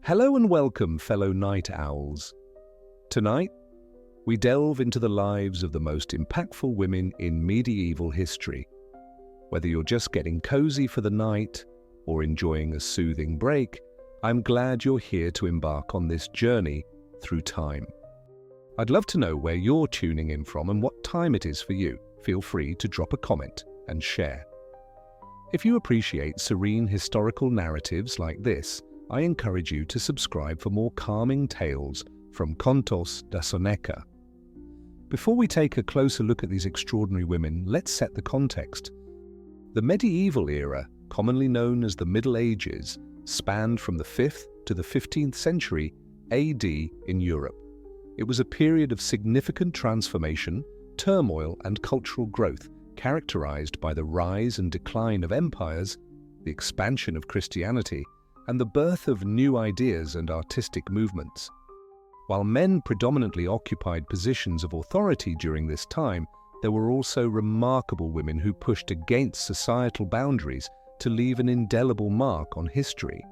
Hello and welcome, fellow night owls. Tonight, we delve into the lives of the most impactful women in medieval history. Whether you're just getting cozy for the night or enjoying a soothing break, I'm glad you're here to embark on this journey through time. I'd love to know where you're tuning in from and what time it is for you. Feel free to drop a comment and share. If you appreciate serene historical narratives like this, I encourage you to subscribe for more calming tales from Contos da Soneca. Before we take a closer look at these extraordinary women, let's set the context. The medieval era, commonly known as the Middle Ages, spanned from the 5th to the 15th century AD in Europe. It was a period of significant transformation, turmoil, and cultural growth, characterized by the rise and decline of empires, the expansion of Christianity, and the birth of new ideas and artistic movements. While men predominantly occupied positions of authority during this time, there were also remarkable women who pushed against societal boundaries to leave an indelible mark on history.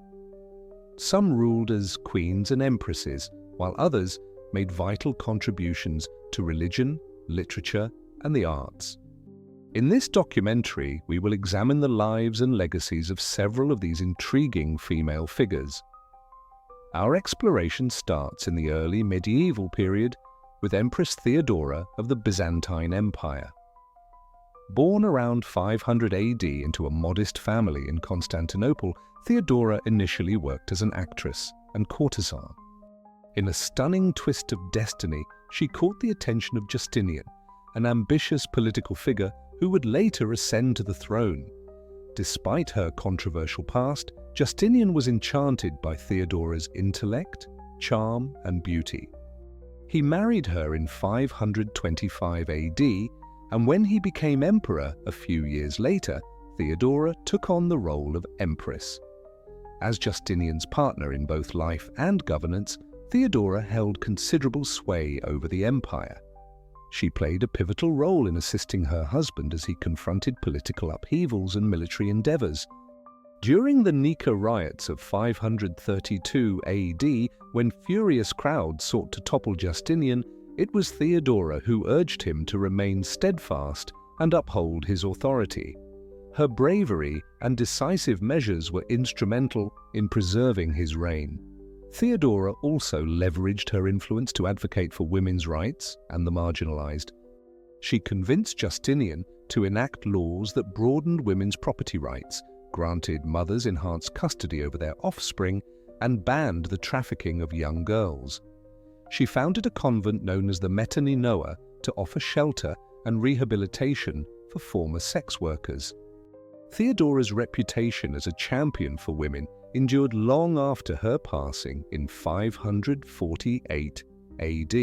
Some ruled as queens and empresses, while others made vital contributions to religion, literature, and the arts. In this documentary, we will examine the lives and legacies of several of these intriguing female figures. Our exploration starts in the early medieval period with Empress Theodora of the Byzantine Empire. Born around 500 AD into a modest family in Constantinople, Theodora initially worked as an actress and courtesan. In a stunning twist of destiny, she caught the attention of Justinian, an ambitious political figure who would later ascend to the throne. Despite her controversial past, Justinian was enchanted by Theodora's intellect, charm, and beauty. He married her in 525 AD, and when he became emperor a few years later, Theodora took on the role of empress. As Justinian's partner in both life and governance, Theodora held considerable sway over the empire. She played a pivotal role in assisting her husband as he confronted political upheavals and military endeavors. During the Nika riots of 532 AD, when furious crowds sought to topple Justinian, it was Theodora who urged him to remain steadfast and uphold his authority. Her bravery and decisive measures were instrumental in preserving his reign. Theodora also leveraged her influence to advocate for women's rights and the marginalized. She convinced Justinian to enact laws that broadened women's property rights, granted mothers enhanced custody over their offspring, and banned the trafficking of young girls. She founded a convent known as the Metani Noah to offer shelter and rehabilitation for former sex workers. Theodora's reputation as a champion for women endured long after her passing in 548 AD.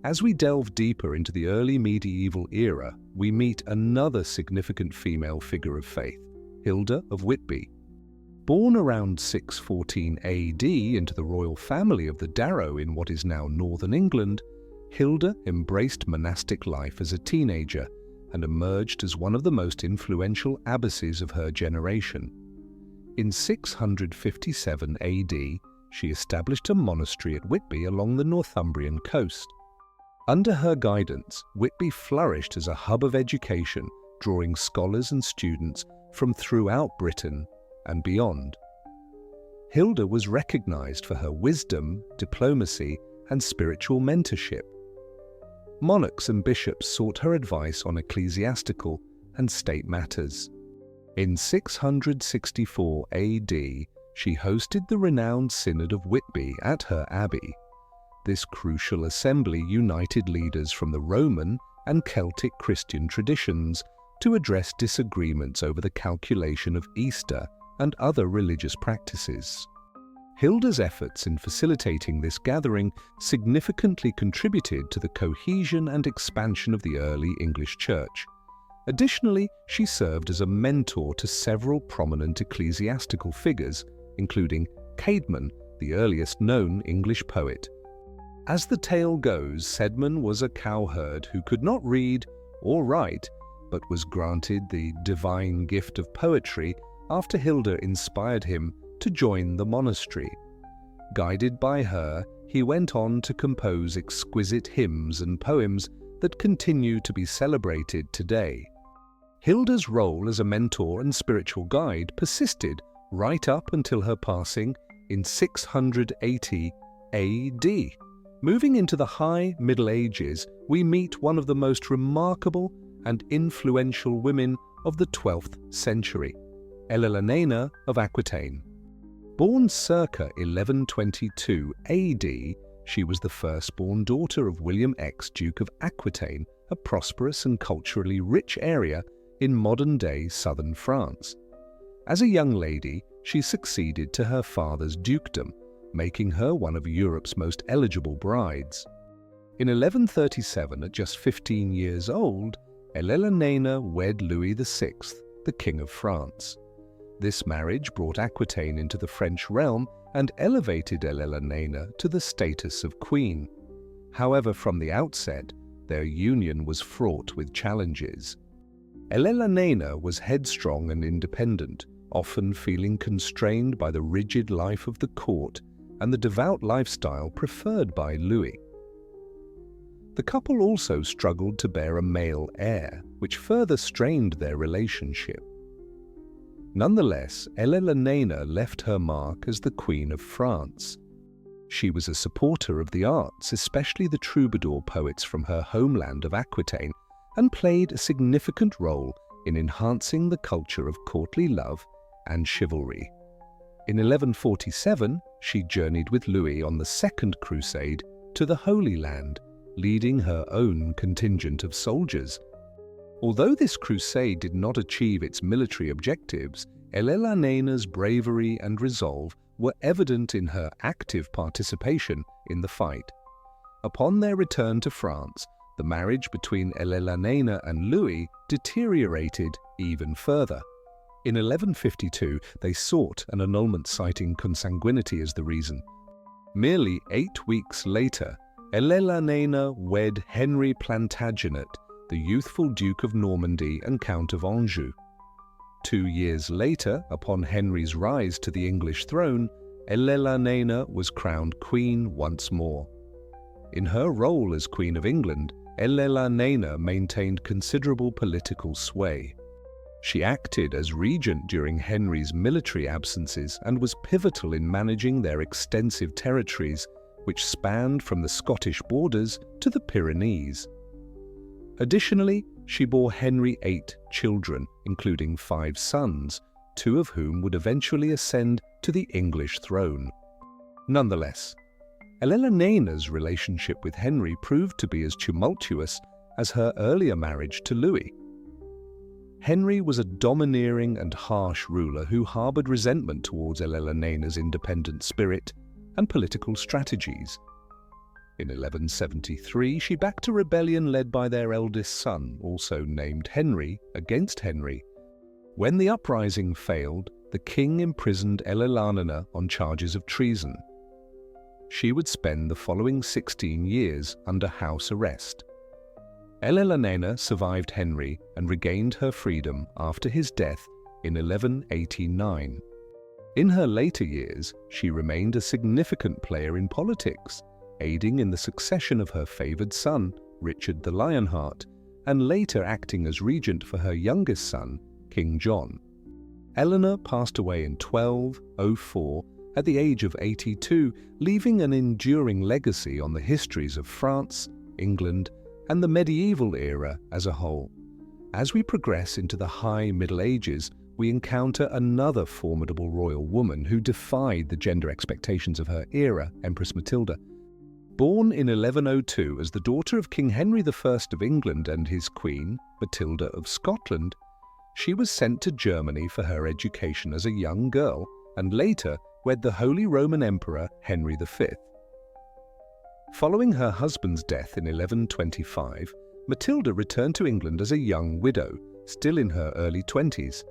As we delve deeper into the early medieval era, we meet another significant female figure of faith, Hilda of Whitby. Born around 614 AD into the royal family of the Darrow in what is now northern England, Hilda embraced monastic life as a teenager and emerged as one of the most influential abbesses of her generation. In 657 AD, she established a monastery at Whitby along the Northumbrian coast. Under her guidance, Whitby flourished as a hub of education, drawing scholars and students from throughout Britain and beyond. Hilda was recognized for her wisdom, diplomacy, and spiritual mentorship. Monarchs and bishops sought her advice on ecclesiastical and state matters. In 664 AD, she hosted the renowned Synod of Whitby at her abbey. This crucial assembly united leaders from the Roman and Celtic Christian traditions to address disagreements over the calculation of Easter and other religious practices. Hilda's efforts in facilitating this gathering significantly contributed to the cohesion and expansion of the early English Church. Additionally, she served as a mentor to several prominent ecclesiastical figures, including Caedmon, the earliest known English poet. As the tale goes, Caedmon was a cowherd who could not read or write, but was granted the divine gift of poetry after Hilda inspired him to join the monastery. Guided by her, he went on to compose exquisite hymns and poems that continue to be celebrated today. Hilda's role as a mentor and spiritual guide persisted right up until her passing in 680 AD. Moving into the High Middle Ages, we meet one of the most remarkable and influential women of the 12th century, Eleonora of Aquitaine. Born circa 1122 AD, she was the firstborn daughter of William X, Duke of Aquitaine, a prosperous and culturally rich area in modern-day southern France. As a young lady, she succeeded to her father's dukedom, making her one of Europe's most eligible brides. In 1137, at just 15 years old, Eleonora wed Louis VI, the King of France. This marriage brought Aquitaine into the French realm and elevated Eleonora to the status of queen. However, from the outset, their union was fraught with challenges. Eleonora was headstrong and independent, often feeling constrained by the rigid life of the court and the devout lifestyle preferred by Louis. The couple also struggled to bear a male heir, which further strained their relationship. Nonetheless, Eleonora left her mark as the Queen of France. She was a supporter of the arts, especially the troubadour poets from her homeland of Aquitaine, and played a significant role in enhancing the culture of courtly love and chivalry. In 1147, she journeyed with Louis on the Second Crusade to the Holy Land, leading her own contingent of soldiers. Although this crusade did not achieve its military objectives, Eleonora's bravery and resolve were evident in her active participation in the fight. Upon their return to France, the marriage between Eleonora and Louis deteriorated even further. In 1152, they sought an annulment citing consanguinity as the reason. Merely 8 weeks later, Eleonora wed Henry Plantagenet, the youthful Duke of Normandy and Count of Anjou. 2 years later, upon Henry's rise to the English throne, Eleonora was crowned queen once more. In her role as Queen of England, Eleonora maintained considerable political sway. She acted as regent during Henry's military absences and was pivotal in managing their extensive territories, which spanned from the Scottish borders to the Pyrenees. Additionally, she bore Henry 8 children, including 5 sons, 2 of whom would eventually ascend to the English throne. Nonetheless, Eleonora's relationship with Henry proved to be as tumultuous as her earlier marriage to Louis. Henry was a domineering and harsh ruler who harbored resentment towards Eleonora's independent spirit and political strategies. In 1173, she backed a rebellion led by their eldest son, also named Henry, against Henry. When the uprising failed, the king imprisoned Eleonora on charges of treason. She would spend the following 16 years under house arrest. Eleonora survived Henry and regained her freedom after his death in 1189. In her later years, she remained a significant player in politics, aiding in the succession of her favoured son, Richard the Lionheart, and later acting as regent for her youngest son, King John. Eleanor passed away in 1204 at the age of 82, leaving an enduring legacy on the histories of France, England, and the medieval era as a whole. As we progress into the High Middle Ages, we encounter another formidable royal woman who defied the gender expectations of her era, Empress Matilda. Born in 1102 as the daughter of King Henry I of England and his queen, Matilda of Scotland, she was sent to Germany for her education as a young girl and later wed the Holy Roman Emperor Henry V. Following her husband's death in 1125, Matilda returned to England as a young widow, still in her early 20s.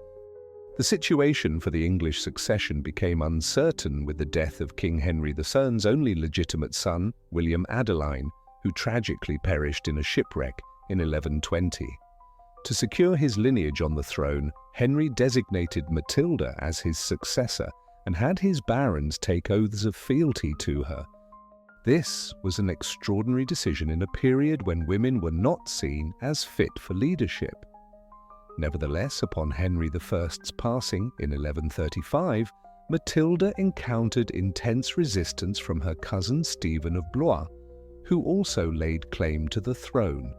The situation for the English succession became uncertain with the death of King Henry II's only legitimate son, William Adeline, who tragically perished in a shipwreck in 1120. To secure his lineage on the throne, Henry designated Matilda as his successor, and had his barons take oaths of fealty to her. This was an extraordinary decision in a period when women were not seen as fit for leadership. Nevertheless, upon Henry I's passing in 1135, Matilda encountered intense resistance from her cousin Stephen of Blois, who also laid claim to the throne.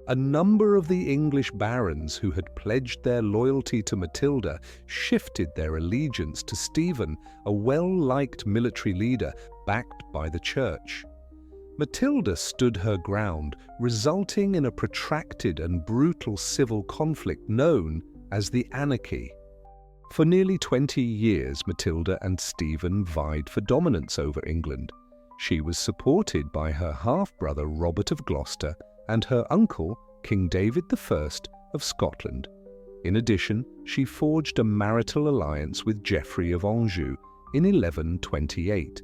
A number of the English barons who had pledged their loyalty to Matilda shifted their allegiance to Stephen, a well-liked military leader backed by the church. Matilda stood her ground, resulting in a protracted and brutal civil conflict known as the Anarchy. For nearly 20 years, Matilda and Stephen vied for dominance over England. She was supported by her half-brother Robert of Gloucester and her uncle, King David I of Scotland. In addition, she forged a marital alliance with Geoffrey of Anjou in 1128.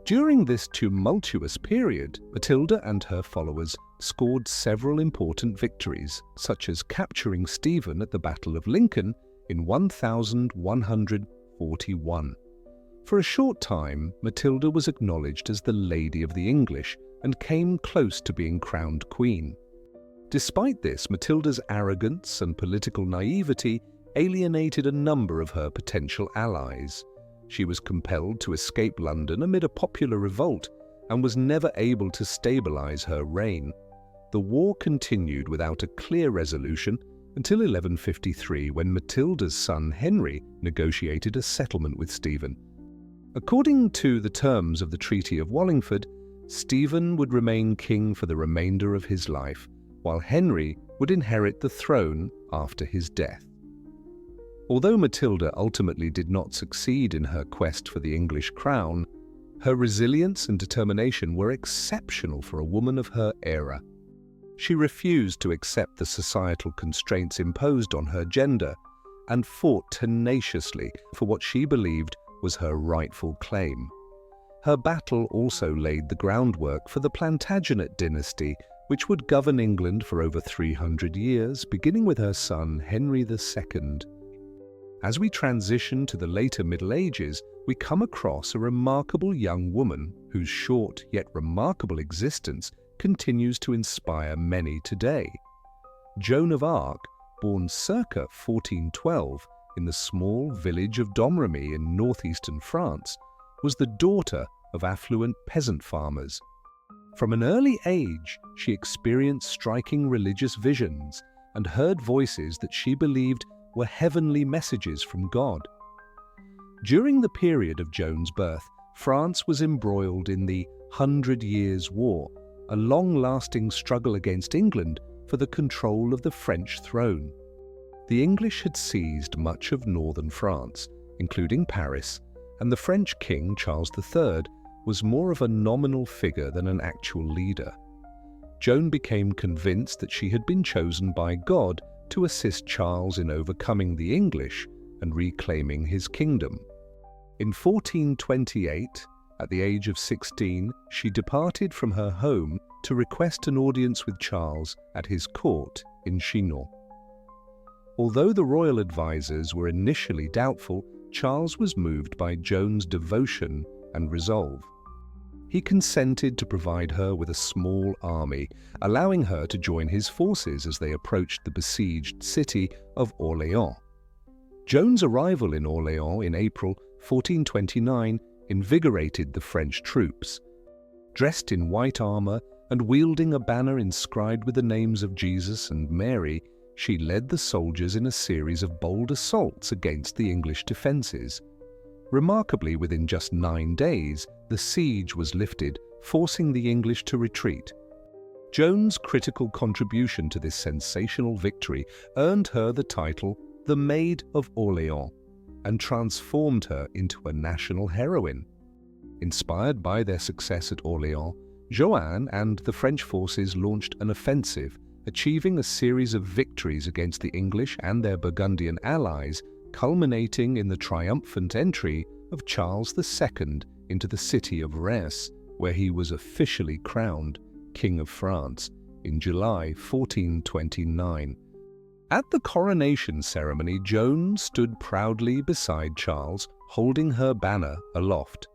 During this tumultuous period, Matilda and her followers scored several important victories, such as capturing Stephen at the Battle of Lincoln in 1141. For a short time, Matilda was acknowledged as the Lady of the English and came close to being crowned queen. Despite this, Matilda's arrogance and political naivety alienated a number of her potential allies. She was compelled to escape London amid a popular revolt and was never able to stabilize her reign. The war continued without a clear resolution until 1153, when Matilda's son Henry negotiated a settlement with Stephen. According to the terms of the Treaty of Wallingford, Stephen would remain king for the remainder of his life, while Henry would inherit the throne after his death. Although Matilda ultimately did not succeed in her quest for the English crown, her resilience and determination were exceptional for a woman of her era. She refused to accept the societal constraints imposed on her gender and fought tenaciously for what she believed was her rightful claim. Her battle also laid the groundwork for the Plantagenet dynasty, which would govern England for over 300 years, beginning with her son Henry II. As we transition to the later Middle Ages, we come across a remarkable young woman whose short yet remarkable existence continues to inspire many today. Joan of Arc, born circa 1412 in the small village of Domremy in northeastern France, was the daughter of affluent peasant farmers. From an early age, she experienced striking religious visions and heard voices that she believed were heavenly messages from God. During the period of Joan's birth, France was embroiled in the 100 Years' War, a long-lasting struggle against England for the control of the French throne. The English had seized much of northern France, including Paris, and the French king, Charles III, was more of a nominal figure than an actual leader. Joan became convinced that she had been chosen by God to assist Charles in overcoming the English and reclaiming his kingdom. In 1428, at the age of 16, she departed from her home to request an audience with Charles at his court in Chinon. Although the royal advisors were initially doubtful, Charles was moved by Joan's devotion and resolve. He consented to provide her with a small army, allowing her to join his forces as they approached the besieged city of Orléans. Joan's arrival in Orléans in April 1429 invigorated the French troops. Dressed in white armor and wielding a banner inscribed with the names of Jesus and Mary, she led the soldiers in a series of bold assaults against the English defenses. Remarkably, within just 9 days, the siege was lifted, forcing the English to retreat. Joan's critical contribution to this sensational victory earned her the title the Maid of Orléans and transformed her into a national heroine. Inspired by their success at Orléans, Joan and the French forces launched an offensive, achieving a series of victories against the English and their Burgundian allies, culminating in the triumphant entry of Charles II into the city of Reims, where he was officially crowned King of France in July 1429. At the coronation ceremony, Joan stood proudly beside Charles, holding her banner aloft.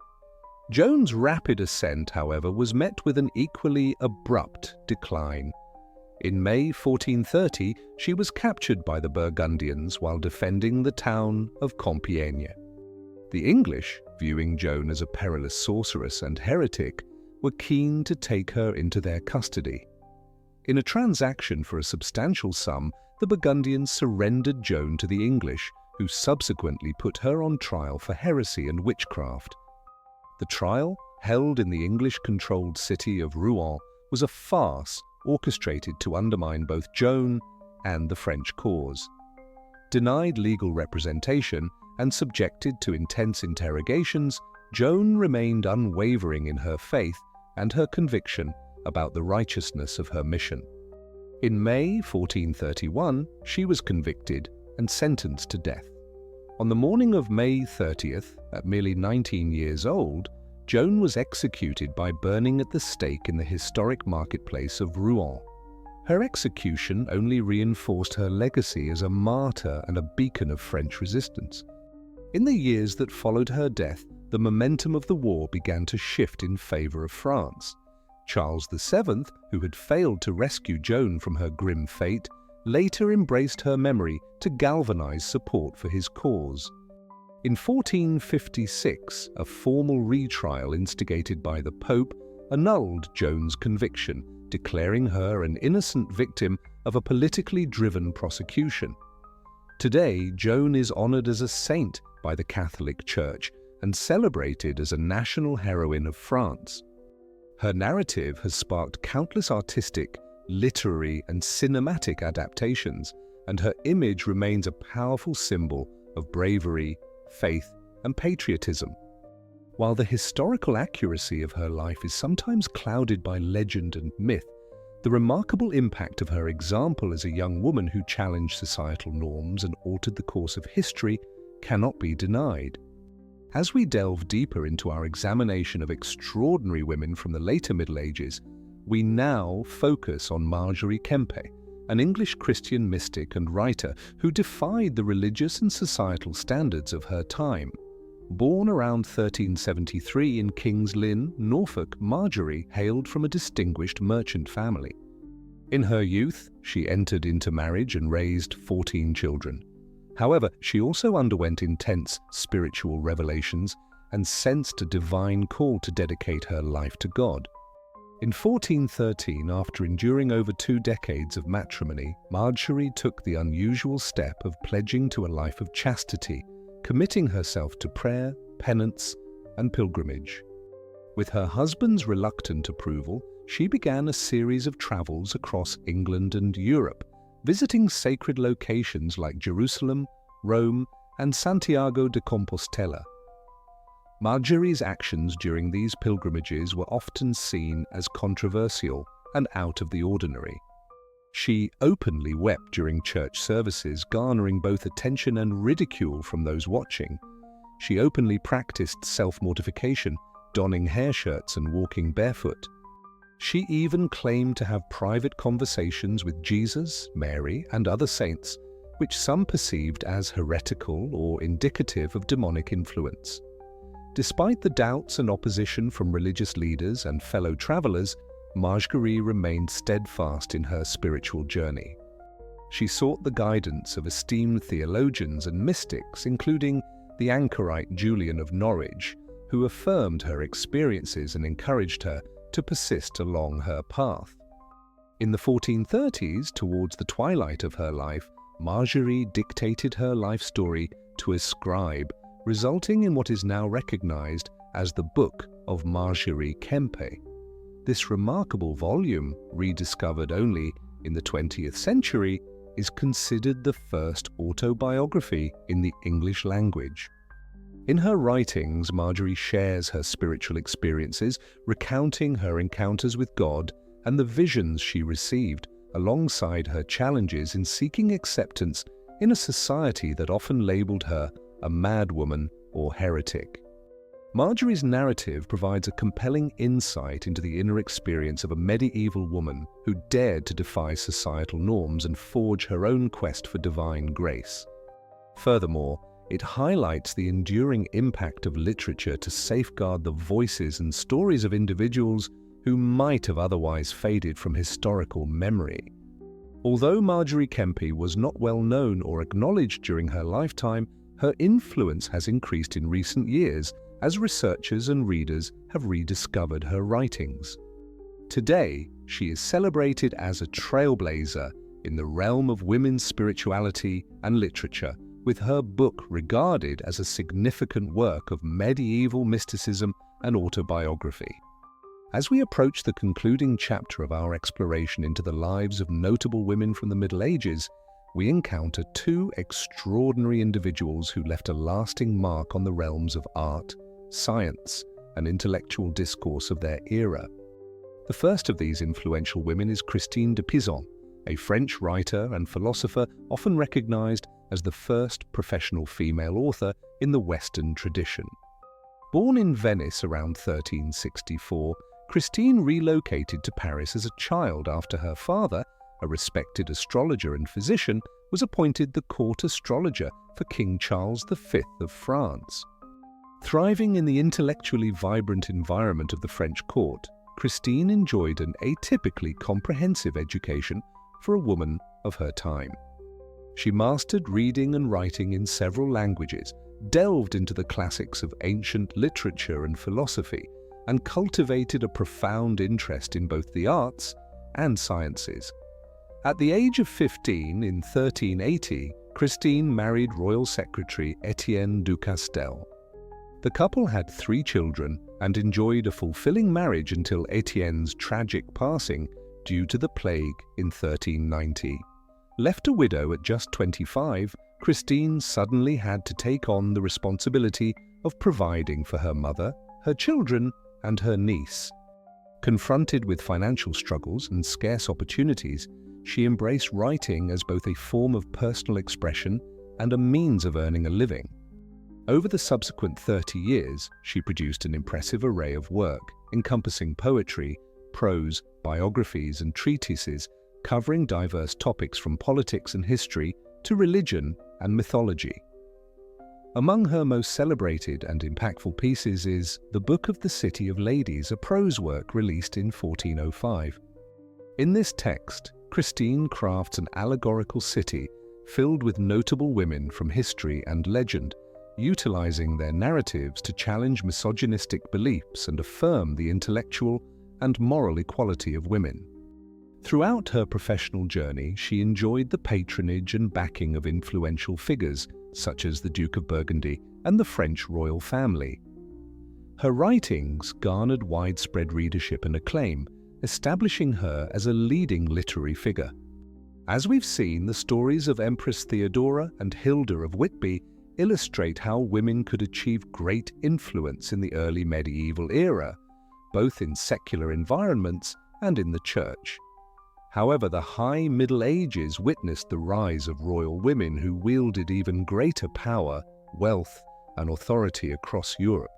Joan's rapid ascent, however, was met with an equally abrupt decline. In May 1430, she was captured by the Burgundians while defending the town of Compiègne. The English, viewing Joan as a perilous sorceress and heretic, were keen to take her into their custody. In a transaction for a substantial sum, the Burgundians surrendered Joan to the English, who subsequently put her on trial for heresy and witchcraft. The trial, held in the English-controlled city of Rouen, was a farce orchestrated to undermine both Joan and the French cause. Denied legal representation and subjected to intense interrogations, Joan remained unwavering in her faith and her conviction about the righteousness of her mission. In May 1431, she was convicted and sentenced to death. On the morning of May 30th, at merely 19 years old, Joan was executed by burning at the stake in the historic marketplace of Rouen. Her execution only reinforced her legacy as a martyr and a beacon of French resistance. In the years that followed her death, the momentum of the war began to shift in favor of France. Charles VII, who had failed to rescue Joan from her grim fate, later embraced her memory to galvanize support for his cause. In 1456, a formal retrial instigated by the Pope annulled Joan's conviction, declaring her an innocent victim of a politically driven prosecution. Today, Joan is honored as a saint by the Catholic Church and celebrated as a national heroine of France. Her narrative has sparked countless artistic, literary, and cinematic adaptations, and her image remains a powerful symbol of bravery, faith, and patriotism. While the historical accuracy of her life is sometimes clouded by legend and myth, the remarkable impact of her example as a young woman who challenged societal norms and altered the course of history cannot be denied. As we delve deeper into our examination of extraordinary women from the later Middle Ages, we now focus on Margery Kempe, an English Christian mystic and writer who defied the religious and societal standards of her time. Born around 1373 in King's Lynn, Norfolk, Margery hailed from a distinguished merchant family. In her youth, she entered into marriage and raised 14 children. However, she also underwent intense spiritual revelations and sensed a divine call to dedicate her life to God. In 1413, after enduring over 2 decades of matrimony, Margery took the unusual step of pledging to a life of chastity, committing herself to prayer, penance, and pilgrimage. With her husband's reluctant approval, she began a series of travels across England and Europe, visiting sacred locations like Jerusalem, Rome, and Santiago de Compostela. Margery's actions during these pilgrimages were often seen as controversial and out of the ordinary. She openly wept during church services, garnering both attention and ridicule from those watching. She openly practiced self-mortification, donning hair shirts and walking barefoot. She even claimed to have private conversations with Jesus, Mary, and other saints, which some perceived as heretical or indicative of demonic influence. Despite the doubts and opposition from religious leaders and fellow travelers, Margery remained steadfast in her spiritual journey. She sought the guidance of esteemed theologians and mystics, including the anchorite Julian of Norwich, who affirmed her experiences and encouraged her to persist along her path. In the 1430s, towards the twilight of her life, Margery dictated her life story to a scribe, resulting in what is now recognized as the Book of Margery Kempe. This remarkable volume, rediscovered only in the 20th century, is considered the first autobiography in the English language. In her writings, Margery shares her spiritual experiences, recounting her encounters with God and the visions she received, alongside her challenges in seeking acceptance in a society that often labeled her a madwoman or heretic. Margery's narrative provides a compelling insight into the inner experience of a medieval woman who dared to defy societal norms and forge her own quest for divine grace. Furthermore, it highlights the enduring impact of literature to safeguard the voices and stories of individuals who might have otherwise faded from historical memory. Although Margery Kempe was not well known or acknowledged during her lifetime, her influence has increased in recent years as researchers and readers have rediscovered her writings. Today, she is celebrated as a trailblazer in the realm of women's spirituality and literature, with her book regarded as a significant work of medieval mysticism and autobiography. As we approach the concluding chapter of our exploration into the lives of notable women from the Middle Ages, we encounter two extraordinary individuals who left a lasting mark on the realms of art, science, and intellectual discourse of their era. The first of these influential women is Christine de Pizan, a French writer and philosopher often recognized as the first professional female author in the Western tradition. Born in Venice around 1364, Christine relocated to Paris as a child after her father, a respected astrologer and physician, was appointed the court astrologer for King Charles V of France. Thriving in the intellectually vibrant environment of the French court, Christine enjoyed an atypically comprehensive education for a woman of her time. She mastered reading and writing in several languages, delved into the classics of ancient literature and philosophy, and cultivated a profound interest in both the arts and sciences. At the age of 15 in 1380, Christine married royal secretary Etienne du Castel. The couple had 3 children and enjoyed a fulfilling marriage until Etienne's tragic passing due to the plague in 1390. Left a widow at just 25, Christine suddenly had to take on the responsibility of providing for her mother, her children, and her niece. Confronted with financial struggles and scarce opportunities, she embraced writing as both a form of personal expression and a means of earning a living. Over the subsequent 30 years, she produced an impressive array of work, encompassing poetry, prose, biographies, and treatises, covering diverse topics from politics and history to religion and mythology. Among her most celebrated and impactful pieces is The Book of the City of Ladies, a prose work released in 1405. In this text, Christine crafts an allegorical city filled with notable women from history and legend, utilizing their narratives to challenge misogynistic beliefs and affirm the intellectual and moral equality of women. Throughout her professional journey, she enjoyed the patronage and backing of influential figures such as the Duke of Burgundy and the French royal family. Her writings garnered widespread readership and acclaim, establishing her as a leading literary figure. As we've seen, the stories of Empress Theodora and Hilda of Whitby illustrate how women could achieve great influence in the early medieval era, both in secular environments and in the church. However, the High Middle Ages witnessed the rise of royal women who wielded even greater power, wealth, and authority across Europe.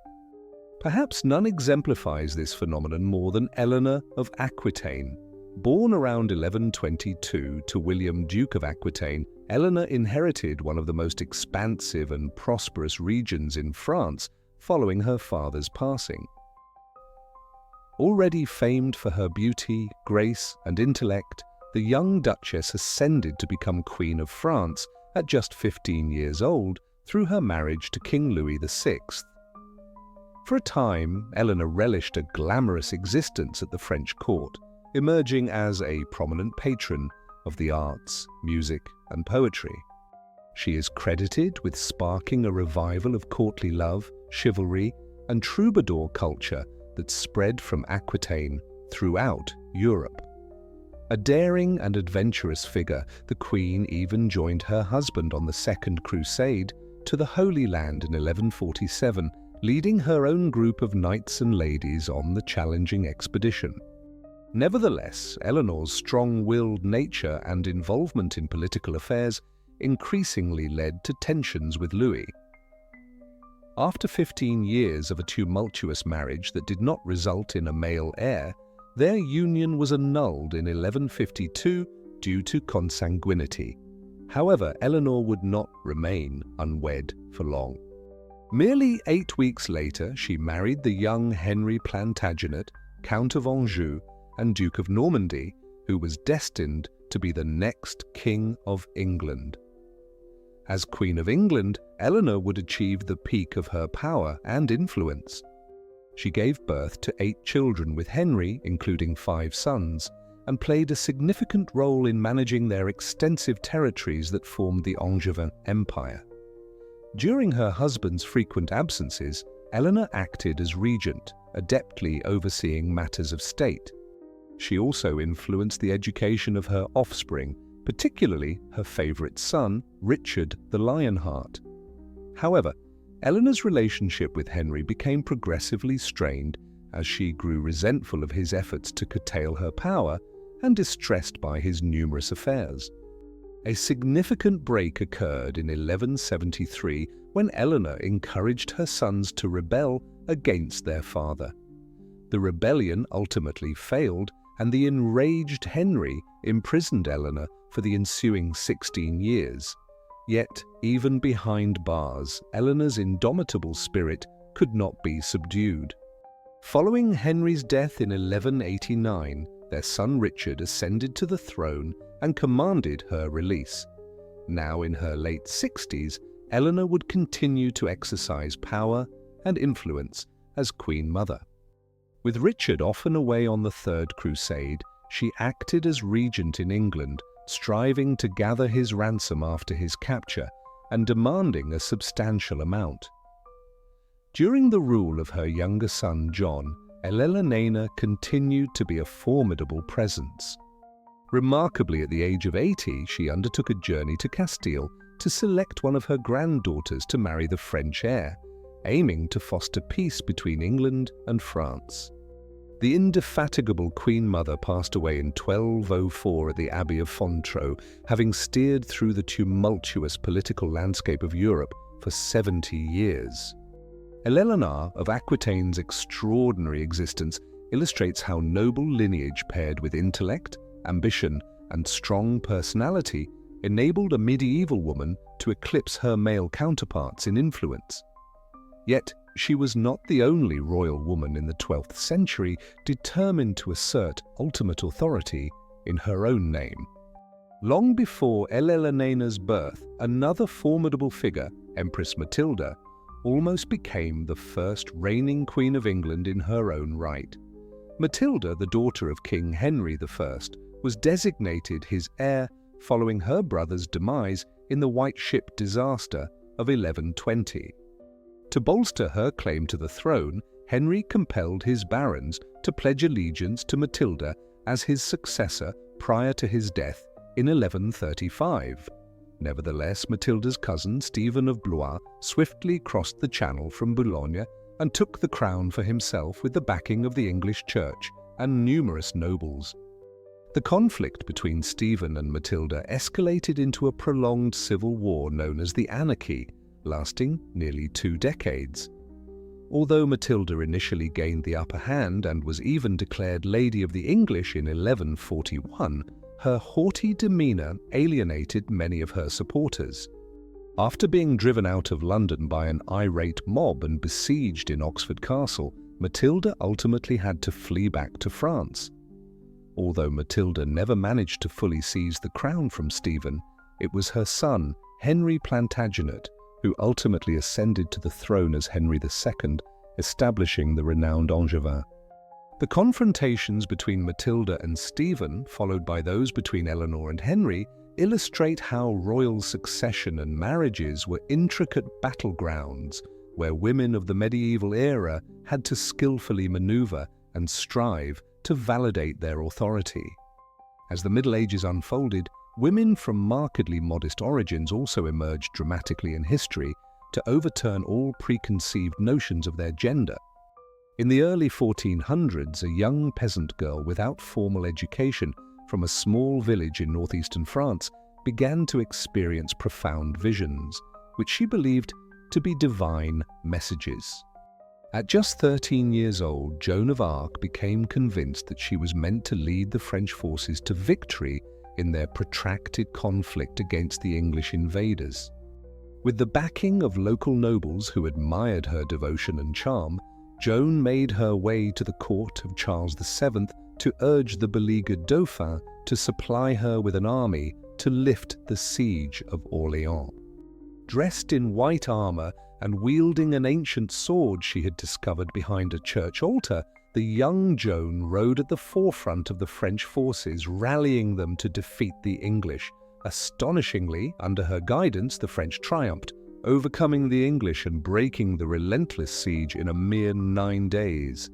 Perhaps none exemplifies this phenomenon more than Eleonora of Aquitaine. Born around 1122 to William, Duke of Aquitaine, Eleanor inherited one of the most expansive and prosperous regions in France following her father's passing. Already famed for her beauty, grace, and intellect, the young Duchess ascended to become Queen of France at just 15 years old through her marriage to King Louis VI. For a time, Eleanor relished a glamorous existence at the French court, emerging as a prominent patron of the arts, music, and poetry. She is credited with sparking a revival of courtly love, chivalry, and troubadour culture that spread from Aquitaine throughout Europe. A daring and adventurous figure, the Queen even joined her husband on the Second Crusade to the Holy Land in 1147, leading her own group of knights and ladies on the challenging expedition. Nevertheless, Eleanor's strong-willed nature and involvement in political affairs increasingly led to tensions with Louis. After 15 years of a tumultuous marriage that did not result in a male heir, their union was annulled in 1152 due to consanguinity. However, Eleanor would not remain unwed for long. Merely 8 weeks later, she married the young Henry Plantagenet, Count of Anjou and Duke of Normandy, who was destined to be the next King of England. As Queen of England, Eleanor would achieve the peak of her power and influence. She gave birth to 8 children with Henry, including 5 sons, and played a significant role in managing their extensive territories that formed the Angevin Empire. During her husband's frequent absences, Eleanor acted as regent, adeptly overseeing matters of state. She also influenced the education of her offspring, particularly her favourite son, Richard the Lionheart. However, Eleanor's relationship with Henry became progressively strained as she grew resentful of his efforts to curtail her power and distressed by his numerous affairs. A significant break occurred in 1173 when Eleanor encouraged her sons to rebel against their father. The rebellion ultimately failed, and the enraged Henry imprisoned Eleanor for the ensuing 16 years. Yet, even behind bars, Eleanor's indomitable spirit could not be subdued. Following Henry's death in 1189, their son Richard ascended to the throne and commanded her release. Now in her late 60s, Eleanor would continue to exercise power and influence as Queen Mother. With Richard often away on the Third Crusade, she acted as regent in England, striving to gather his ransom after his capture and demanding a substantial amount. During the rule of her younger son John, Eleonora continued to be a formidable presence. Remarkably, at the age of 80, she undertook a journey to Castile to select one of her granddaughters to marry the French heir, aiming to foster peace between England and France. The indefatigable Queen Mother passed away in 1204 at the Abbey of Fontreux, having steered through the tumultuous political landscape of Europe for 70 years. Eleonora of Aquitaine's extraordinary existence illustrates how noble lineage paired with intellect, ambition, and strong personality enabled a medieval woman to eclipse her male counterparts in influence. Yet, she was not the only royal woman in the 12th century determined to assert ultimate authority in her own name. Long before Eleonora's birth, another formidable figure, Empress Matilda, almost became the first reigning Queen of England in her own right. Matilda, the daughter of King Henry I, was designated his heir following her brother's demise in the White Ship disaster of 1120. To bolster her claim to the throne, Henry compelled his barons to pledge allegiance to Matilda as his successor prior to his death in 1135. Nevertheless, Matilda's cousin, Stephen of Blois, swiftly crossed the Channel from Boulogne and took the crown for himself with the backing of the English Church and numerous nobles. The conflict between Stephen and Matilda escalated into a prolonged civil war known as the Anarchy, lasting nearly 2 decades. Although Matilda initially gained the upper hand and was even declared Lady of the English in 1141, her haughty demeanour alienated many of her supporters. After being driven out of London by an irate mob and besieged in Oxford Castle, Matilda ultimately had to flee back to France. Although Matilda never managed to fully seize the crown from Stephen, it was her son, Henry Plantagenet, who ultimately ascended to the throne as Henry II, establishing the renowned Angevin. The confrontations between Matilda and Stephen, followed by those between Eleanor and Henry, illustrate how royal succession and marriages were intricate battlegrounds where women of the medieval era had to skillfully maneuver and strive to validate their authority. As the Middle Ages unfolded, women from markedly modest origins also emerged dramatically in history to overturn all preconceived notions of their gender. In the early 1400s, a young peasant girl without formal education from a small village in northeastern France began to experience profound visions, which she believed to be divine messages. At just 13 years old, Joan of Arc became convinced that she was meant to lead the French forces to victory in their protracted conflict against the English invaders. With the backing of local nobles who admired her devotion and charm, Joan made her way to the court of Charles VII to urge the beleaguered Dauphin to supply her with an army to lift the siege of Orléans. Dressed in white armor and wielding an ancient sword she had discovered behind a church altar, the young Joan rode at the forefront of the French forces, rallying them to defeat the English. Astonishingly, under her guidance, the French triumphed, overcoming the English and breaking the relentless siege in a mere 9 days.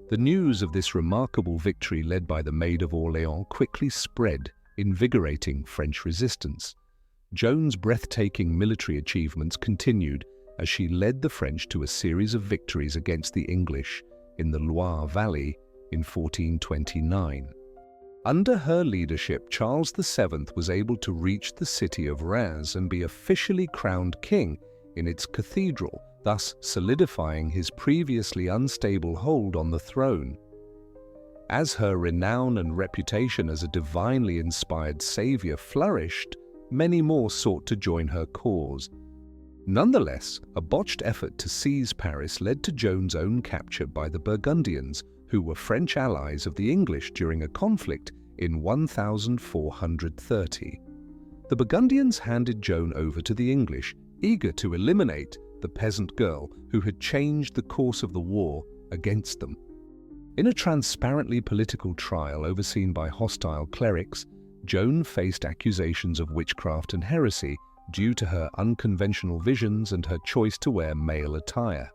The news of this remarkable victory led by the Maid of Orléans quickly spread, invigorating French resistance. Joan's breathtaking military achievements continued as she led the French to a series of victories against the English in the Loire Valley in 1429. Under her leadership, Charles VII was able to reach the city of Reims and be officially crowned king in its cathedral, thus solidifying his previously unstable hold on the throne. As her renown and reputation as a divinely inspired savior flourished, many more sought to join her cause. Nonetheless, a botched effort to seize Paris led to Joan's own capture by the Burgundians, who were French allies of the English during a conflict in 1430. The Burgundians handed Joan over to the English, eager to eliminate the peasant girl who had changed the course of the war against them. In a transparently political trial overseen by hostile clerics, Joan faced accusations of witchcraft and heresy due to her unconventional visions and her choice to wear male attire.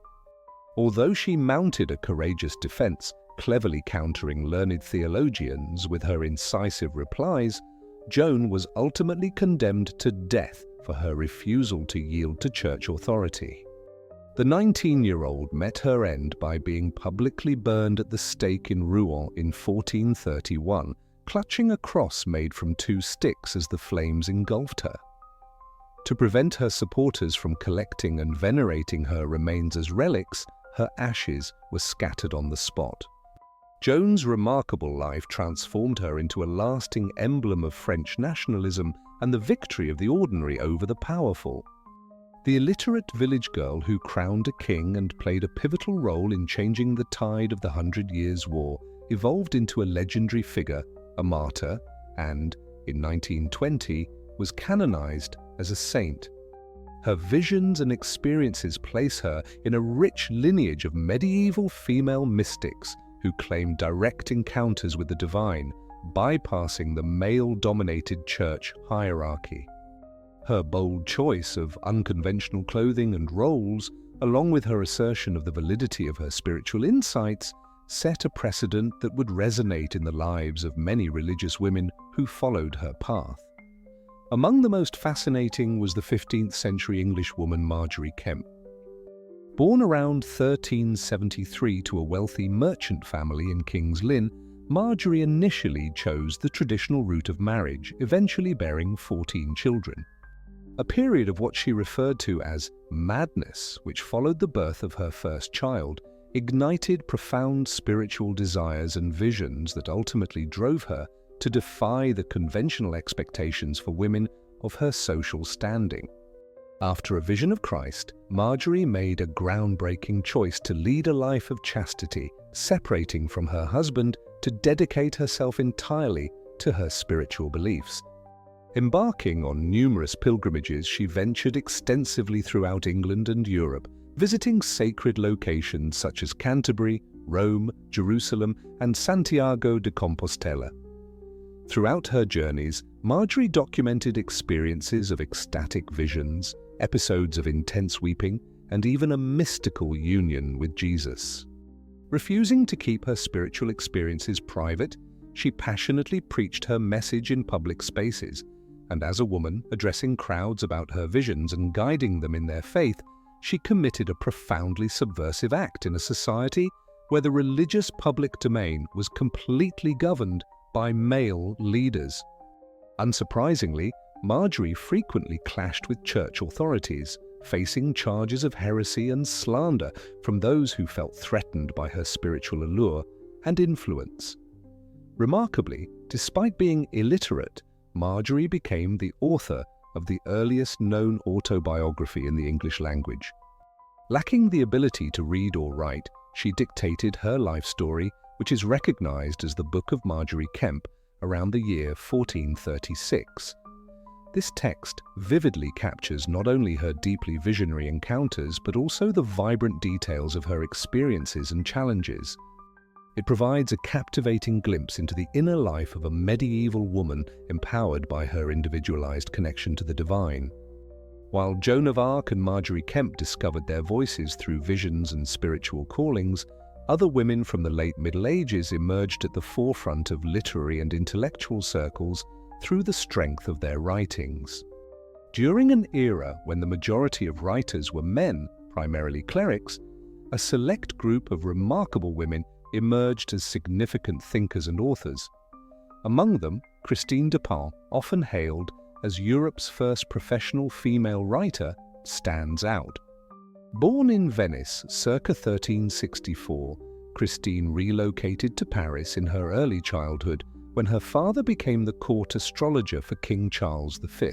Although she mounted a courageous defense, cleverly countering learned theologians with her incisive replies, Joan was ultimately condemned to death for her refusal to yield to church authority. The 19-year-old met her end by being publicly burned at the stake in Rouen in 1431, clutching a cross made from 2 sticks as the flames engulfed her. To prevent her supporters from collecting and venerating her remains as relics, her ashes were scattered on the spot. Joan's remarkable life transformed her into a lasting emblem of French nationalism and the victory of the ordinary over the powerful. The illiterate village girl who crowned a king and played a pivotal role in changing the tide of the 100 Years' War evolved into a legendary figure, a martyr, and, in 1920, was canonized as a saint. Her visions and experiences place her in a rich lineage of medieval female mystics who claimed direct encounters with the divine, bypassing the male-dominated church hierarchy. Her bold choice of unconventional clothing and roles, along with her assertion of the validity of her spiritual insights, set a precedent that would resonate in the lives of many religious women who followed her path. Among the most fascinating was the 15th century English woman Margery Kempe. Born around 1373 to a wealthy merchant family in King's Lynn, Margery initially chose the traditional route of marriage, eventually bearing 14 children. A period of what she referred to as madness, which followed the birth of her first child, ignited profound spiritual desires and visions that ultimately drove her to defy the conventional expectations for women of her social standing. After a vision of Christ, Margery made a groundbreaking choice to lead a life of chastity, separating from her husband to dedicate herself entirely to her spiritual beliefs. Embarking on numerous pilgrimages, she ventured extensively throughout England and Europe, visiting sacred locations such as Canterbury, Rome, Jerusalem, and Santiago de Compostela. Throughout her journeys, Margery documented experiences of ecstatic visions, episodes of intense weeping, and even a mystical union with Jesus. Refusing to keep her spiritual experiences private, she passionately preached her message in public spaces, and as a woman addressing crowds about her visions and guiding them in their faith, she committed a profoundly subversive act in a society where the religious public domain was completely governed by male leaders. Unsurprisingly, Margery frequently clashed with church authorities, facing charges of heresy and slander from those who felt threatened by her spiritual allure and influence. Remarkably, despite being illiterate, Margery became the author of the earliest known autobiography in the English language. Lacking the ability to read or write, she dictated her life story, which is recognized as the Book of Margery Kempe, around the year 1436. This text vividly captures not only her deeply visionary encounters, but also the vibrant details of her experiences and challenges. It provides a captivating glimpse into the inner life of a medieval woman empowered by her individualized connection to the divine. While Joan of Arc and Margery Kempe discovered their voices through visions and spiritual callings, other women from the late Middle Ages emerged at the forefront of literary and intellectual circles through the strength of their writings. During an era when the majority of writers were men, primarily clerics, a select group of remarkable women emerged as significant thinkers and authors. Among them, Christine de Pin, often hailed as Europe's first professional female writer, stands out. Born in Venice circa 1364, Christine relocated to Paris in her early childhood when her father became the court astrologer for King Charles V.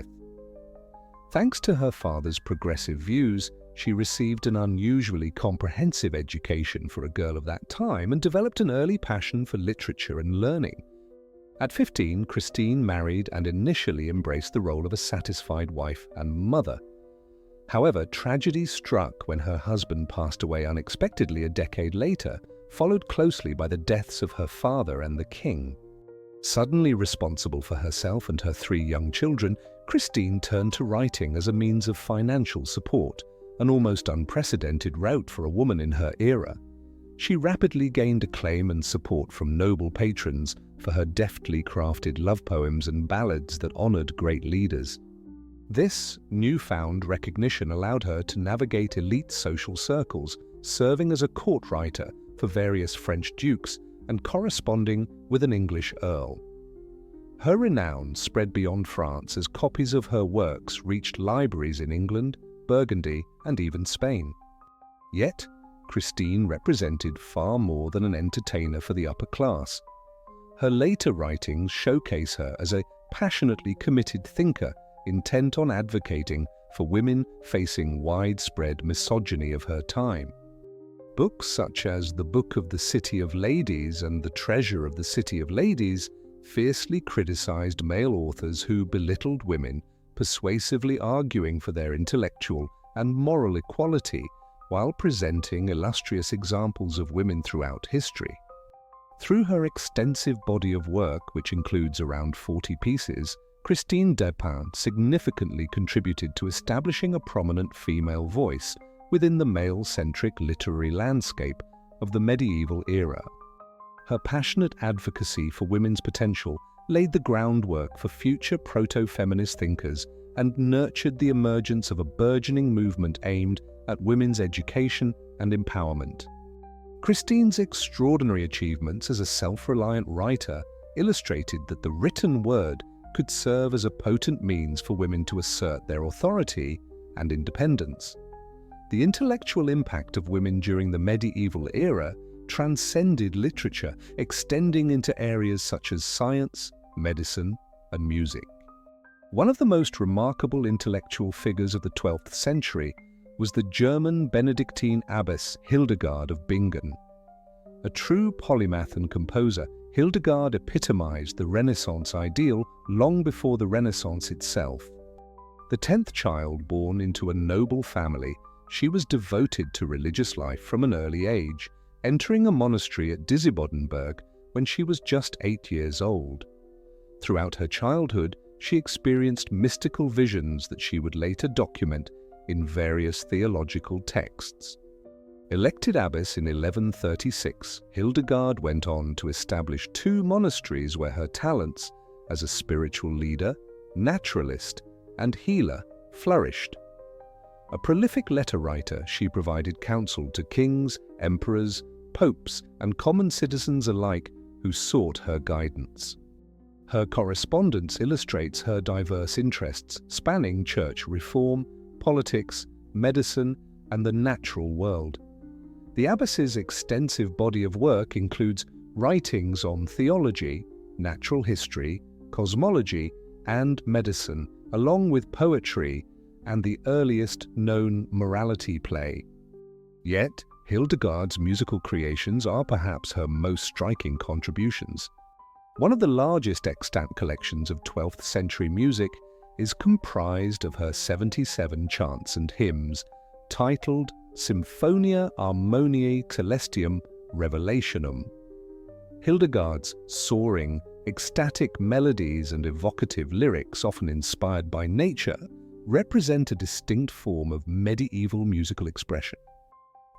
Thanks to her father's progressive views, she received an unusually comprehensive education for a girl of that time and developed an early passion for literature and learning. At 15, Christine married and initially embraced the role of a satisfied wife and mother. However, tragedy struck when her husband passed away unexpectedly a decade later, followed closely by the deaths of her father and the king. Suddenly responsible for herself and her 3 young children, Christine turned to writing as a means of financial support, an almost unprecedented route for a woman in her era. She rapidly gained acclaim and support from noble patrons for her deftly crafted love poems and ballads that honored great leaders. This newfound recognition allowed her to navigate elite social circles, serving as a court writer for various French dukes and corresponding with an English earl. Her renown spread beyond France as copies of her works reached libraries in England, Burgundy, and even Spain. Yet, Christine represented far more than an entertainer for the upper class. Her later writings showcase her as a passionately committed thinker intent on advocating for women facing widespread misogyny of her time. Books such as The Book of the City of Ladies and The Treasure of the City of Ladies fiercely criticized male authors who belittled women, persuasively arguing for their intellectual and moral equality while presenting illustrious examples of women throughout history. Through her extensive body of work, which includes around 40 pieces, Christine de Pin significantly contributed to establishing a prominent female voice within the male-centric literary landscape of the medieval era. Her passionate advocacy for women's potential laid the groundwork for future proto-feminist thinkers and nurtured the emergence of a burgeoning movement aimed at women's education and empowerment. Christine's extraordinary achievements as a self-reliant writer illustrated that the written word could serve as a potent means for women to assert their authority and independence. The intellectual impact of women during the medieval era transcended literature, extending into areas such as science, medicine, and music. One of the most remarkable intellectual figures of the 12th century was the German Benedictine abbess Hildegard of Bingen. A true polymath and composer, Hildegard epitomized the Renaissance ideal long before the Renaissance itself. The 10th child born into a noble family, she was devoted to religious life from an early age, entering a monastery at Disibodenberg when she was just 8 years old. Throughout her childhood, she experienced mystical visions that she would later document in various theological texts. Elected abbess in 1136, Hildegard went on to establish 2 monasteries where her talents as a spiritual leader, naturalist, and healer flourished. A prolific letter writer, she provided counsel to kings, emperors, popes, and common citizens alike who sought her guidance. Her correspondence illustrates her diverse interests spanning church reform, politics, medicine, and the natural world. The abbess's extensive body of work includes writings on theology, natural history, cosmology, and medicine, along with poetry and the earliest known morality play. Yet, Hildegard's musical creations are perhaps her most striking contributions. One of the largest extant collections of 12th century music is comprised of her 77 chants and hymns, titled Symphonia Harmoniae Celestium Revelationum. Hildegard's soaring, ecstatic melodies and evocative lyrics, often inspired by nature, represent a distinct form of medieval musical expression.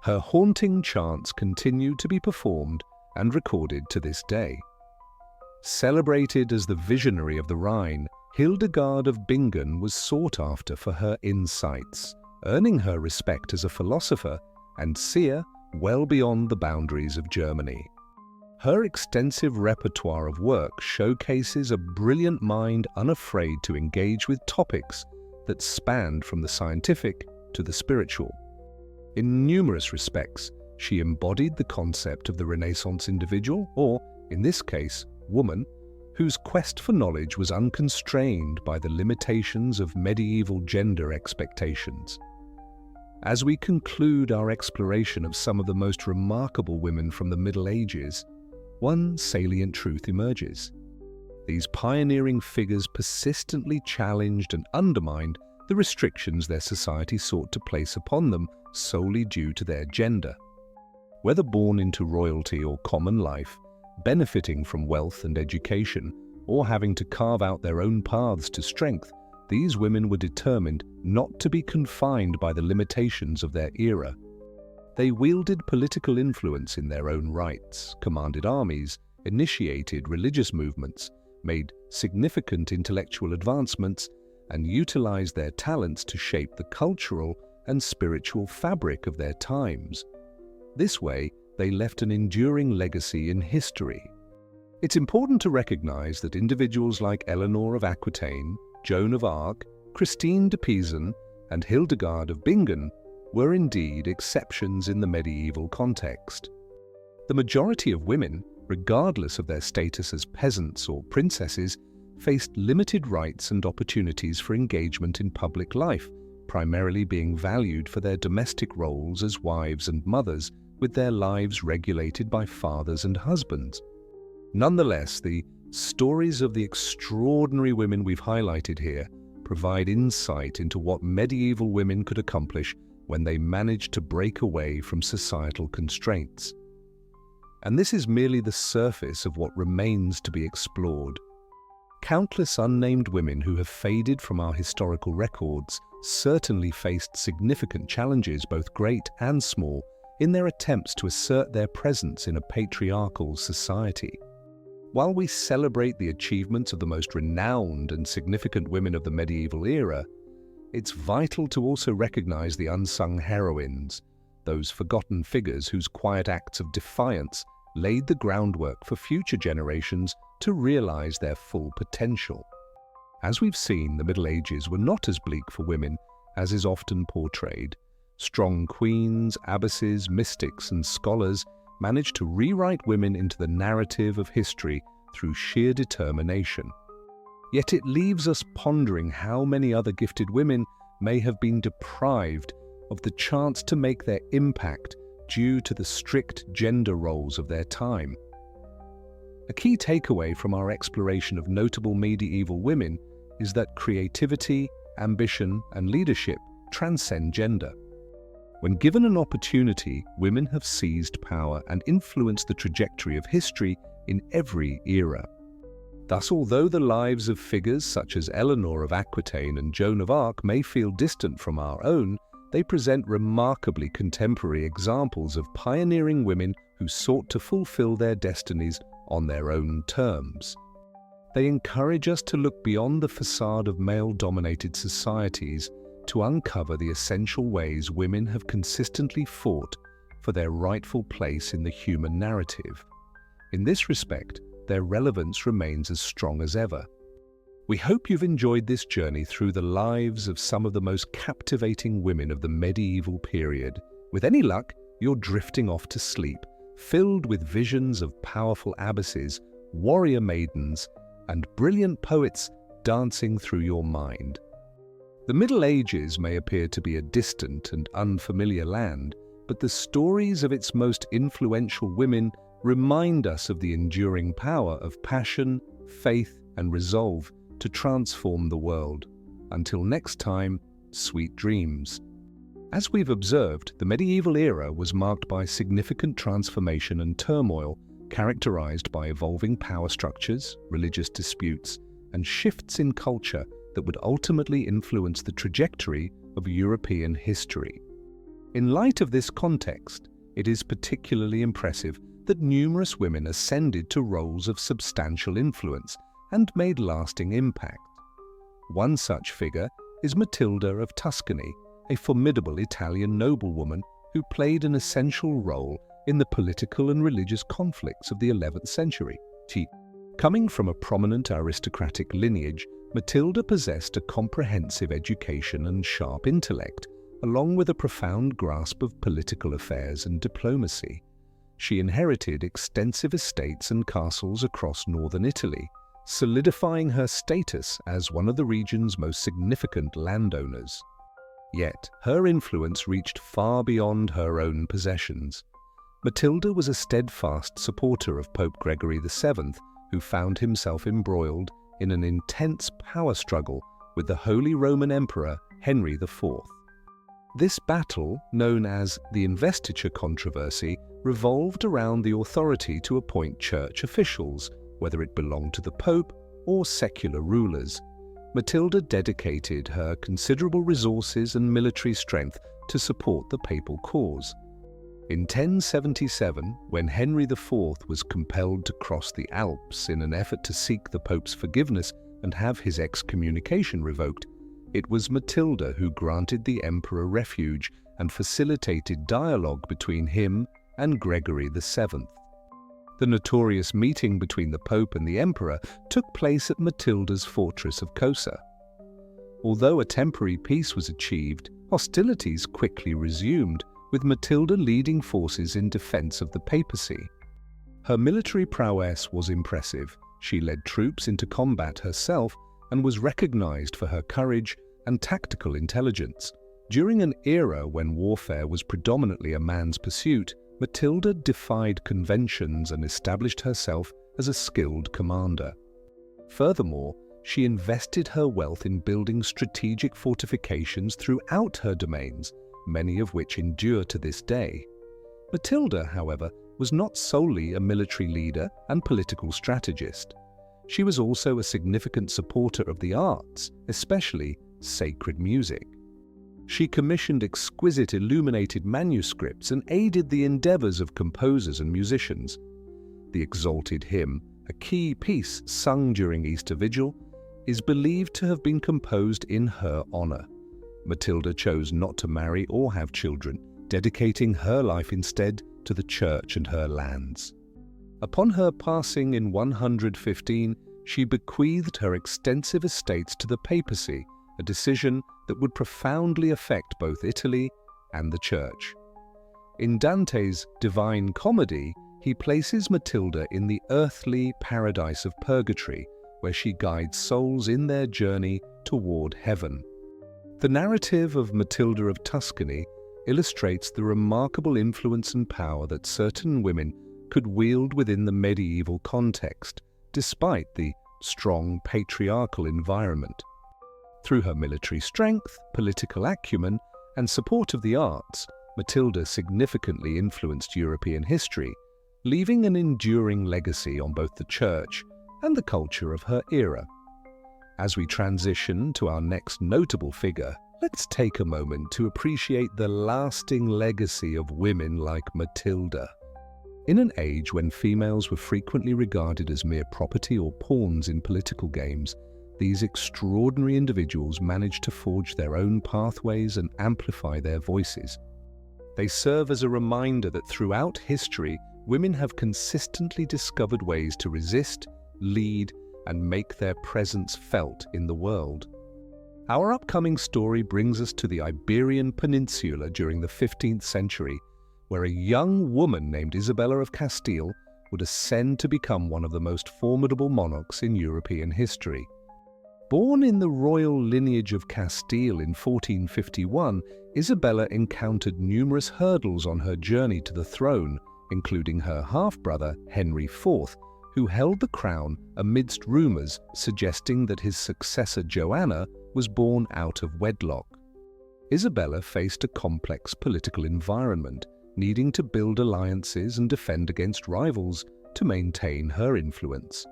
Her haunting chants continue to be performed and recorded to this day. Celebrated as the visionary of the Rhine, Hildegard of Bingen was sought after for her insights, earning her respect as a philosopher and seer well beyond the boundaries of Germany. Her extensive repertoire of work showcases a brilliant mind unafraid to engage with topics that spanned from the scientific to the spiritual. In numerous respects, she embodied the concept of the Renaissance individual, or, in this case, woman, whose quest for knowledge was unconstrained by the limitations of medieval gender expectations. As we conclude our exploration of some of the most remarkable women from the Middle Ages, one salient truth emerges. These pioneering figures persistently challenged and undermined the restrictions their society sought to place upon them solely due to their gender. Whether born into royalty or common life, benefiting from wealth and education, or having to carve out their own paths to strength, these women were determined not to be confined by the limitations of their era. They wielded political influence in their own rights, commanded armies, initiated religious movements, made significant intellectual advancements, and utilized their talents to shape the cultural and spiritual fabric of their times. This way, they left an enduring legacy in history. It's important to recognize that individuals like Eleonora of Aquitaine, Joan of Arc, Christine de Pizan, and Hildegard of Bingen were indeed exceptions in the medieval context. The majority of women, regardless of their status as peasants or princesses, faced limited rights and opportunities for engagement in public life, primarily being valued for their domestic roles as wives and mothers, with their lives regulated by fathers and husbands. Nonetheless, the stories of the extraordinary women we've highlighted here provide insight into what medieval women could accomplish when they managed to break away from societal constraints. And this is merely the surface of what remains to be explored. Countless unnamed women who have faded from our historical records certainly faced significant challenges, both great and small, in their attempts to assert their presence in a patriarchal society. While we celebrate the achievements of the most renowned and significant women of the medieval era, it's vital to also recognize the unsung heroines, those forgotten figures whose quiet acts of defiance laid the groundwork for future generations to realize their full potential. As we've seen, the Middle Ages were not as bleak for women as is often portrayed. Strong queens, abbesses, mystics, and scholars managed to rewrite women into the narrative of history through sheer determination. Yet it leaves us pondering how many other gifted women may have been deprived of the chance to make their impact due to the strict gender roles of their time. A key takeaway from our exploration of notable medieval women is that creativity, ambition, and leadership transcend gender. When given an opportunity, women have seized power and influenced the trajectory of history in every era. Thus, although the lives of figures such as Eleonora of Aquitaine and Joan of Arc may feel distant from our own, they present remarkably contemporary examples of pioneering women who sought to fulfill their destinies on their own terms. They encourage us to look beyond the facade of male-dominated societies to uncover the essential ways women have consistently fought for their rightful place in the human narrative. In this respect, their relevance remains as strong as ever. We hope you've enjoyed this journey through the lives of some of the most captivating women of the medieval period. With any luck, you're drifting off to sleep, filled with visions of powerful abbesses, warrior maidens, and brilliant poets dancing through your mind. The Middle Ages may appear to be a distant and unfamiliar land, but the stories of its most influential women remind us of the enduring power of passion, faith, and resolve to transform the world. Until next time, sweet dreams. As we've observed, the medieval era was marked by significant transformation and turmoil, characterized by evolving power structures, religious disputes, and shifts in culture that would ultimately influence the trajectory of European history. In light of this context, it is particularly impressive that numerous women ascended to roles of substantial influence and made lasting impact. One such figure is Matilda of Tuscany, a formidable Italian noblewoman who played an essential role in the political and religious conflicts of the 11th century. Coming from a prominent aristocratic lineage, Matilda possessed a comprehensive education and sharp intellect, along with a profound grasp of political affairs and diplomacy. She inherited extensive estates and castles across northern Italy, solidifying her status as one of the region's most significant landowners. Yet, her influence reached far beyond her own possessions. Matilda was a steadfast supporter of Pope Gregory VII, who found himself embroiled in an intense power struggle with the Holy Roman Emperor Henry IV. This battle, known as the Investiture Controversy, revolved around the authority to appoint church officials, whether it belonged to the Pope or secular rulers. Matilda dedicated her considerable resources and military strength to support the papal cause. In 1077, when Henry IV was compelled to cross the Alps in an effort to seek the Pope's forgiveness and have his excommunication revoked, it was Matilda who granted the emperor refuge and facilitated dialogue between him and Gregory VII. The notorious meeting between the Pope and the emperor took place at Matilda's fortress of Cosa. Although a temporary peace was achieved, hostilities quickly resumed, with Matilda leading forces in defense of the papacy. Her military prowess was impressive. She led troops into combat herself and was recognized for her courage and tactical intelligence. During an era when warfare was predominantly a man's pursuit, Matilda defied conventions and established herself as a skilled commander. Furthermore, she invested her wealth in building strategic fortifications throughout her domains, many of which endure to this day. Matilda, however, was not solely a military leader and political strategist. She was also a significant supporter of the arts, especially sacred music. She commissioned exquisite illuminated manuscripts and aided the endeavors of composers and musicians. The exalted hymn, a key piece sung during Easter Vigil, is believed to have been composed in her honor. Matilda chose not to marry or have children, dedicating her life instead to the church and her lands. Upon her passing in 115, she bequeathed her extensive estates to the papacy, a decision that would profoundly affect both Italy and the Church. In Dante's Divine Comedy, he places Matilda in the earthly paradise of purgatory, where she guides souls in their journey toward heaven. The narrative of Matilda of Tuscany illustrates the remarkable influence and power that certain women could wield within the medieval context, despite the strong patriarchal environment. Through her military strength, political acumen, and support of the arts, Matilda significantly influenced European history, leaving an enduring legacy on both the church and the culture of her era. As we transition to our next notable figure, let's take a moment to appreciate the lasting legacy of women like Matilda. In an age when females were frequently regarded as mere property or pawns in political games, these extraordinary individuals managed to forge their own pathways and amplify their voices. They serve as a reminder that throughout history, women have consistently discovered ways to resist, lead, and make their presence felt in the world. Our upcoming story brings us to the Iberian Peninsula during the 15th century, where a young woman named Isabella of Castile would ascend to become one of the most formidable monarchs in European history. Born in the royal lineage of Castile in 1451, Isabella encountered numerous hurdles on her journey to the throne, including her half-brother Henry IV, who held the crown amidst rumours suggesting that his successor Joanna was born out of wedlock. Isabella faced a complex political environment, needing to build alliances and defend against rivals to maintain her influence.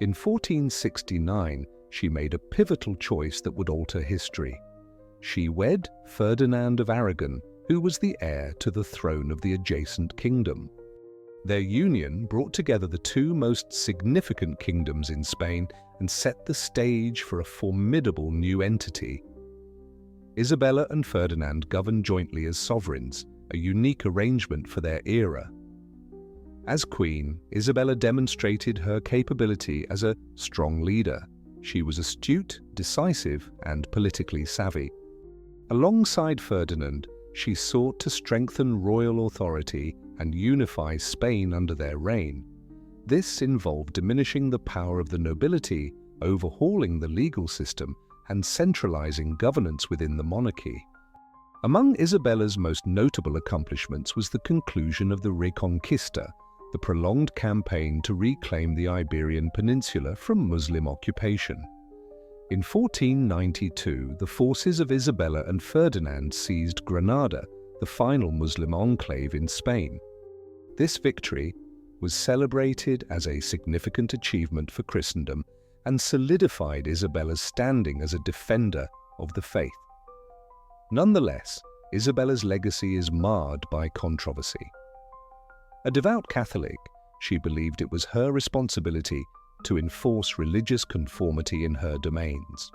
In 1469, she made a pivotal choice that would alter history. She wed Ferdinand of Aragon, who was the heir to the throne of the adjacent kingdom. Their union brought together the two most significant kingdoms in Spain and set the stage for a formidable new entity. Isabella and Ferdinand governed jointly as sovereigns, a unique arrangement for their era. As queen, Isabella demonstrated her capability as a strong leader. She was astute, decisive, and politically savvy. Alongside Ferdinand, she sought to strengthen royal authority and unify Spain under their reign. This involved diminishing the power of the nobility, overhauling the legal system, and centralizing governance within the monarchy. Among Isabella's most notable accomplishments was the conclusion of the Reconquista, the prolonged campaign to reclaim the Iberian Peninsula from Muslim occupation. In 1492, the forces of Isabella and Ferdinand seized Granada, the final Muslim enclave in Spain. This victory was celebrated as a significant achievement for Christendom and solidified Isabella's standing as a defender of the faith. Nonetheless, Isabella's legacy is marred by controversy. A devout Catholic, she believed it was her responsibility to enforce religious conformity in her domains.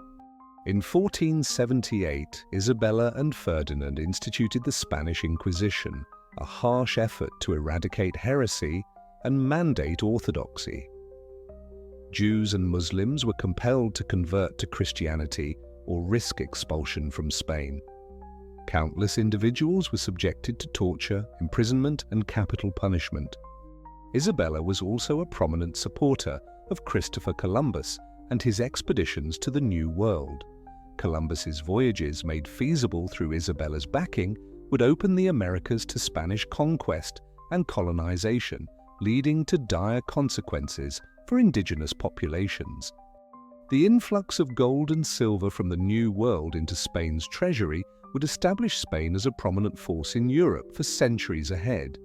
In 1478, Isabella and Ferdinand instituted the Spanish Inquisition, a harsh effort to eradicate heresy and mandate orthodoxy. Jews and Muslims were compelled to convert to Christianity or risk expulsion from Spain. Countless individuals were subjected to torture, imprisonment, and capital punishment. Isabella was also a prominent supporter of Christopher Columbus and his expeditions to the New World. Columbus's voyages, made feasible through Isabella's backing, would open the Americas to Spanish conquest and colonization, leading to dire consequences for indigenous populations. The influx of gold and silver from the New World into Spain's treasury would establish Spain as a prominent force in Europe for centuries ahead.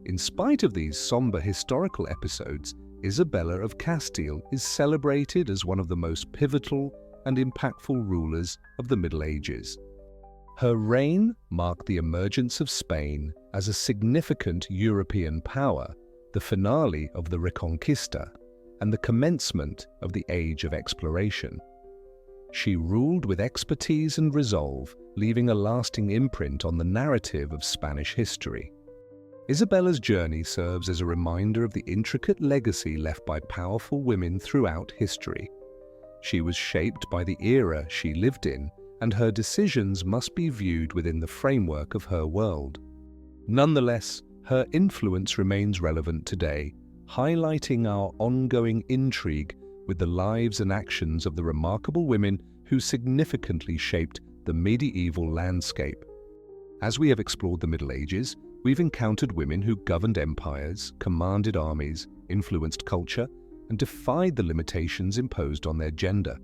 In spite of these somber historical episodes, Isabella of Castile is celebrated as one of the most pivotal and impactful rulers of the Middle Ages. Her reign marked the emergence of Spain as a significant European power, the finale of the Reconquista, and the commencement of the Age of Exploration. She ruled with expertise and resolve, leaving a lasting imprint on the narrative of Spanish history. Isabella's journey serves as a reminder of the intricate legacy left by powerful women throughout history. She was shaped by the era she lived in, and her decisions must be viewed within the framework of her world. Nonetheless, her influence remains relevant today, highlighting our ongoing intrigue with the lives and actions of the remarkable women who significantly shaped the medieval landscape. As we have explored the Middle Ages, we've encountered women who governed empires, commanded armies, influenced culture, and defied the limitations imposed on their gender.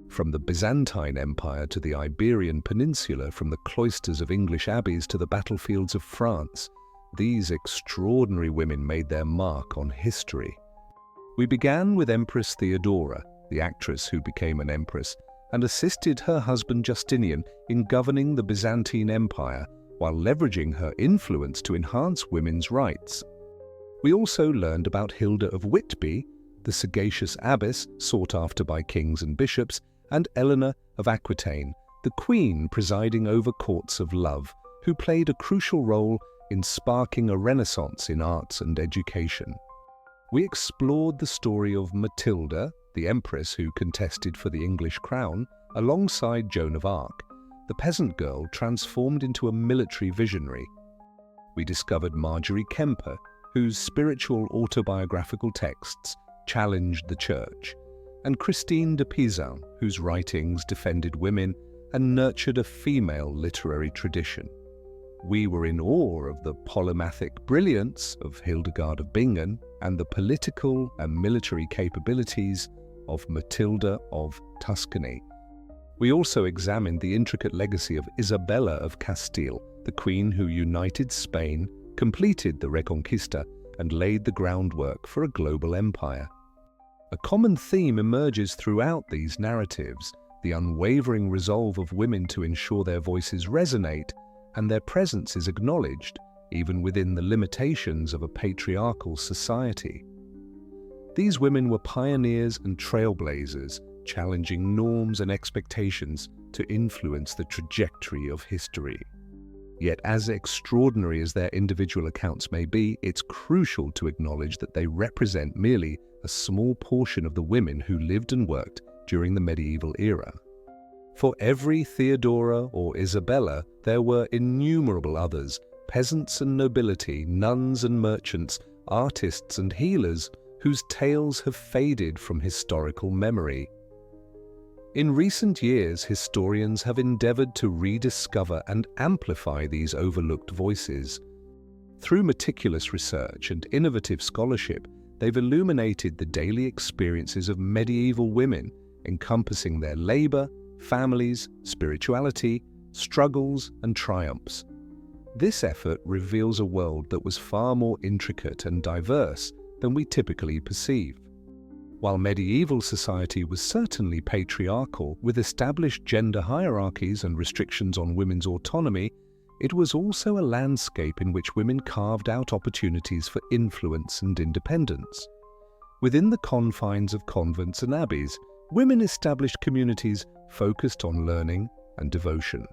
From the Byzantine Empire to the Iberian Peninsula, from the cloisters of English abbeys to the battlefields of France, these extraordinary women made their mark on history. We began with Empress Theodora, the actress who became an empress, and assisted her husband Justinian in governing the Byzantine Empire while leveraging her influence to enhance women's rights. We also learned about Hilda of Whitby, the sagacious abbess sought after by kings and bishops, and Eleonora of Aquitaine, the queen presiding over courts of love, who played a crucial role in sparking a renaissance in arts and education. We explored the story of Matilda, the empress who contested for the English crown, alongside Joan of Arc, the peasant girl transformed into a military visionary. We discovered Margery Kempe, whose spiritual autobiographical texts challenged the church, and Christine de Pizan, whose writings defended women and nurtured a female literary tradition. We were in awe of the polymathic brilliance of Hildegard of Bingen and the political and military capabilities of Matilda of Tuscany. We also examined the intricate legacy of Isabella of Castile, the queen who united Spain, completed the Reconquista, and laid the groundwork for a global empire. A common theme emerges throughout these narratives: the unwavering resolve of women to ensure their voices resonate and their presence is acknowledged, even within the limitations of a patriarchal society. These women were pioneers and trailblazers, challenging norms and expectations to influence the trajectory of history. Yet, as extraordinary as their individual accounts may be, it's crucial to acknowledge that they represent merely a small portion of the women who lived and worked during the medieval era. For every Theodora or Isabella, there were innumerable others: peasants and nobility, nuns and merchants, artists and healers, whose tales have faded from historical memory. In recent years, historians have endeavored to rediscover and amplify these overlooked voices. Through meticulous research and innovative scholarship, they've illuminated the daily experiences of medieval women, encompassing their labor, families, spirituality, struggles, and triumphs. This effort reveals a world that was far more intricate and diverse than we typically perceive. While medieval society was certainly patriarchal, with established gender hierarchies and restrictions on women's autonomy, it was also a landscape in which women carved out opportunities for influence and independence. Within the confines of convents and abbeys, women established communities focused on learning and devotion.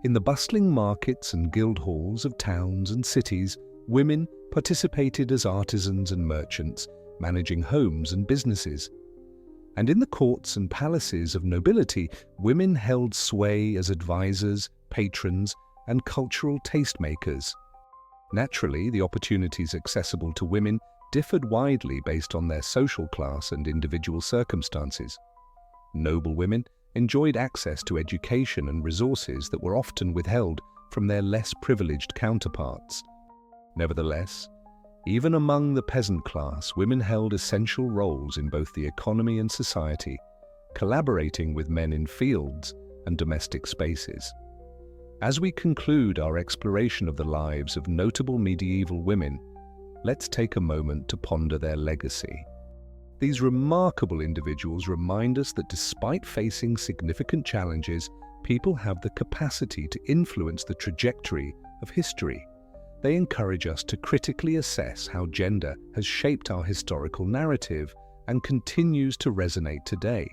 In the bustling markets and guild halls of towns and cities, women participated as artisans and merchants, managing homes and businesses. And in the courts and palaces of nobility, women held sway as advisors, patrons, and cultural tastemakers. Naturally, the opportunities accessible to women differed widely based on their social class and individual circumstances. Noble women enjoyed access to education and resources that were often withheld from their less privileged counterparts. Nevertheless, even among the peasant class, women held essential roles in both the economy and society, collaborating with men in fields and domestic spaces. As we conclude our exploration of the lives of notable medieval women, let's take a moment to ponder their legacy. These remarkable individuals remind us that despite facing significant challenges, people have the capacity to influence the trajectory of history. They encourage us to critically assess how gender has shaped our historical narrative and continues to resonate today.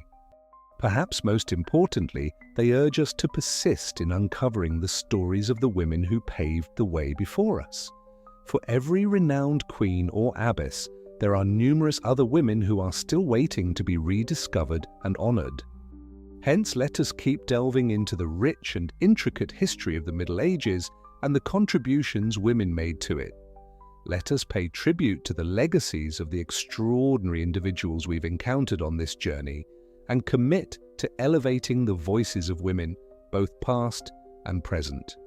Perhaps most importantly, they urge us to persist in uncovering the stories of the women who paved the way before us. For every renowned queen or abbess, there are numerous other women who are still waiting to be rediscovered and honored. Hence, let us keep delving into the rich and intricate history of the Middle Ages and the contributions women made to it. Let us pay tribute to the legacies of the extraordinary individuals we've encountered on this journey and commit to elevating the voices of women, both past and present.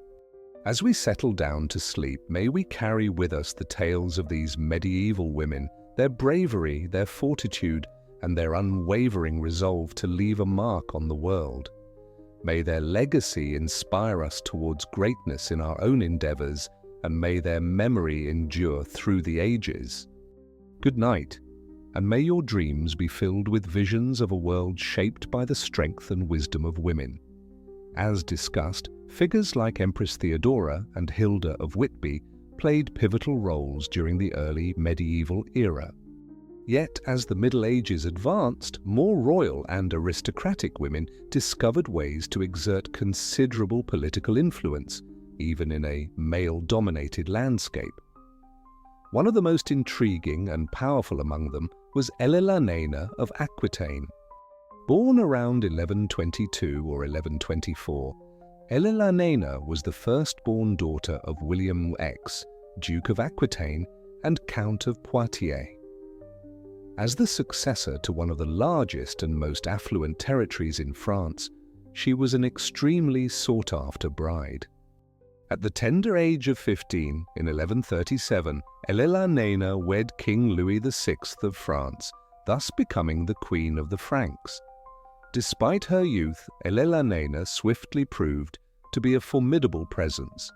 As we settle down to sleep, may we carry with us the tales of these medieval women, their bravery, their fortitude, and their unwavering resolve to leave a mark on the world. May their legacy inspire us towards greatness in our own endeavors, and may their memory endure through the ages. Good night, and may your dreams be filled with visions of a world shaped by the strength and wisdom of women. As discussed, figures like Empress Theodora and Hilda of Whitby played pivotal roles during the early medieval era. Yet, as the Middle Ages advanced, more royal and aristocratic women discovered ways to exert considerable political influence, even in a male-dominated landscape. One of the most intriguing and powerful among them was Eleonora of Aquitaine. Born around 1122 or 1124, Eleonora was the firstborn daughter of William X, Duke of Aquitaine and Count of Poitiers. As the successor to one of the largest and most affluent territories in France, she was an extremely sought-after bride. At the tender age of 15, in 1137, Eleonora wed King Louis VI of France, thus becoming the Queen of the Franks. Despite her youth, Eleonora swiftly proved to be a formidable presence.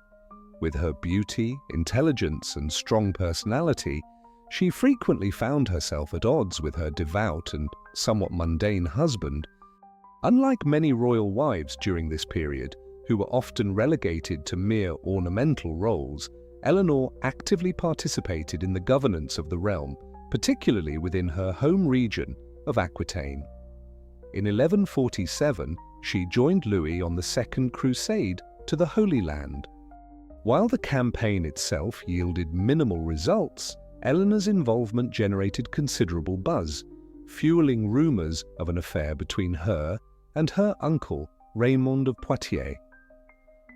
With her beauty, intelligence, and strong personality, she frequently found herself at odds with her devout and somewhat mundane husband. Unlike many royal wives during this period, who were often relegated to mere ornamental roles, Eleanor actively participated in the governance of the realm, particularly within her home region of Aquitaine. In 1147, she joined Louis on the Second Crusade to the Holy Land. While the campaign itself yielded minimal results, Eleanor's involvement generated considerable buzz, fueling rumors of an affair between her and her uncle, Raymond of Poitiers.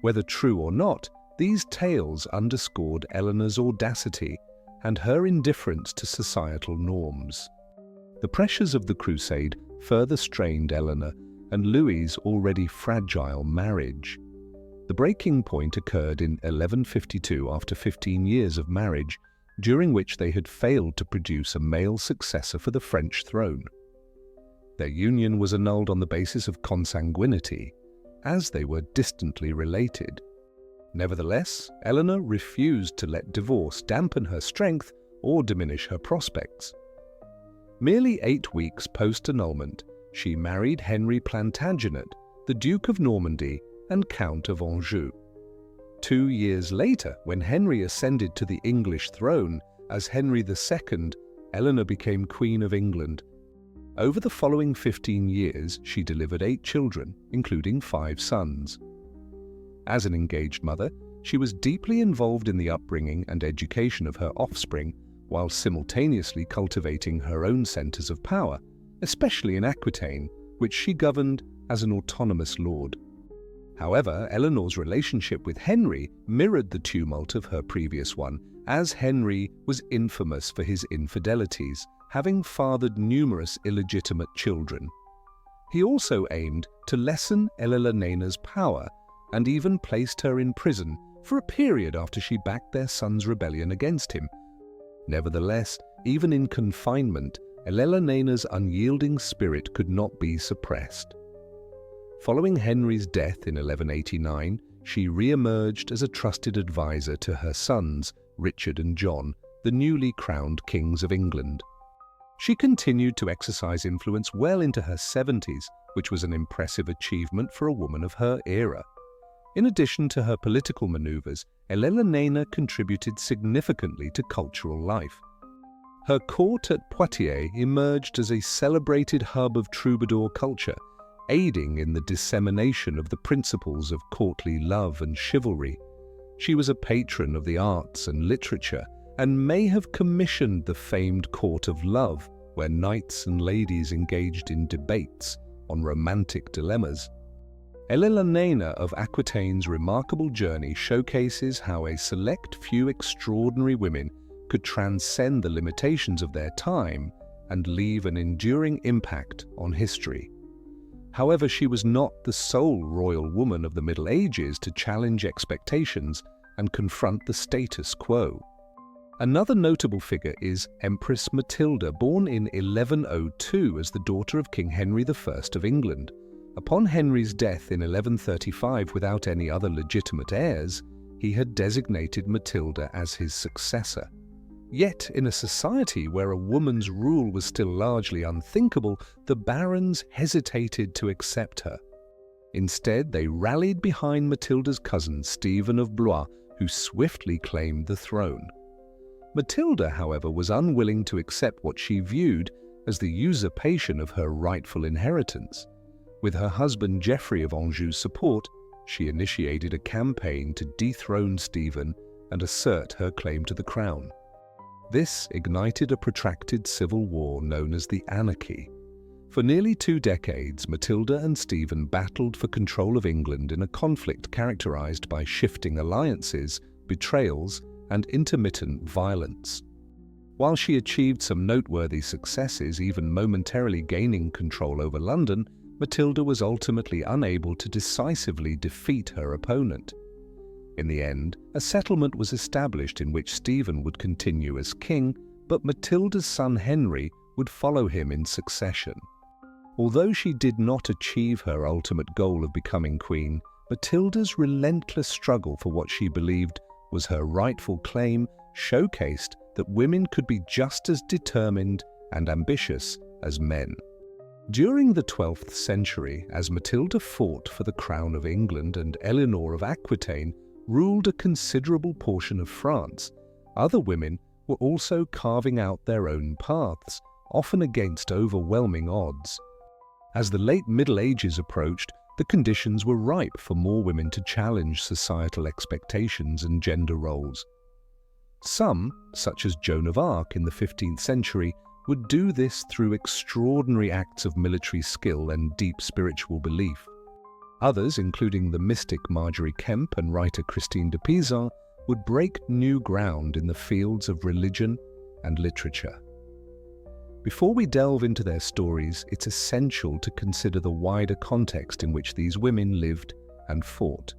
Whether true or not, these tales underscored Eleanor's audacity and her indifference to societal norms. The pressures of the crusade further strained Eleanor and Louis's already fragile marriage. The breaking point occurred in 1152 after 15 years of marriage, during which they had failed to produce a male successor for the French throne. Their union was annulled on the basis of consanguinity, as they were distantly related. Nevertheless, Eleanor refused to let divorce dampen her strength or diminish her prospects. Merely 8 weeks post-annulment, she married Henry Plantagenet, the Duke of Normandy and Count of Anjou. 2 years later, when Henry ascended to the English throne as Henry II, Eleanor became Queen of England. Over the following 15 years, she delivered 8 children, including 5 sons. As an engaged mother, she was deeply involved in the upbringing and education of her offspring, while simultaneously cultivating her own centers of power, especially in Aquitaine, which she governed as an autonomous lord. However, Eleanor's relationship with Henry mirrored the tumult of her previous one, as Henry was infamous for his infidelities, having fathered numerous illegitimate children. He also aimed to lessen Eleonora's power and even placed her in prison for a period after she backed their son's rebellion against him. Nevertheless, even in confinement, Eleonora's unyielding spirit could not be suppressed. Following Henry's death in 1189, she re-emerged as a trusted advisor to her sons, Richard and John, the newly crowned kings of England. She continued to exercise influence well into her 70s, which was an impressive achievement for a woman of her era. In addition to her political maneuvers, Eleonora contributed significantly to cultural life. Her court at Poitiers emerged as a celebrated hub of troubadour culture, aiding in the dissemination of the principles of courtly love and chivalry. She was a patron of the arts and literature, and may have commissioned the famed Court of Love, where knights and ladies engaged in debates on romantic dilemmas. Eleonora of Aquitaine's remarkable journey showcases how a select few extraordinary women could transcend the limitations of their time and leave an enduring impact on history. However, she was not the sole royal woman of the Middle Ages to challenge expectations and confront the status quo. Another notable figure is Empress Matilda, born in 1102 as the daughter of King Henry I of England. Upon Henry's death in 1135 without any other legitimate heirs, he had designated Matilda as his successor. Yet, in a society where a woman's rule was still largely unthinkable, the barons hesitated to accept her. Instead, they rallied behind Matilda's cousin Stephen of Blois, who swiftly claimed the throne. Matilda, however, was unwilling to accept what she viewed as the usurpation of her rightful inheritance. With her husband Geoffrey of Anjou's support, she initiated a campaign to dethrone Stephen and assert her claim to the crown. This ignited a protracted civil war known as the Anarchy. For nearly 2 decades, Matilda and Stephen battled for control of England in a conflict characterized by shifting alliances, betrayals, and intermittent violence. While she achieved some noteworthy successes, even momentarily gaining control over London, Matilda was ultimately unable to decisively defeat her opponent. In the end, a settlement was established in which Stephen would continue as king, but Matilda's son Henry would follow him in succession. Although she did not achieve her ultimate goal of becoming queen, Matilda's relentless struggle for what she believed was her rightful claim showcased that women could be just as determined and ambitious as men. During the 12th century, as Matilda fought for the crown of England and Eleonora of Aquitaine ruled a considerable portion of France, other women were also carving out their own paths, often against overwhelming odds. As the late Middle Ages approached, the conditions were ripe for more women to challenge societal expectations and gender roles. Some, such as Joan of Arc in the 15th century, would do this through extraordinary acts of military skill and deep spiritual belief. Others, including the mystic Margery Kempe and writer Christine de Pizan, would break new ground in the fields of religion and literature. Before we delve into their stories, it's essential to consider the wider context in which these women lived and fought.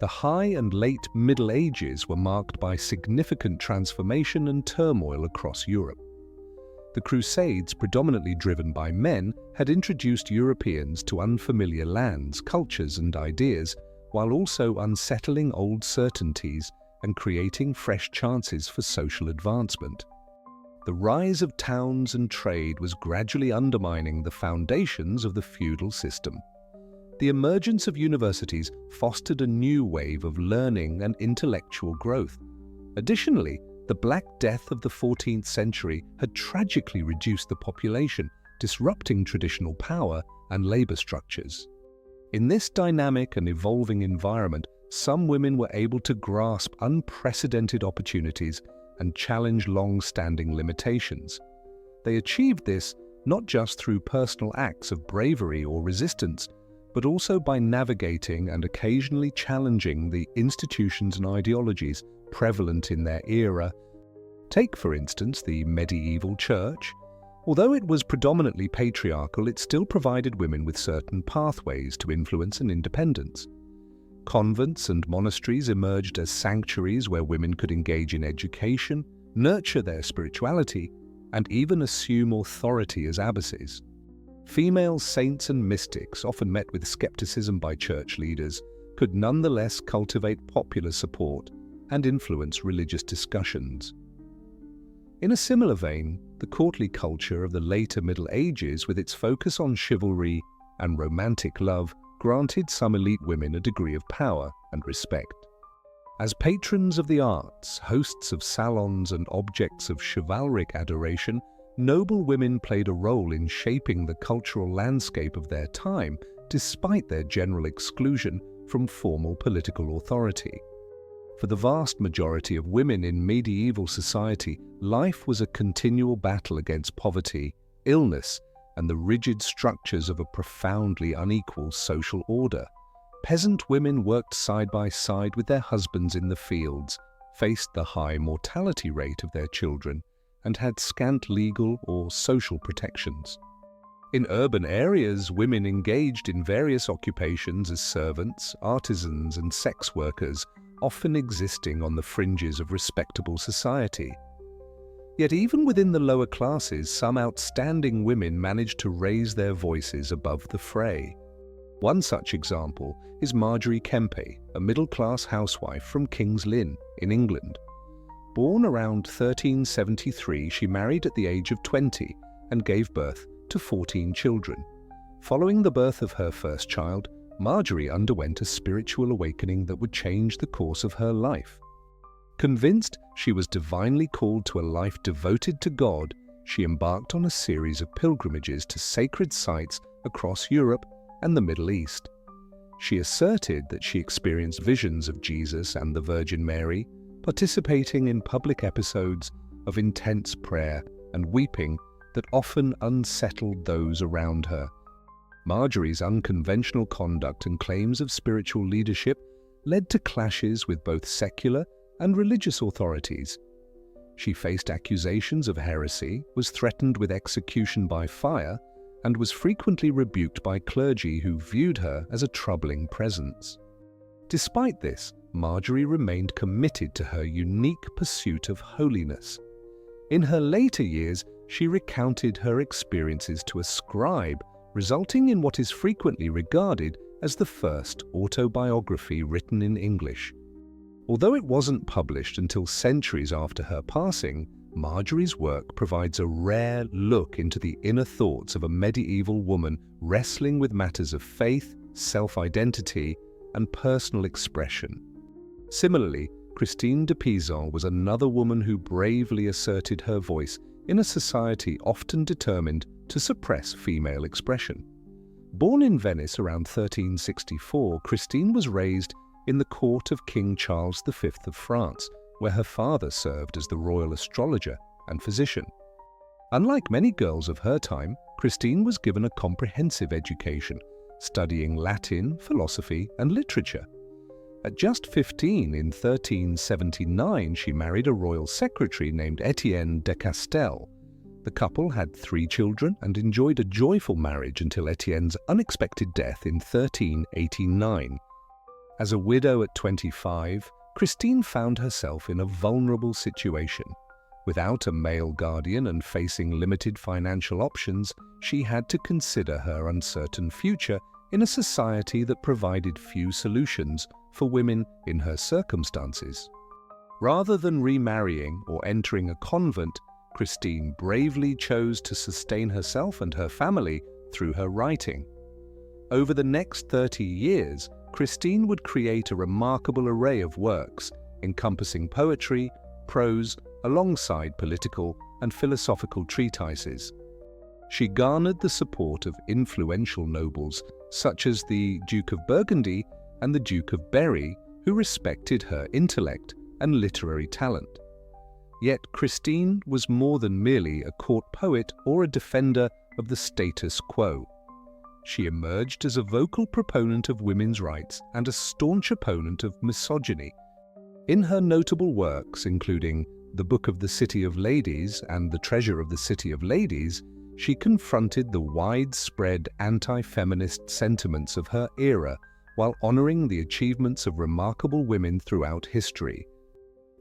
The High and Late Middle Ages were marked by significant transformation and turmoil across Europe. The Crusades, predominantly driven by men, had introduced Europeans to unfamiliar lands, cultures, and ideas, while also unsettling old certainties and creating fresh chances for social advancement. The rise of towns and trade was gradually undermining the foundations of the feudal system. The emergence of universities fostered a new wave of learning and intellectual growth. Additionally, the Black Death of the 14th century had tragically reduced the population, disrupting traditional power and labor structures. In this dynamic and evolving environment, some women were able to grasp unprecedented opportunities and challenge long-standing limitations. They achieved this not just through personal acts of bravery or resistance, but also by navigating and occasionally challenging the institutions and ideologies prevalent in their era. Take, for instance, the medieval church. Although it was predominantly patriarchal, it still provided women with certain pathways to influence and independence. Convents and monasteries emerged as sanctuaries where women could engage in education, nurture their spirituality, and even assume authority as abbesses. Female saints and mystics, often met with skepticism by church leaders, could nonetheless cultivate popular support and influence religious discussions. In a similar vein, the courtly culture of the later Middle Ages, with its focus on chivalry and romantic love, granted some elite women a degree of power and respect. As patrons of the arts, hosts of salons, and objects of chivalric adoration, noble women played a role in shaping the cultural landscape of their time, despite their general exclusion from formal political authority. For the vast majority of women in medieval society, life was a continual battle against poverty, illness, and the rigid structures of a profoundly unequal social order. Peasant women worked side by side with their husbands in the fields, faced the high mortality rate of their children, and had scant legal or social protections. In urban areas, women engaged in various occupations as servants, artisans, and sex workers, often existing on the fringes of respectable society. Yet even within the lower classes, some outstanding women managed to raise their voices above the fray. One such example is Margery Kempe, a middle-class housewife from King's Lynn in England. Born around 1373, she married at the age of 20 and gave birth to 14 children. Following the birth of her first child, Margery underwent a spiritual awakening that would change the course of her life. Convinced she was divinely called to a life devoted to God, she embarked on a series of pilgrimages to sacred sites across Europe and the Middle East. She asserted that she experienced visions of Jesus and the Virgin Mary, participating in public episodes of intense prayer and weeping that often unsettled those around her. Margery's unconventional conduct and claims of spiritual leadership led to clashes with both secular and religious authorities. She faced accusations of heresy, was threatened with execution by fire, and was frequently rebuked by clergy who viewed her as a troubling presence. Despite this, Margery remained committed to her unique pursuit of holiness. In her later years, she recounted her experiences to a scribe, resulting in what is frequently regarded as the first autobiography written in English. Although it wasn't published until centuries after her passing, Margery's work provides a rare look into the inner thoughts of a medieval woman wrestling with matters of faith, self-identity, and personal expression. Similarly, Christine de Pizan was another woman who bravely asserted her voice in a society often determined to suppress female expression. Born in Venice around 1364, Christine was raised in the court of King Charles V of France, where her father served as the royal astrologer and physician. Unlike many girls of her time, Christine was given a comprehensive education, studying Latin, philosophy, and literature. At just 15, in 1379, she married a royal secretary named Etienne de Castel. The couple had 3 children and enjoyed a joyful marriage until Etienne's unexpected death in 1389. As a widow at 25, Christine found herself in a vulnerable situation. Without a male guardian and facing limited financial options, she had to consider her uncertain future in a society that provided few solutions for women in her circumstances. Rather than remarrying or entering a convent, Christine bravely chose to sustain herself and her family through her writing. Over the next 30 years, Christine would create a remarkable array of works, encompassing poetry, prose, alongside political and philosophical treatises. She garnered the support of influential nobles such as the Duke of Burgundy and the Duke of Berry, who respected her intellect and literary talent. Yet Christine was more than merely a court poet or a defender of the status quo. She emerged as a vocal proponent of women's rights and a staunch opponent of misogyny. In her notable works, including The Book of the City of Ladies and The Treasure of the City of Ladies, she confronted the widespread anti-feminist sentiments of her era while honoring the achievements of remarkable women throughout history.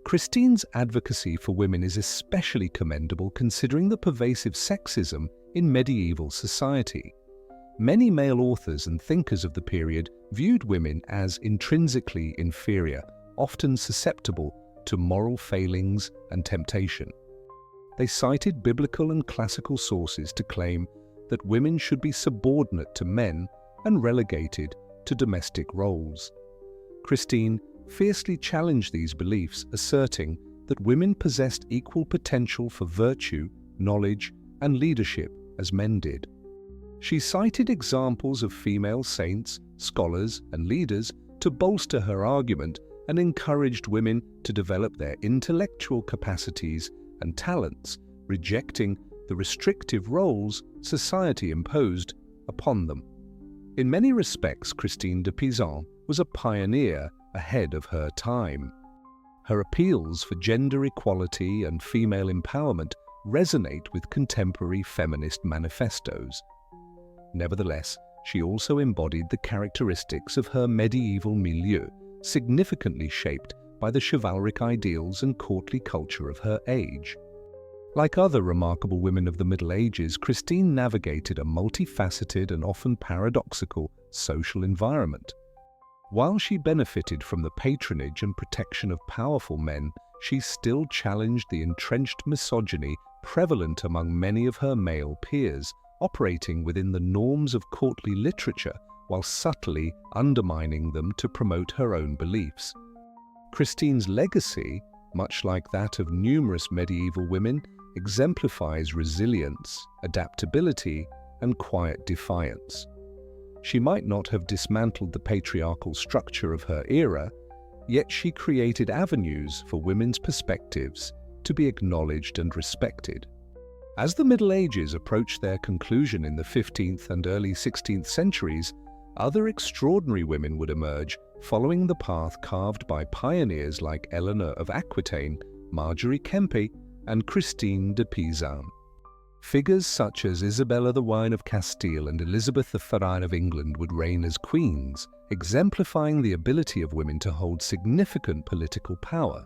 Christine's advocacy for women is especially commendable considering the pervasive sexism in medieval society. Many male authors and thinkers of the period viewed women as intrinsically inferior, often susceptible to moral failings and temptation. They cited biblical and classical sources to claim that women should be subordinate to men and relegated to domestic roles. Christine fiercely challenged these beliefs, asserting that women possessed equal potential for virtue, knowledge, and leadership as men did. She cited examples of female saints, scholars, and leaders to bolster her argument and encouraged women to develop their intellectual capacities and talents, rejecting the restrictive roles society imposed upon them. In many respects, Christine de Pizan was a pioneer ahead of her time. Her appeals for gender equality and female empowerment resonate with contemporary feminist manifestos. Nevertheless, she also embodied the characteristics of her medieval milieu, significantly shaped by the chivalric ideals and courtly culture of her age. Like other remarkable women of the Middle Ages, Christine navigated a multifaceted and often paradoxical social environment. While she benefited from the patronage and protection of powerful men, she still challenged the entrenched misogyny prevalent among many of her male peers, operating within the norms of courtly literature while subtly undermining them to promote her own beliefs. Christine's legacy, much like that of numerous medieval women, exemplifies resilience, adaptability, and quiet defiance. She might not have dismantled the patriarchal structure of her era, yet she created avenues for women's perspectives to be acknowledged and respected. As the Middle Ages approached their conclusion in the 15th and early 16th centuries, other extraordinary women would emerge, following the path carved by pioneers like Eleonora of Aquitaine, Margery Kempe, and Christine de Pizan. Figures such as Isabella the Wine of Castile and Elizabeth the Fair of England would reign as queens, exemplifying the ability of women to hold significant political power.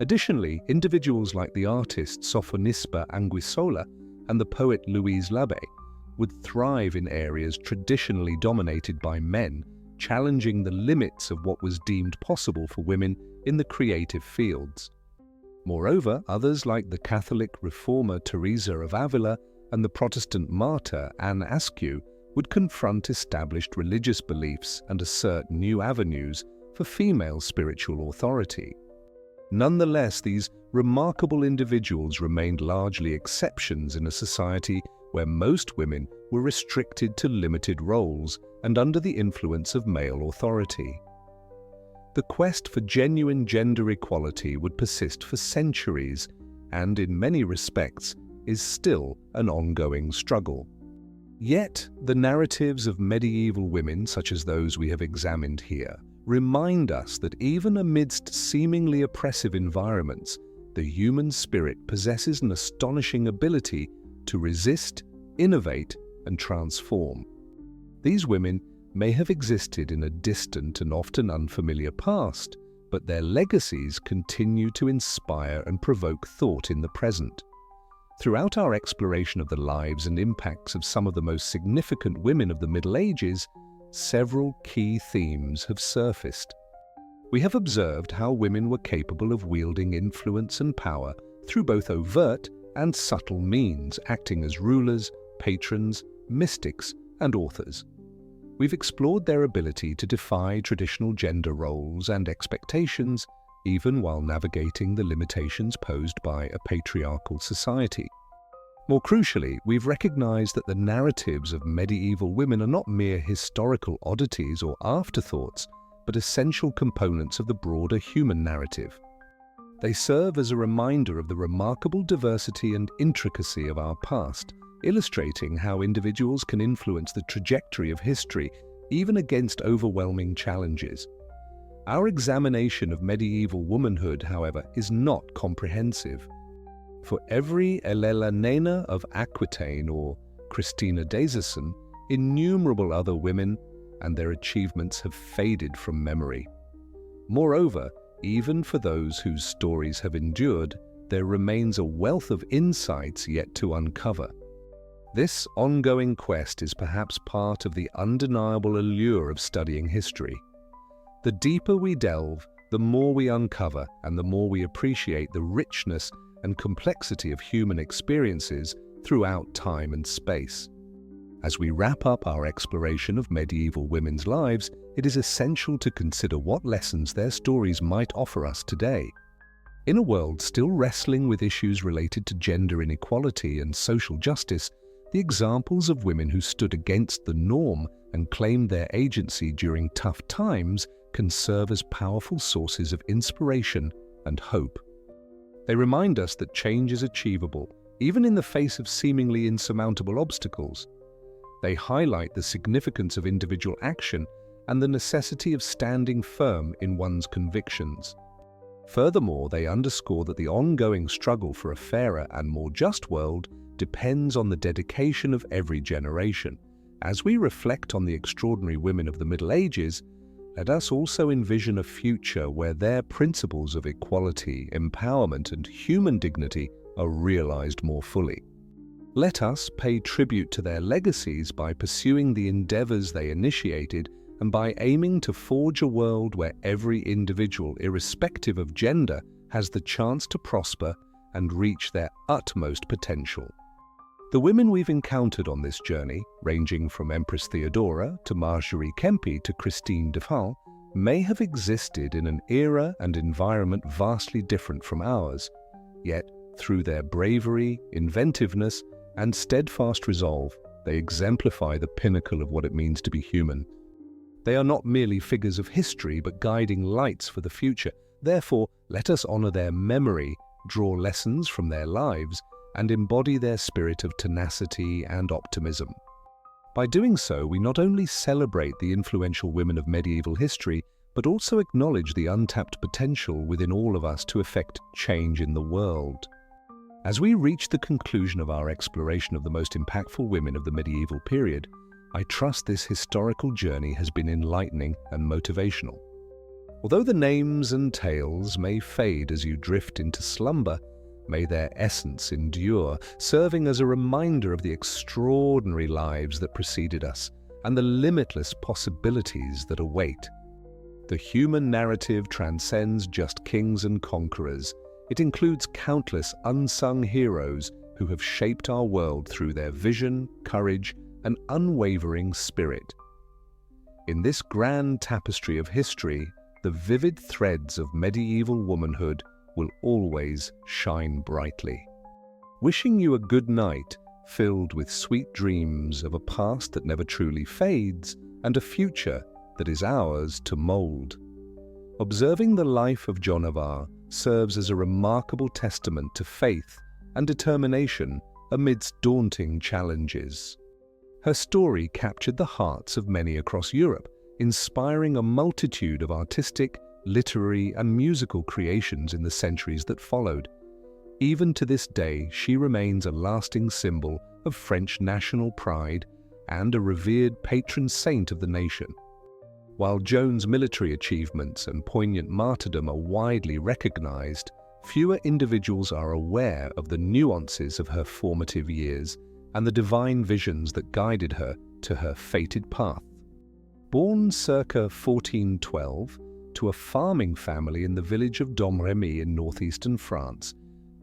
Additionally, individuals like the artist Sophonisba Anguissola and the poet Louise Labbe would thrive in areas traditionally dominated by men, challenging the limits of what was deemed possible for women in the creative fields. Moreover, others like the Catholic reformer Teresa of Avila and the Protestant martyr Anne Askew would confront established religious beliefs and assert new avenues for female spiritual authority. Nonetheless, these remarkable individuals remained largely exceptions in a society where most women were restricted to limited roles and under the influence of male authority. The quest for genuine gender equality would persist for centuries and, in many respects, is still an ongoing struggle. Yet, the narratives of medieval women, such as those we have examined here, remind us that even amidst seemingly oppressive environments, the human spirit possesses an astonishing ability to resist, innovate, and transform. These women may have existed in a distant and often unfamiliar past, but their legacies continue to inspire and provoke thought in the present. Throughout our exploration of the lives and impacts of some of the most significant women of the Middle Ages, several key themes have surfaced. We have observed how women were capable of wielding influence and power through both overt and subtle means, acting as rulers, patrons, mystics, and authors. We've explored their ability to defy traditional gender roles and expectations, even while navigating the limitations posed by a patriarchal society. More crucially, we've recognized that the narratives of medieval women are not mere historical oddities or afterthoughts, but essential components of the broader human narrative. They serve as a reminder of the remarkable diversity and intricacy of our past, illustrating how individuals can influence the trajectory of history even against overwhelming challenges. Our examination of medieval womanhood, however, is not comprehensive. For every Eleonora of Aquitaine or Christina d'Assouan, innumerable other women and their achievements have faded from memory. Moreover, even for those whose stories have endured, there remains a wealth of insights yet to uncover. This ongoing quest is perhaps part of the undeniable allure of studying history. The deeper we delve, the more we uncover and the more we appreciate the richness and complexity of human experiences throughout time and space. As we wrap up our exploration of medieval women's lives, it is essential to consider what lessons their stories might offer us today. In a world still wrestling with issues related to gender inequality and social justice, the examples of women who stood against the norm and claimed their agency during tough times can serve as powerful sources of inspiration and hope. They remind us that change is achievable, even in the face of seemingly insurmountable obstacles. They highlight the significance of individual action and the necessity of standing firm in one's convictions. Furthermore, they underscore that the ongoing struggle for a fairer and more just world depends on the dedication of every generation. As we reflect on the extraordinary women of the Middle Ages, let us also envision a future where their principles of equality, empowerment, and human dignity are realized more fully. Let us pay tribute to their legacies by pursuing the endeavors they initiated and by aiming to forge a world where every individual, irrespective of gender, has the chance to prosper and reach their utmost potential. The women we've encountered on this journey, ranging from Empress Theodora to Margery Kempe to Christine defy, may have existed in an era and environment vastly different from ours, yet through their bravery, inventiveness, and steadfast resolve, they exemplify the pinnacle of what it means to be human. They are not merely figures of history, but guiding lights for the future. Therefore, let us honor their memory, draw lessons from their lives, and embody their spirit of tenacity and optimism. By doing so, we not only celebrate the influential women of medieval history, but also acknowledge the untapped potential within all of us to effect change in the world. As we reach the conclusion of our exploration of the most impactful women of the medieval period, I trust this historical journey has been enlightening and motivational. Although the names and tales may fade as you drift into slumber, may their essence endure, serving as a reminder of the extraordinary lives that preceded us and the limitless possibilities that await. The human narrative transcends just kings and conquerors. It includes countless unsung heroes who have shaped our world through their vision, courage, and unwavering spirit. In this grand tapestry of history, the vivid threads of medieval womanhood will always shine brightly. Wishing you a good night, filled with sweet dreams of a past that never truly fades and a future that is ours to mold. Observing the life of Joan of Arc serves as a remarkable testament to faith and determination amidst daunting challenges. Her story captured the hearts of many across Europe, inspiring a multitude of artistic, literary, and musical creations in the centuries that followed. Even to this day, she remains a lasting symbol of French national pride and a revered patron saint of the nation. While Joan's military achievements and poignant martyrdom are widely recognized, fewer individuals are aware of the nuances of her formative years and the divine visions that guided her to her fated path. Born circa 1412 to a farming family in the village of Domremy in northeastern France,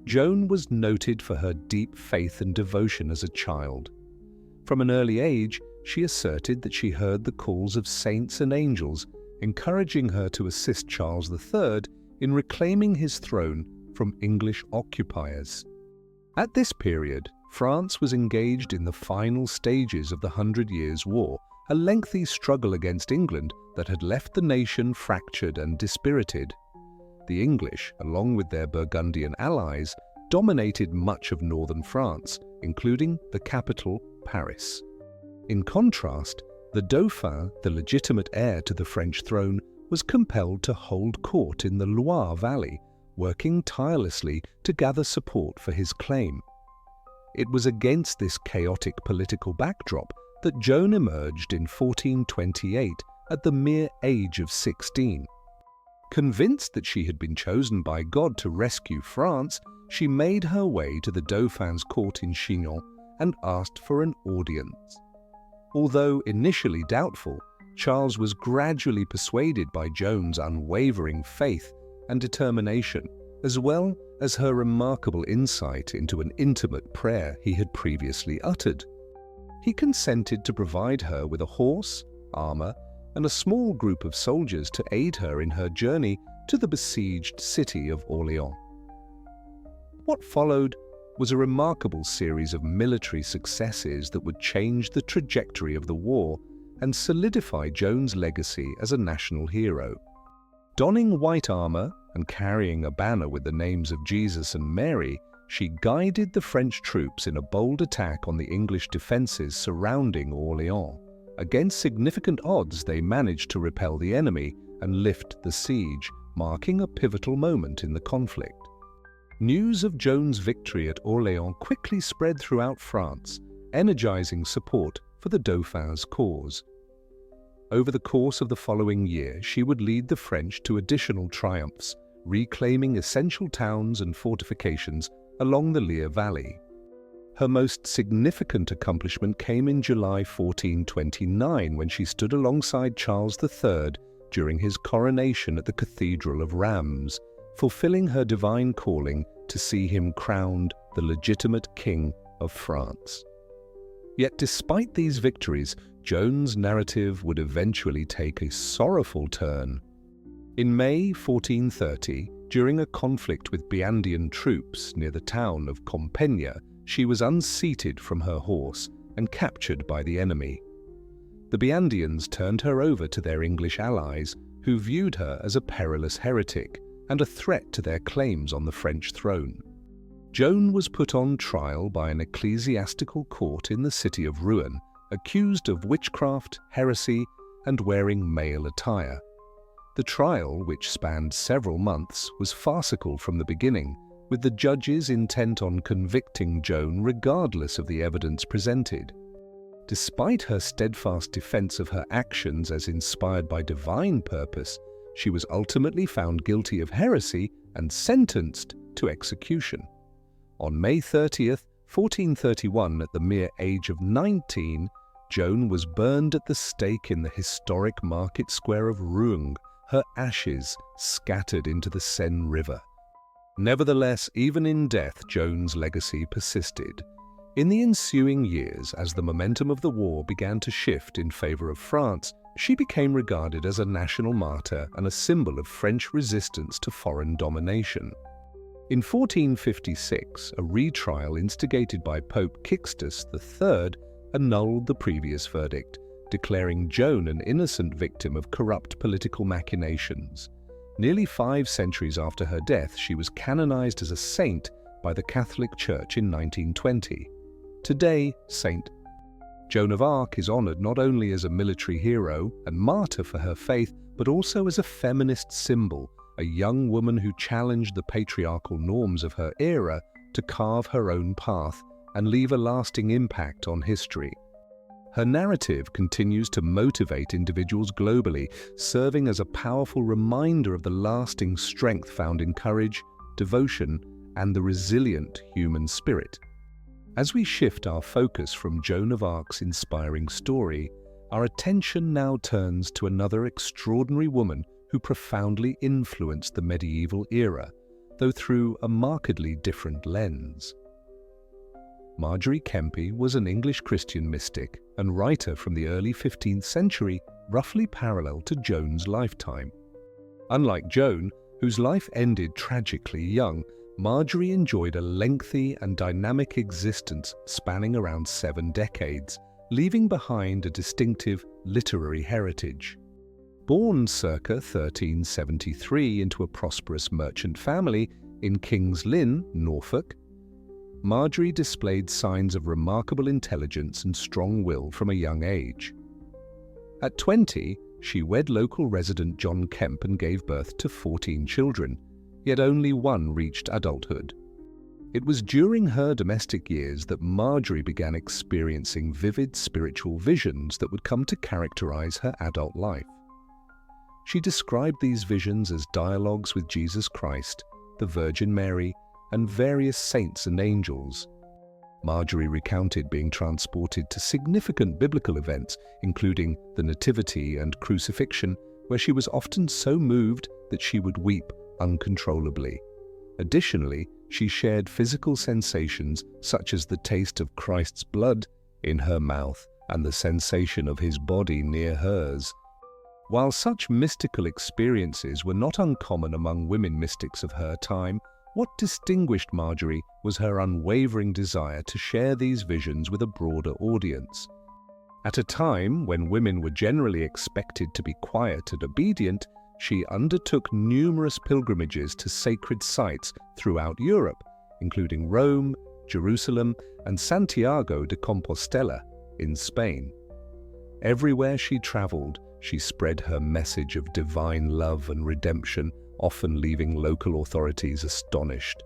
Joan was noted for her deep faith and devotion as a child. From an early age, she asserted that she heard the calls of saints and angels, encouraging her to assist Charles III in reclaiming his throne from English occupiers. At this period, France was engaged in the final stages of the 100 Years' War, a lengthy struggle against England that had left the nation fractured and dispirited. The English, along with their Burgundian allies, dominated much of northern France, including the capital, Paris. In contrast, the Dauphin, the legitimate heir to the French throne, was compelled to hold court in the Loire Valley, working tirelessly to gather support for his claim. It was against this chaotic political backdrop that Joan emerged in 1428 at the mere age of 16. Convinced that she had been chosen by God to rescue France, she made her way to the Dauphin's court in Chinon and asked for an audience. Although initially doubtful, Charles was gradually persuaded by Joan's unwavering faith and determination, as well as her remarkable insight into an intimate prayer he had previously uttered. He consented to provide her with a horse, armor, and a small group of soldiers to aid her in her journey to the besieged city of Orléans. What followed was a remarkable series of military successes that would change the trajectory of the war and solidify Joan's legacy as a national hero. Donning white armor and carrying a banner with the names of Jesus and Mary, she guided the French troops in a bold attack on the English defenses surrounding Orléans. Against significant odds, they managed to repel the enemy and lift the siege, marking a pivotal moment in the conflict. News of Joan's victory at Orléans quickly spread throughout France, energizing support for the Dauphin's cause. Over the course of the following year, she would lead the French to additional triumphs, reclaiming essential towns and fortifications along the Lire Valley. Her most significant accomplishment came in July 1429 when she stood alongside Charles III during his coronation at the Cathedral of Rheims, fulfilling her divine calling to see him crowned the legitimate King of France. Yet despite these victories, Joan's narrative would eventually take a sorrowful turn. In May 1430, during a conflict with Byzantine troops near the town of Kempe, she was unseated from her horse and captured by the enemy. The Byzantines turned her over to their English allies, who viewed her as a perilous heretic and a threat to their claims on the French throne. Joan was put on trial by an ecclesiastical court in the city of Rouen, accused of witchcraft, heresy, and wearing male attire. The trial, which spanned several months, was farcical from the beginning, with the judges intent on convicting Joan regardless of the evidence presented. Despite her steadfast defense of her actions as inspired by divine purpose, she was ultimately found guilty of heresy and sentenced to execution. On May 30th, 1431, at the mere age of 19, Joan was burned at the stake in the historic market square of Rouen, her ashes scattered into the Seine River. Nevertheless, even in death, Joan's legacy persisted. In the ensuing years, as the momentum of the war began to shift in favor of France, she became regarded as a national martyr and a symbol of French resistance to foreign domination. In 1456, a retrial instigated by Pope Sixtus III annulled the previous verdict, declaring Joan an innocent victim of corrupt political machinations. Nearly 5 centuries after her death, she was canonized as a saint by the Catholic Church in 1920. Today, Saint Joan of Arc is honored not only as a military hero and martyr for her faith, but also as a feminist symbol, a young woman who challenged the patriarchal norms of her era to carve her own path and leave a lasting impact on history. Her narrative continues to motivate individuals globally, serving as a powerful reminder of the lasting strength found in courage, devotion, and the resilient human spirit. As we shift our focus from Joan of Arc's inspiring story, our attention now turns to another extraordinary woman who profoundly influenced the medieval era, though through a markedly different lens. Margery Kempe was an English Christian mystic and writer from the early 15th century, roughly parallel to Joan's lifetime. Unlike Joan, whose life ended tragically young, Margery enjoyed a lengthy and dynamic existence spanning around 7 decades, leaving behind a distinctive literary heritage. Born circa 1373 into a prosperous merchant family in King's Lynn, Norfolk, Margery displayed signs of remarkable intelligence and strong will from a young age. At 20, she wed local resident John Kempe and gave birth to 14 children, yet only one reached adulthood. It was during her domestic years that Margery began experiencing vivid spiritual visions that would come to characterize her adult life. She described these visions as dialogues with Jesus Christ, the Virgin Mary, and various saints and angels. Margery recounted being transported to significant biblical events, including the Nativity and Crucifixion, where she was often so moved that she would weep uncontrollably. Additionally, she shared physical sensations such as the taste of Christ's blood in her mouth and the sensation of his body near hers. While such mystical experiences were not uncommon among women mystics of her time, what distinguished Margery was her unwavering desire to share these visions with a broader audience. At a time when women were generally expected to be quiet and obedient, she undertook numerous pilgrimages to sacred sites throughout Europe, including Rome, Jerusalem, and Santiago de Compostela in Spain. Everywhere she traveled, she spread her message of divine love and redemption, often leaving local authorities astonished.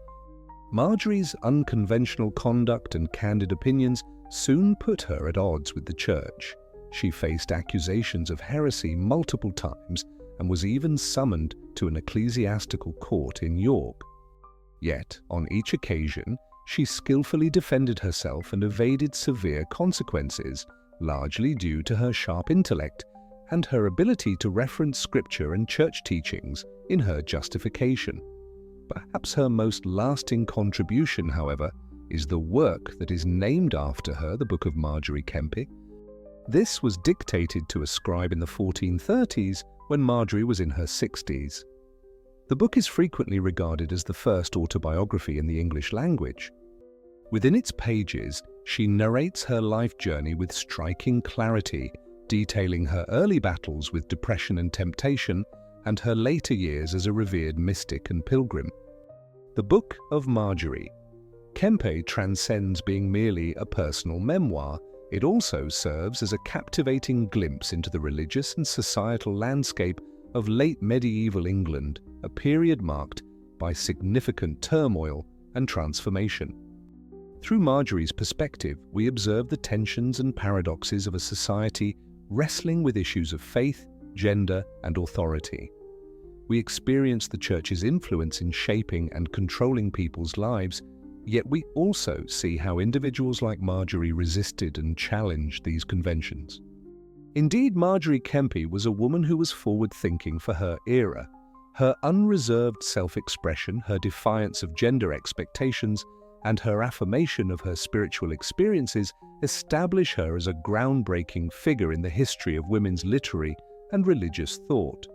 Margery's unconventional conduct and candid opinions soon put her at odds with the church. She faced accusations of heresy multiple times and was even summoned to an ecclesiastical court in York. Yet, on each occasion, she skillfully defended herself and evaded severe consequences, largely due to her sharp intellect and her ability to reference scripture and church teachings in her justification. Perhaps her most lasting contribution, however, is the work that is named after her, the Book of Margery Kempe. This was dictated to a scribe in the 1430s when Margery was in her 60s. The book is frequently regarded as the first autobiography in the English language. Within its pages, she narrates her life journey with striking clarity, detailing her early battles with depression and temptation and her later years as a revered mystic and pilgrim. The Book of Margery Kempe transcends being merely a personal memoir. It also serves as a captivating glimpse into the religious and societal landscape of late medieval England, a period marked by significant turmoil and transformation. Through Margery's perspective, we observe the tensions and paradoxes of a society wrestling with issues of faith, gender, and authority. We experience the Church's influence in shaping and controlling people's lives, yet we also see how individuals like Margery resisted and challenged these conventions. Indeed, Margery Kempe was a woman who was forward-thinking for her era. Her unreserved self-expression, her defiance of gender expectations, and her affirmation of her spiritual experiences establish her as a groundbreaking figure in the history of women's literary and religious thought.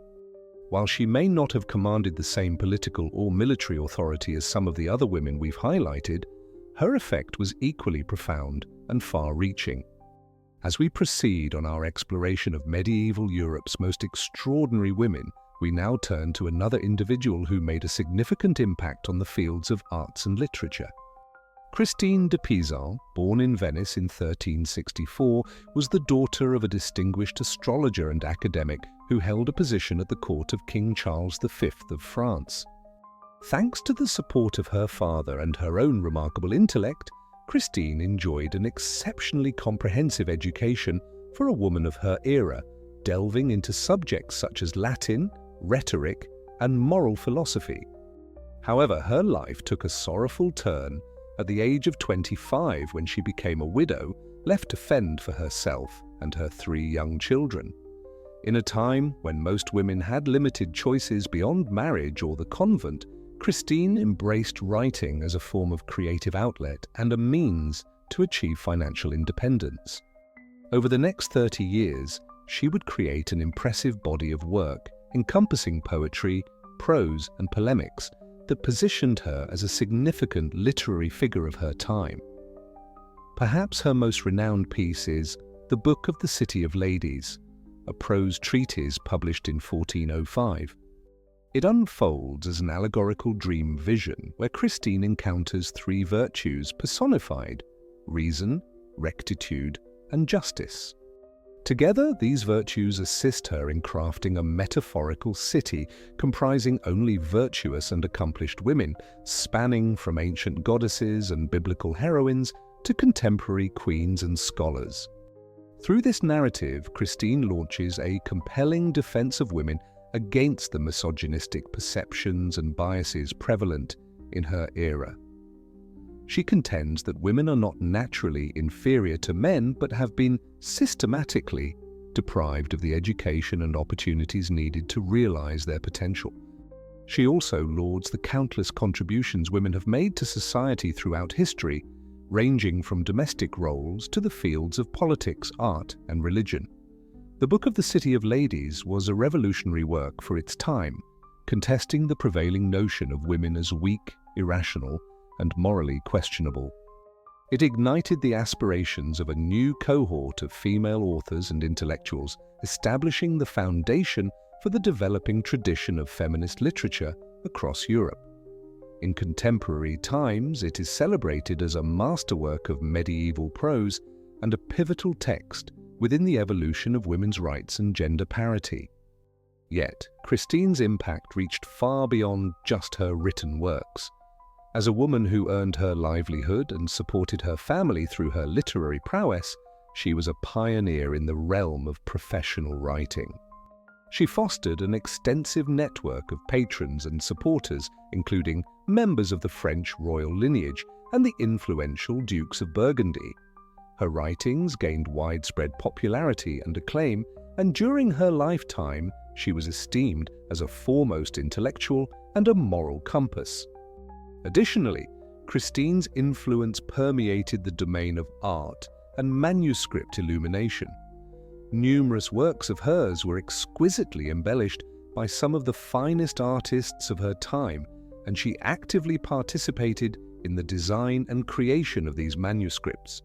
While she may not have commanded the same political or military authority as some of the other women we've highlighted, her effect was equally profound and far-reaching. As we proceed on our exploration of medieval Europe's most extraordinary women, we now turn to another individual who made a significant impact on the fields of arts and literature. Christine de Pizan, born in Venice in 1364, was the daughter of a distinguished astrologer and academic who held a position at the court of King Charles V of France. Thanks to the support of her father and her own remarkable intellect, Christine enjoyed an exceptionally comprehensive education for a woman of her era, delving into subjects such as Latin, rhetoric, and moral philosophy. However, her life took a sorrowful turn at the age of 25 when she became a widow, left to fend for herself and her 3 young children. In a time when most women had limited choices beyond marriage or the convent, Christine embraced writing as a form of creative outlet and a means to achieve financial independence. Over the next 30 years, she would create an impressive body of work encompassing poetry, prose, and polemics that positioned her as a significant literary figure of her time. Perhaps her most renowned piece is The Book of the City of Ladies, a prose treatise published in 1405. It unfolds as an allegorical dream vision where Christine encounters 3 virtues personified: reason, rectitude, and justice. Together, these virtues assist her in crafting a metaphorical city comprising only virtuous and accomplished women, spanning from ancient goddesses and biblical heroines to contemporary queens and scholars. Through this narrative, Christine launches a compelling defense of women against the misogynistic perceptions and biases prevalent in her era. She contends that women are not naturally inferior to men, but have been systematically deprived of the education and opportunities needed to realize their potential. She also lauds the countless contributions women have made to society throughout history, ranging from domestic roles to the fields of politics, art, and religion. The Book of the City of Ladies was a revolutionary work for its time, contesting the prevailing notion of women as weak, irrational, and morally questionable. It ignited the aspirations of a new cohort of female authors and intellectuals, establishing the foundation for the developing tradition of feminist literature across Europe. In contemporary times, it is celebrated as a masterwork of medieval prose and a pivotal text within the evolution of women's rights and gender parity. Yet, Christine's impact reached far beyond just her written works. As a woman who earned her livelihood and supported her family through her literary prowess, she was a pioneer in the realm of professional writing. She fostered an extensive network of patrons and supporters, including members of the French royal lineage and the influential Dukes of Burgundy. Her writings gained widespread popularity and acclaim, and during her lifetime, she was esteemed as a foremost intellectual and a moral compass. Additionally, Christine's influence permeated the domain of art and manuscript illumination. Numerous works of hers were exquisitely embellished by some of the finest artists of her time, and she actively participated in the design and creation of these manuscripts.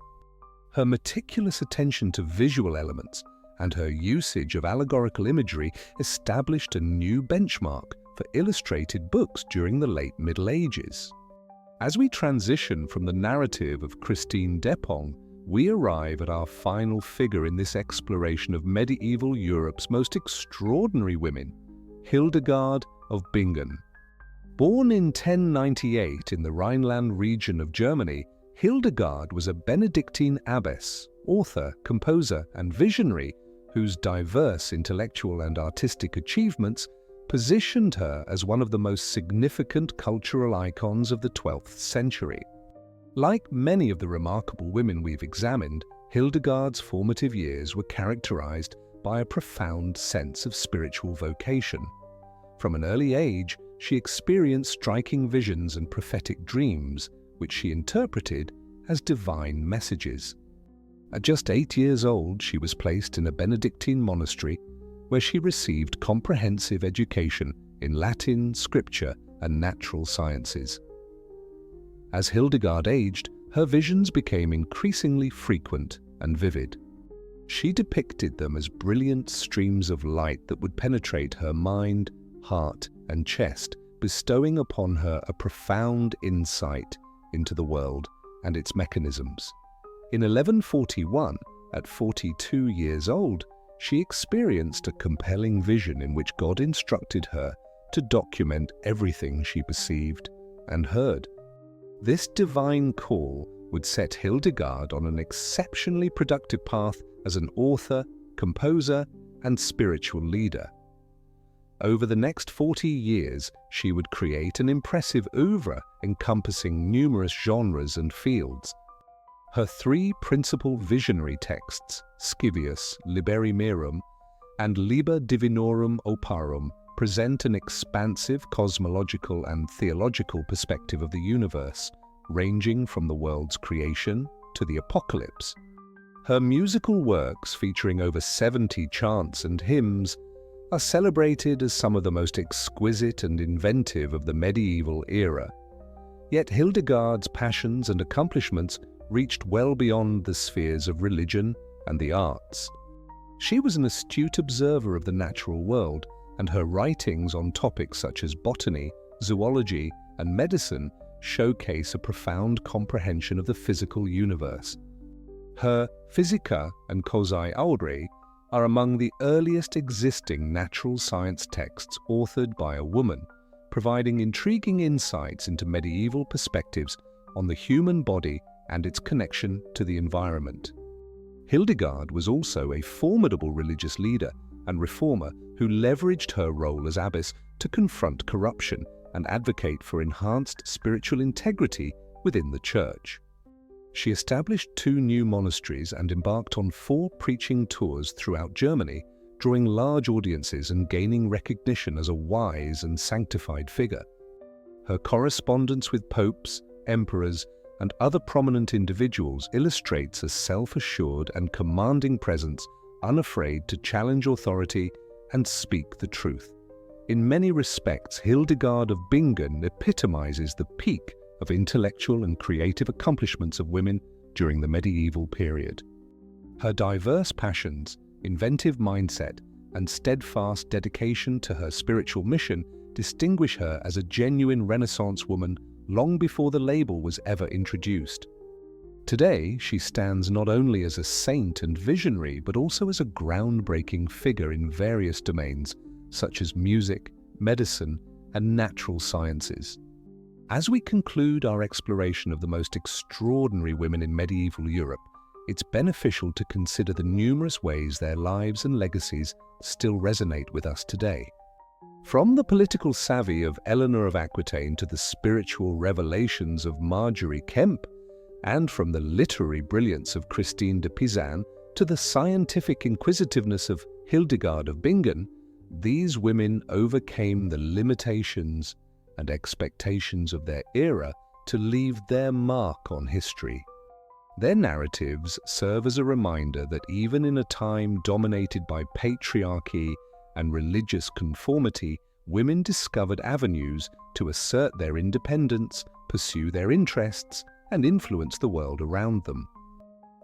Her meticulous attention to visual elements and her usage of allegorical imagery established a new benchmark for illustrated books during the late Middle Ages. As we transition from the narrative of Christine Despont, we arrive at our final figure in this exploration of medieval Europe's most extraordinary women, Hildegarde of Bingen. Born in 1098 in the Rhineland region of Germany, Hildegard was a Benedictine abbess, author, composer, and visionary whose diverse intellectual and artistic achievements positioned her as one of the most significant cultural icons of the 12th century. Like many of the remarkable women we've examined, Hildegard's formative years were characterized by a profound sense of spiritual vocation. From an early age, she experienced striking visions and prophetic dreams, which she interpreted as divine messages. At just 8 years old, she was placed in a Benedictine monastery where she received comprehensive education in Latin, scripture, and natural sciences. As Hildegard aged, her visions became increasingly frequent and vivid. She depicted them as brilliant streams of light that would penetrate her mind, heart, and chest, bestowing upon her a profound insight into the world and its mechanisms. In 1141, at 42 years old, she experienced a compelling vision in which God instructed her to document everything she perceived and heard. This divine call would set Hildegard on an exceptionally productive path as an author, composer, and spiritual leader. Over the next 40 years, she would create an impressive oeuvre encompassing numerous genres and fields. Her three principal visionary texts, Scivias, Liberi Merum, and Liber Divinorum Oparum, present an expansive cosmological and theological perspective of the universe, ranging from the world's creation to the apocalypse. Her musical works, featuring over 70 chants and hymns, are celebrated as some of the most exquisite and inventive of the medieval era. Yet Hildegard's passions and accomplishments reached well beyond the spheres of religion and the arts. She was an astute observer of the natural world, and her writings on topics such as botany, zoology, and medicine showcase a profound comprehension of the physical universe. Her Physica and Causae Aurae are among the earliest existing natural science texts authored by a woman, providing intriguing insights into medieval perspectives on the human body and its connection to the environment. Hildegard was also a formidable religious leader and reformer who leveraged her role as abbess to confront corruption and advocate for enhanced spiritual integrity within the church. She established 2 new monasteries and embarked on 4 preaching tours throughout Germany, drawing large audiences and gaining recognition as a wise and sanctified figure. Her correspondence with popes, emperors, and other prominent individuals illustrates a self-assured and commanding presence, unafraid to challenge authority and speak the truth. In many respects, Hildegard of Bingen epitomizes the peak of intellectual and creative accomplishments of women during the medieval period. Her diverse passions, inventive mindset, and steadfast dedication to her spiritual mission distinguish her as a genuine Renaissance woman long before the label was ever introduced. Today, she stands not only as a saint and visionary, but also as a groundbreaking figure in various domains, such as music, medicine, and natural sciences. As we conclude our exploration of the most extraordinary women in medieval Europe, it's beneficial to consider the numerous ways their lives and legacies still resonate with us today. From the political savvy of Eleonora of Aquitaine to the spiritual revelations of Margery Kempe, and from the literary brilliance of Christine de Pizan to the scientific inquisitiveness of Hildegard of Bingen, these women overcame the limitations and expectations of their era to leave their mark on history. Their narratives serve as a reminder that even in a time dominated by patriarchy and religious conformity, women discovered avenues to assert their independence, pursue their interests, and influence the world around them.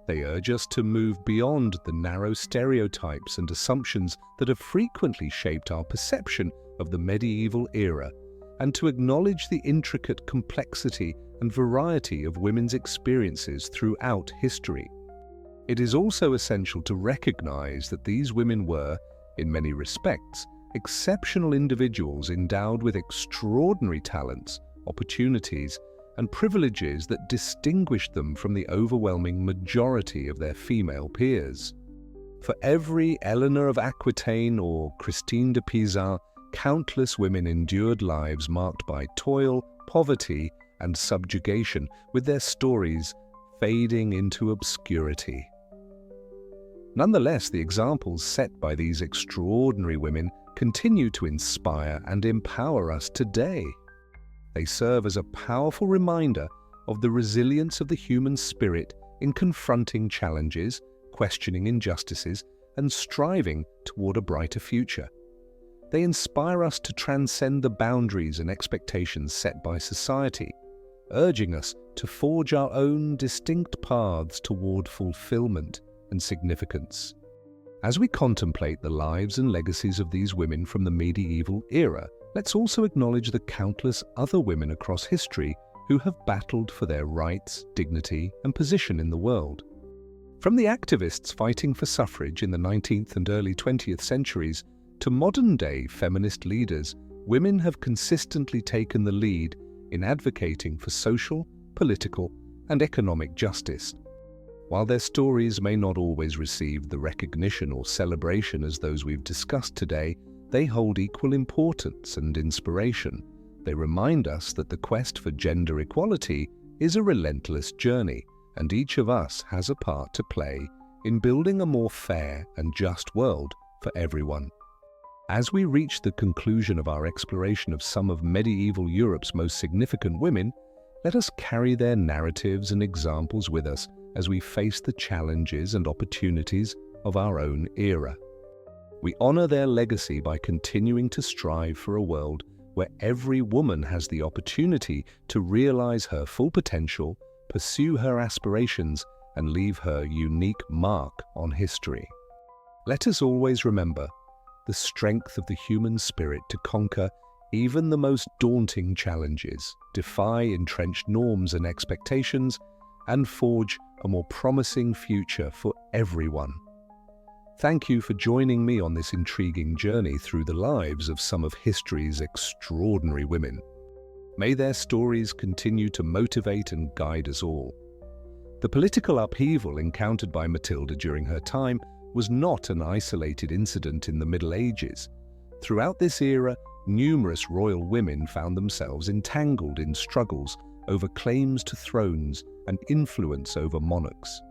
They urge us to move beyond the narrow stereotypes and assumptions that have frequently shaped our perception of the medieval era, and to acknowledge the intricate complexity and variety of women's experiences throughout history. It is also essential to recognize that these women were, in many respects, exceptional individuals endowed with extraordinary talents, opportunities, and privileges that distinguished them from the overwhelming majority of their female peers. For every Eleonora of Aquitaine or Christine de Pizan, countless women endured lives marked by toil, poverty, and subjugation, with their stories fading into obscurity. Nonetheless, the examples set by these extraordinary women continue to inspire and empower us today. They serve as a powerful reminder of the resilience of the human spirit in confronting challenges, questioning injustices, and striving toward a brighter future. They inspire us to transcend the boundaries and expectations set by society, urging us to forge our own distinct paths toward fulfillment and significance. As we contemplate the lives and legacies of these women from the medieval era, let's also acknowledge the countless other women across history who have battled for their rights, dignity, and position in the world. From the activists fighting for suffrage in the 19th and early 20th centuries to modern-day feminist leaders, women have consistently taken the lead in advocating for social, political, and economic justice. While their stories may not always receive the recognition or celebration as those we've discussed today, they hold equal importance and inspiration. They remind us that the quest for gender equality is a relentless journey, and each of us has a part to play in building a more fair and just world for everyone. As we reach the conclusion of our exploration of some of medieval Europe's most significant women, let us carry their narratives and examples with us as we face the challenges and opportunities of our own era. We honor their legacy by continuing to strive for a world where every woman has the opportunity to realize her full potential, pursue her aspirations, and leave her unique mark on history. Let us always remember the strength of the human spirit to conquer even the most daunting challenges, defy entrenched norms and expectations, and forge a more promising future for everyone. Thank you for joining me on this intriguing journey through the lives of some of history's extraordinary women. May their stories continue to motivate and guide us all. The political upheaval encountered by Matilda during her time was not an isolated incident in the Middle Ages. Throughout this era, numerous royal women found themselves entangled in struggles over claims to thrones and influence over monarchs.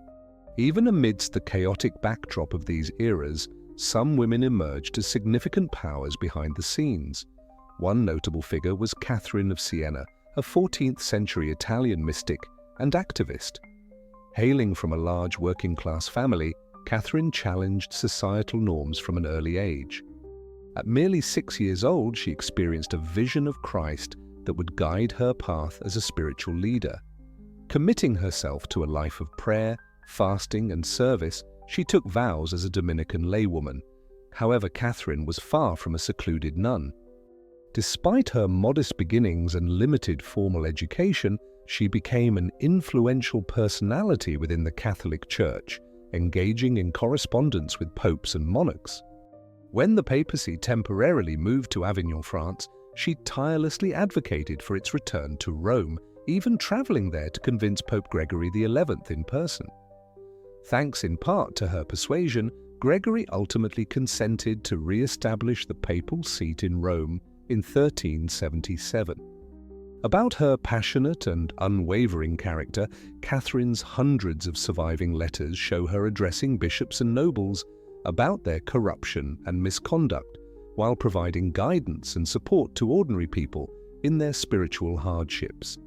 Even amidst the chaotic backdrop of these eras, some women emerged as significant powers behind the scenes. One notable figure was Catherine of Siena, a 14th-century Italian mystic and activist. Hailing from a large working-class family, Catherine challenged societal norms from an early age. At merely 6 years old, she experienced a vision of Christ that would guide her path as a spiritual leader. Committing herself to a life of prayer, fasting, and service, she took vows as a Dominican laywoman. However, Catherine was far from a secluded nun. Despite her modest beginnings and limited formal education, she became an influential personality within the Catholic Church, engaging in correspondence with popes and monarchs. When the papacy temporarily moved to Avignon, France, she tirelessly advocated for its return to Rome, even traveling there to convince Pope Gregory XI in person. Thanks in part to her persuasion, Gregory ultimately consented to re-establish the papal seat in Rome in 1377. About her passionate and unwavering character, Catherine's hundreds of surviving letters show her addressing bishops and nobles about their corruption and misconduct, while providing guidance and support to ordinary people in their spiritual hardships.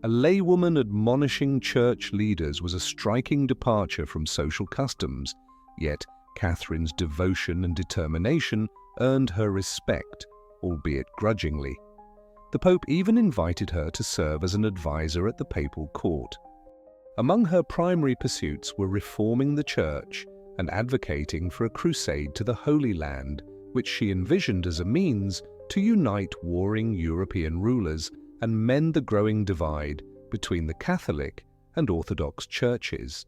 A laywoman admonishing church leaders was a striking departure from social customs, yet Catherine's devotion and determination earned her respect, albeit grudgingly. The Pope even invited her to serve as an advisor at the papal court. Among her primary pursuits were reforming the church and advocating for a crusade to the Holy Land, which she envisioned as a means to unite warring European rulers and mend the growing divide between the Catholic and Orthodox churches.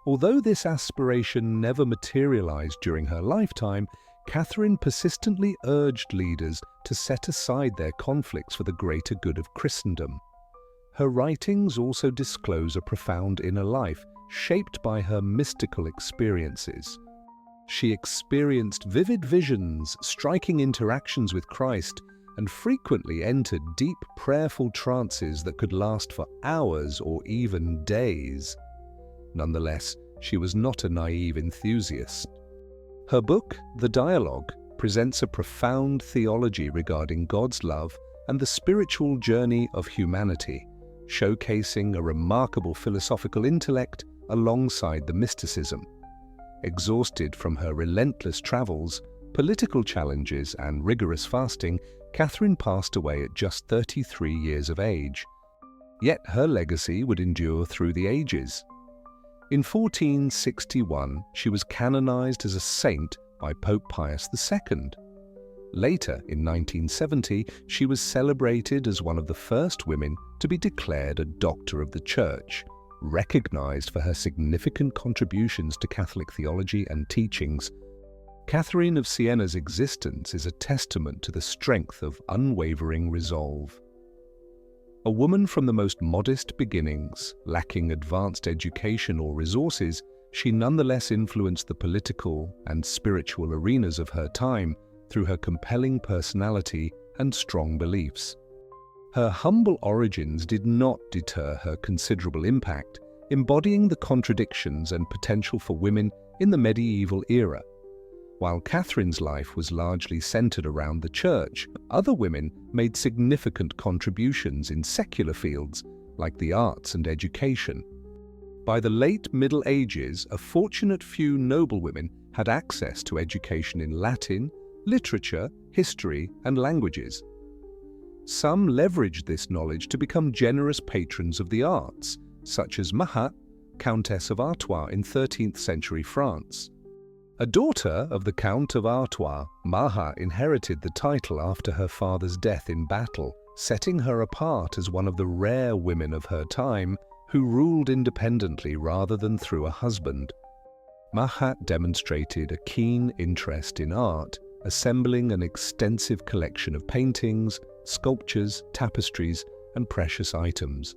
Although this aspiration never materialized during her lifetime, Catherine persistently urged leaders to set aside their conflicts for the greater good of Christendom. Her writings also disclose a profound inner life shaped by her mystical experiences. She experienced vivid visions, striking interactions with Christ, and frequently entered deep prayerful trances that could last for hours or even days. Nonetheless, she was not a naive enthusiast. Her book, The Dialogue, presents a profound theology regarding God's love and the spiritual journey of humanity, showcasing a remarkable philosophical intellect alongside the mysticism. Exhausted from her relentless travels, political challenges, and rigorous fasting, Catherine passed away at just 33 years of age. Yet her legacy would endure through the ages. In 1461, she was canonized as a saint by Pope Pius II. Later, in 1970, she was celebrated as one of the first women to be declared a Doctor of the Church, recognized for her significant contributions to Catholic theology and teachings. Catherine of Siena's existence is a testament to the strength of unwavering resolve. A woman from the most modest beginnings, lacking advanced education or resources, she nonetheless influenced the political and spiritual arenas of her time through her compelling personality and strong beliefs. Her humble origins did not deter her considerable impact, embodying the contradictions and potential for women in the medieval era. While Catherine's life was largely centered around the church, other women made significant contributions in secular fields like the arts and education. By the late Middle Ages, a fortunate few noblewomen had access to education in Latin, literature, history, and languages. Some leveraged this knowledge to become generous patrons of the arts, such as Mahat, Countess of Artois in 13th century France. A daughter of the Count of Artois, Mahat inherited the title after her father's death in battle, setting her apart as one of the rare women of her time who ruled independently rather than through a husband. Mahat demonstrated a keen interest in art, assembling an extensive collection of paintings, sculptures, tapestries, and precious items.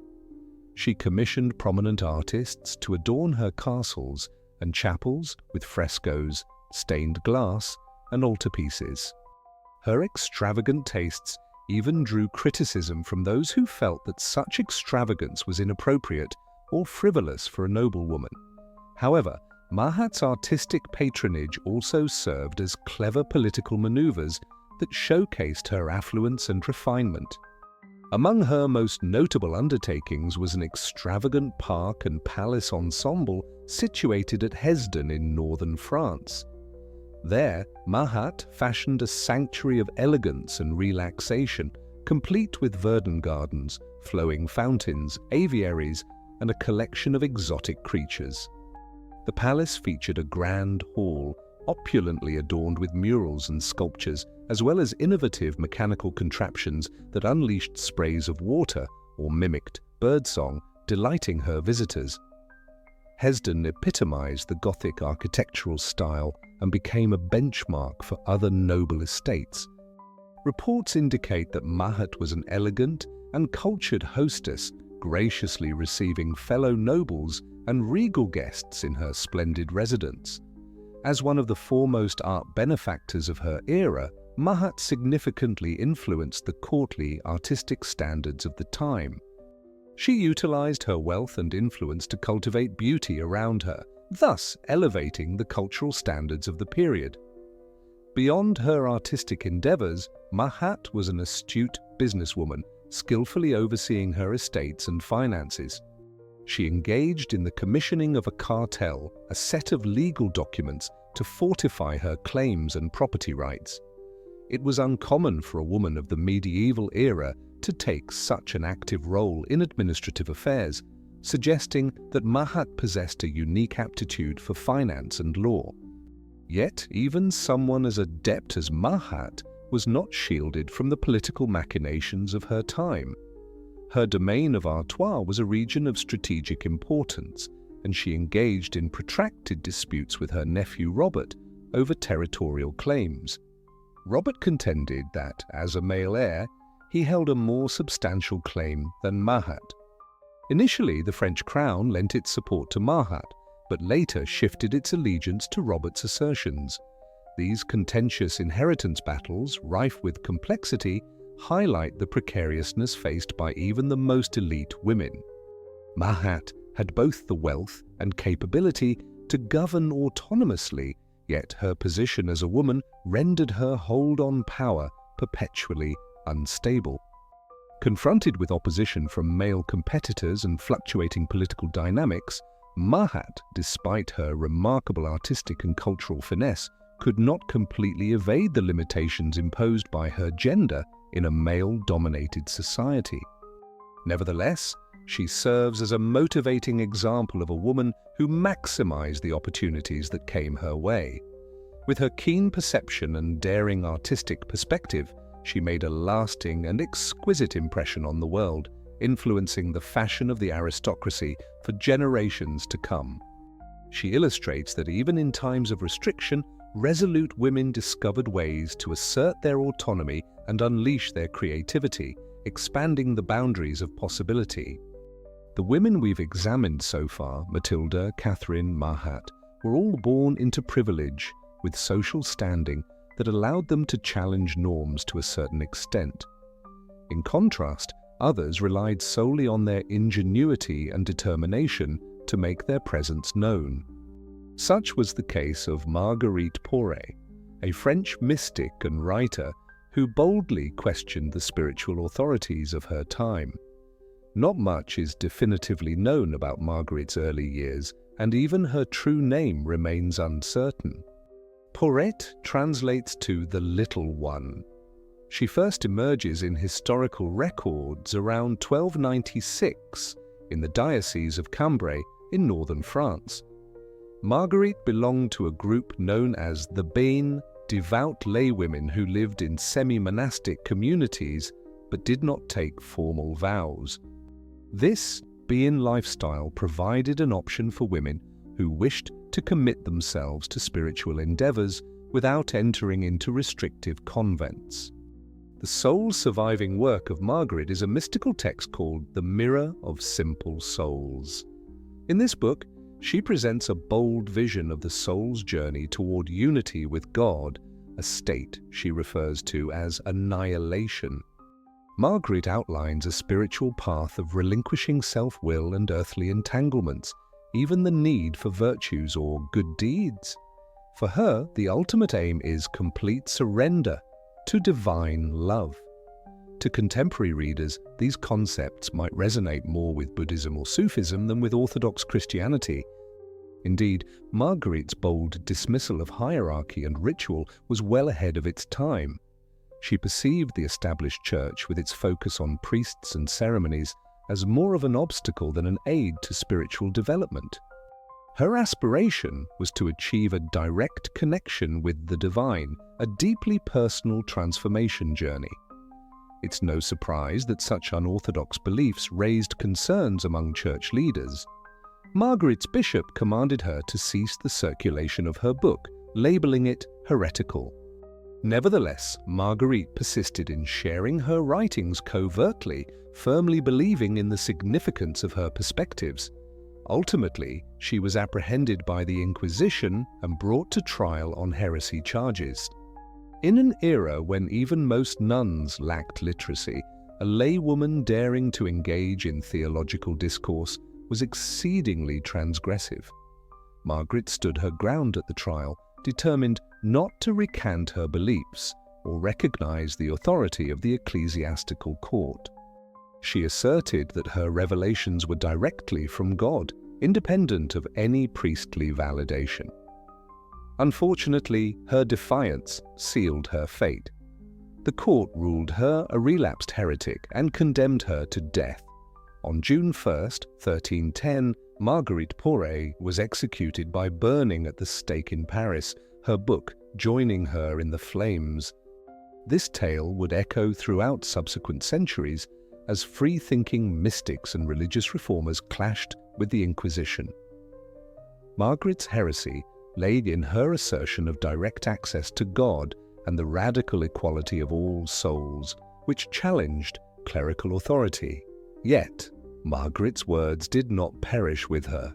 She commissioned prominent artists to adorn her castles and chapels with frescoes, stained glass, and altarpieces. Her extravagant tastes even drew criticism from those who felt that such extravagance was inappropriate or frivolous for a noblewoman. However, Mahat's artistic patronage also served as clever political maneuvers that showcased her affluence and refinement. Among her most notable undertakings was an extravagant park and palace ensemble situated at Hesdin in northern France. There, Mahat fashioned a sanctuary of elegance and relaxation, complete with verdant gardens, flowing fountains, aviaries, and a collection of exotic creatures. The palace featured a grand hall, opulently adorned with murals and sculptures, as well as innovative mechanical contraptions that unleashed sprays of water or mimicked birdsong, delighting her visitors. Hesdin epitomized the Gothic architectural style and became a benchmark for other noble estates. Reports indicate that Mahat was an elegant and cultured hostess, graciously receiving fellow nobles and regal guests in her splendid residence. As one of the foremost art benefactors of her era, Mahat significantly influenced the courtly artistic standards of the time. She utilized her wealth and influence to cultivate beauty around her, thus elevating the cultural standards of the period. Beyond her artistic endeavors, Mahat was an astute businesswoman, skillfully overseeing her estates and finances. She engaged in the commissioning of a cartel, a set of legal documents to fortify her claims and property rights. It was uncommon for a woman of the medieval era to take such an active role in administrative affairs, suggesting that Mahat possessed a unique aptitude for finance and law. Yet, even someone as adept as Mahat was not shielded from the political machinations of her time. Her domain of Artois was a region of strategic importance, and she engaged in protracted disputes with her nephew Robert, over territorial claims. Robert contended that, as a male heir, he held a more substantial claim than Mahat. Initially, the French crown lent its support to Mahat, but later shifted its allegiance to Robert's assertions. These contentious inheritance battles, rife with complexity, highlight the precariousness faced by even the most elite women. Mahat had both the wealth and capability to govern autonomously, yet her position as a woman rendered her hold on power perpetually unstable. Confronted with opposition from male competitors and fluctuating political dynamics, Mahat, despite her remarkable artistic and cultural finesse, could not completely evade the limitations imposed by her gender in a male-dominated society. Nevertheless, she serves as a motivating example of a woman who maximized the opportunities that came her way. With her keen perception and daring artistic perspective, she made a lasting and exquisite impression on the world, influencing the fashion of the aristocracy for generations to come. She illustrates that even in times of restriction, resolute women discovered ways to assert their autonomy and unleash their creativity, expanding the boundaries of possibility. The women we've examined so far, Matilda, Catherine, Mahat, were all born into privilege, with social standing that allowed them to challenge norms to a certain extent. In contrast, others relied solely on their ingenuity and determination to make their presence known. Such was the case of Marguerite Poré, a French mystic and writer who boldly questioned the spiritual authorities of her time. Not much is definitively known about Marguerite's early years, and even her true name remains uncertain. Porete translates to the Little One. She first emerges in historical records around 1296 in the Diocese of Cambrai in northern France. Marguerite belonged to a group known as the Bénes, devout laywomen who lived in semi-monastic communities but did not take formal vows. This Béan lifestyle provided an option for women who wished to commit themselves to spiritual endeavors without entering into restrictive convents. The sole surviving work of Margaret is a mystical text called The Mirror of Simple Souls. In this book, she presents a bold vision of the soul's journey toward unity with God, a state she refers to as annihilation. Margaret outlines a spiritual path of relinquishing self-will and earthly entanglements, even the need for virtues or good deeds. For her, the ultimate aim is complete surrender to divine love. To contemporary readers, these concepts might resonate more with Buddhism or Sufism than with Orthodox Christianity. Indeed, Margaret's bold dismissal of hierarchy and ritual was well ahead of its time. She perceived the established church, with its focus on priests and ceremonies, as more of an obstacle than an aid to spiritual development. Her aspiration was to achieve a direct connection with the divine, a deeply personal transformation journey. It's no surprise that such unorthodox beliefs raised concerns among church leaders. Margaret's bishop commanded her to cease the circulation of her book, labeling it heretical. Nevertheless, Marguerite persisted in sharing her writings covertly, firmly believing in the significance of her perspectives. Ultimately, she was apprehended by the Inquisition and brought to trial on heresy charges. In an era when even most nuns lacked literacy, a laywoman daring to engage in theological discourse was exceedingly transgressive. Margaret stood her ground at the trial, determined not to recant her beliefs or recognize the authority of the ecclesiastical court. She asserted that her revelations were directly from God, independent of any priestly validation. Unfortunately, her defiance sealed her fate. The court ruled her a relapsed heretic and condemned her to death. On June 1, 1310, Marguerite Poré was executed by burning at the stake in Paris, her book joining her in the flames. This tale would echo throughout subsequent centuries as free-thinking mystics and religious reformers clashed with the Inquisition. Margaret's heresy laid in her assertion of direct access to God and the radical equality of all souls, which challenged clerical authority. Yet, Margaret's words did not perish with her.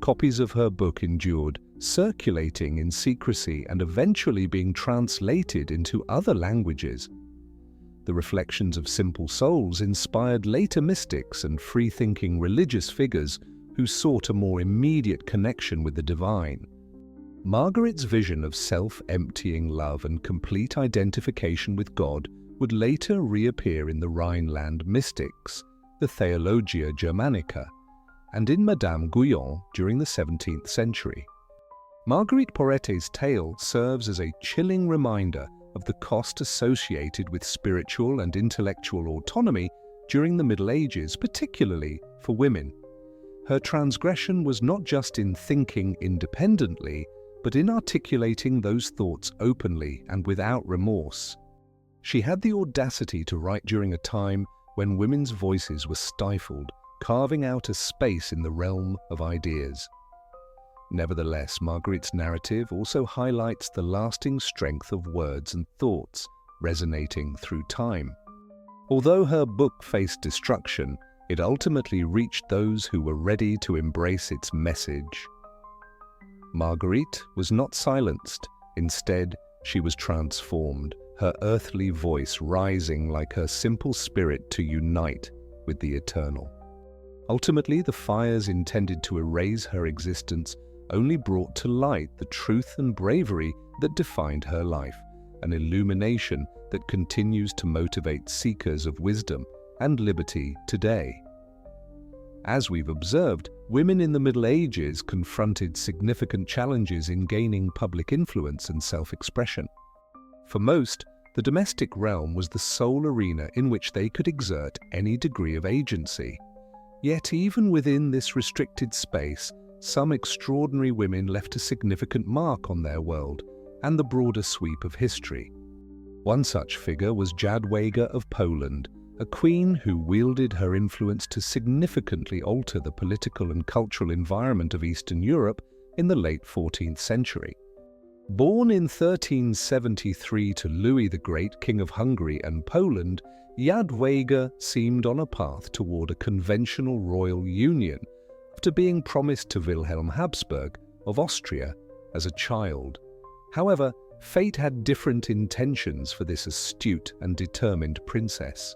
Copies of her book endured, circulating in secrecy and eventually being translated into other languages. The reflections of simple souls inspired later mystics and free-thinking religious figures who sought a more immediate connection with the divine. Margaret's vision of self-emptying love and complete identification with God would later reappear in the Rhineland mystics, the Theologia Germanica, and in Madame Guyon during the 17th century. Marguerite Porret's tale serves as a chilling reminder of the cost associated with spiritual and intellectual autonomy during the Middle Ages, particularly for women. Her transgression was not just in thinking independently, but in articulating those thoughts openly and without remorse. She had the audacity to write during a time when women's voices were stifled, carving out a space in the realm of ideas. Nevertheless, Margaret's narrative also highlights the lasting strength of words and thoughts, resonating through time. Although her book faced destruction, it ultimately reached those who were ready to embrace its message. Marguerite was not silenced. Instead, she was transformed, her earthly voice rising like her simple spirit to unite with the eternal. Ultimately, the fires intended to erase her existence only brought to light the truth and bravery that defined her life, an illumination that continues to motivate seekers of wisdom and liberty today. As we've observed, women in the Middle Ages confronted significant challenges in gaining public influence and self-expression. For most, the domestic realm was the sole arena in which they could exert any degree of agency. Yet even within this restricted space, some extraordinary women left a significant mark on their world and the broader sweep of history. One such figure was Jadwiga of Poland, a queen who wielded her influence to significantly alter the political and cultural environment of Eastern Europe in the late 14th century. Born in 1373 to Louis the Great, King of Hungary and Poland, Jadwiga seemed on a path toward a conventional royal union after being promised to Wilhelm Habsburg of Austria as a child. However, fate had different intentions for this astute and determined princess.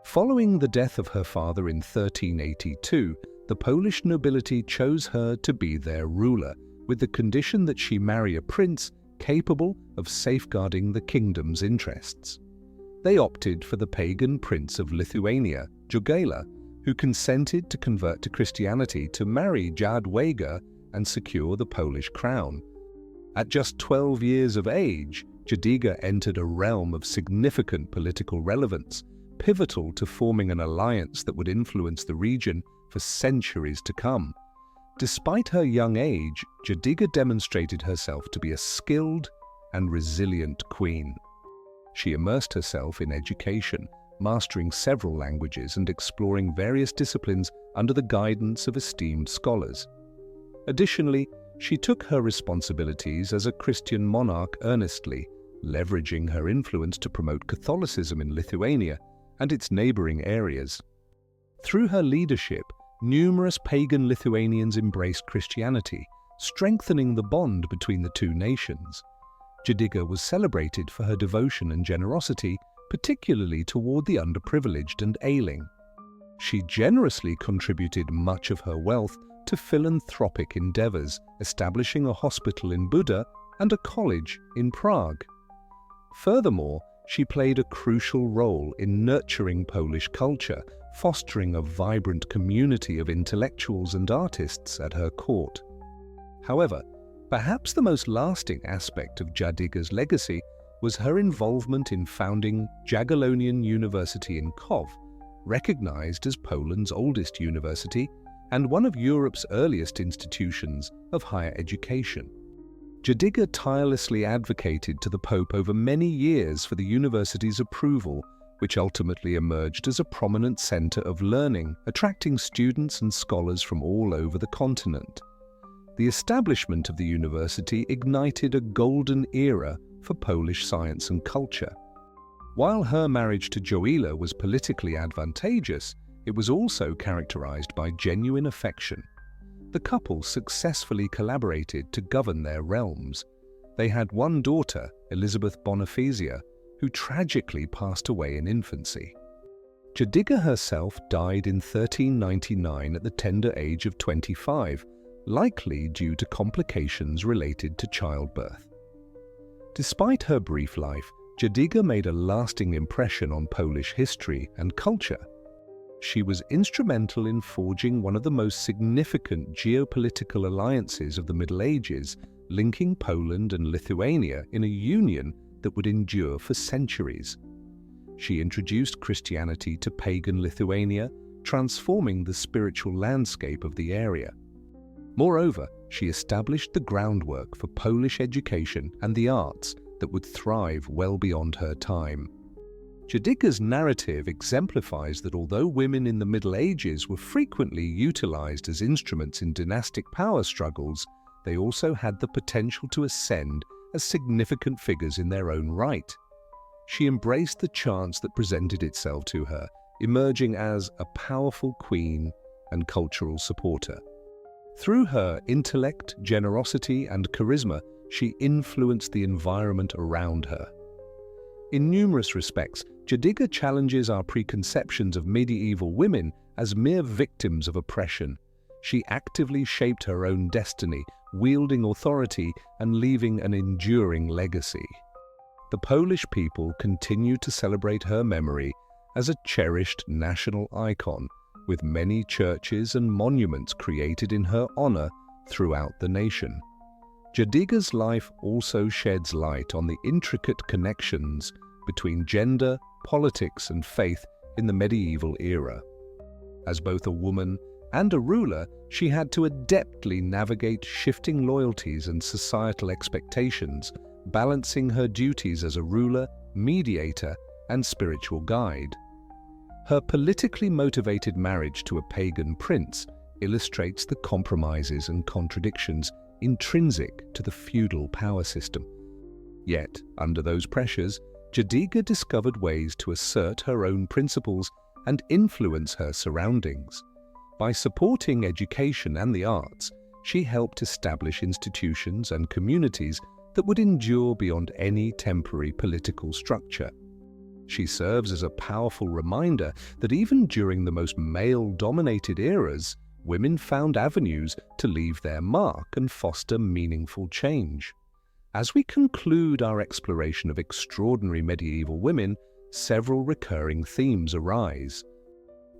Following the death of her father in 1382, the Polish nobility chose her to be their ruler, with the condition that she marry a prince capable of safeguarding the kingdom's interests. They opted for the pagan prince of Lithuania, Jogaila, who consented to convert to Christianity to marry Jadwiga and secure the Polish crown. At just 12 years of age, Jadwiga entered a realm of significant political relevance, pivotal to forming an alliance that would influence the region for centuries to come. Despite her young age, Jadwiga demonstrated herself to be a skilled and resilient queen. She immersed herself in education, mastering several languages and exploring various disciplines under the guidance of esteemed scholars. Additionally, she took her responsibilities as a Christian monarch earnestly, leveraging her influence to promote Catholicism in Lithuania and its neighboring areas. Through her leadership, numerous pagan Lithuanians embraced Christianity, strengthening the bond between the two nations. Jadwiga was celebrated for her devotion and generosity, particularly toward the underprivileged and ailing. She generously contributed much of her wealth to philanthropic endeavors, establishing a hospital in Buda and a college in Prague. Furthermore, she played a crucial role in nurturing Polish culture, fostering a vibrant community of intellectuals and artists at her court. However, perhaps the most lasting aspect of Jadwiga's legacy was her involvement in founding Jagiellonian University in Kov, recognized as Poland's oldest university and one of Europe's earliest institutions of higher education. Jadwiga tirelessly advocated to the Pope over many years for the university's approval, which ultimately emerged as a prominent center of learning, attracting students and scholars from all over the continent. The establishment of the university ignited a golden era for Polish science and culture. While her marriage to Joila was politically advantageous, it was also characterized by genuine affection. The couple successfully collaborated to govern their realms. They had one daughter, Elizabeth Bonifacia, who tragically passed away in infancy. Jadwiga herself died in 1399 at the tender age of 25, likely due to complications related to childbirth. Despite her brief life, Jadwiga made a lasting impression on Polish history and culture. She was instrumental in forging one of the most significant geopolitical alliances of the Middle Ages, linking Poland and Lithuania in a union that would endure for centuries. She introduced Christianity to pagan Lithuania, transforming the spiritual landscape of the area. Moreover, she established the groundwork for Polish education and the arts that would thrive well beyond her time. Jadwiga's narrative exemplifies that although women in the Middle Ages were frequently utilized as instruments in dynastic power struggles, they also had the potential to ascend as significant figures in their own right. She embraced the chance that presented itself to her, emerging as a powerful queen and cultural supporter. Through her intellect, generosity, and charisma, she influenced the environment around her. In numerous respects, Jadwiga challenges our preconceptions of medieval women as mere victims of oppression. She actively shaped her own destiny, wielding authority and leaving an enduring legacy. The Polish people continue to celebrate her memory as a cherished national icon, with many churches and monuments created in her honor throughout the nation. Jadwiga's life also sheds light on the intricate connections between gender, politics, and faith in the medieval era. As both a woman and a ruler, she had to adeptly navigate shifting loyalties and societal expectations, balancing her duties as a ruler, mediator, and spiritual guide. Her politically motivated marriage to a pagan prince illustrates the compromises and contradictions intrinsic to the feudal power system. Yet, under those pressures, Jadwiga discovered ways to assert her own principles and influence her surroundings. By supporting education and the arts, she helped establish institutions and communities that would endure beyond any temporary political structure. She serves as a powerful reminder that even during the most male-dominated eras, women found avenues to leave their mark and foster meaningful change. As we conclude our exploration of extraordinary medieval women, several recurring themes arise.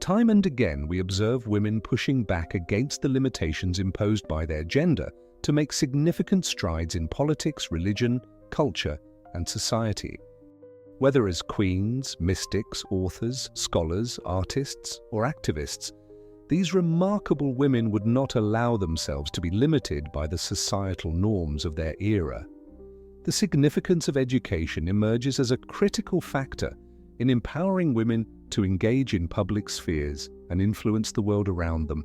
Time and again, we observe women pushing back against the limitations imposed by their gender to make significant strides in politics, religion, culture, and society. Whether as queens, mystics, authors, scholars, artists, or activists, these remarkable women would not allow themselves to be limited by the societal norms of their era. The significance of education emerges as a critical factor in empowering women to engage in public spheres and influence the world around them.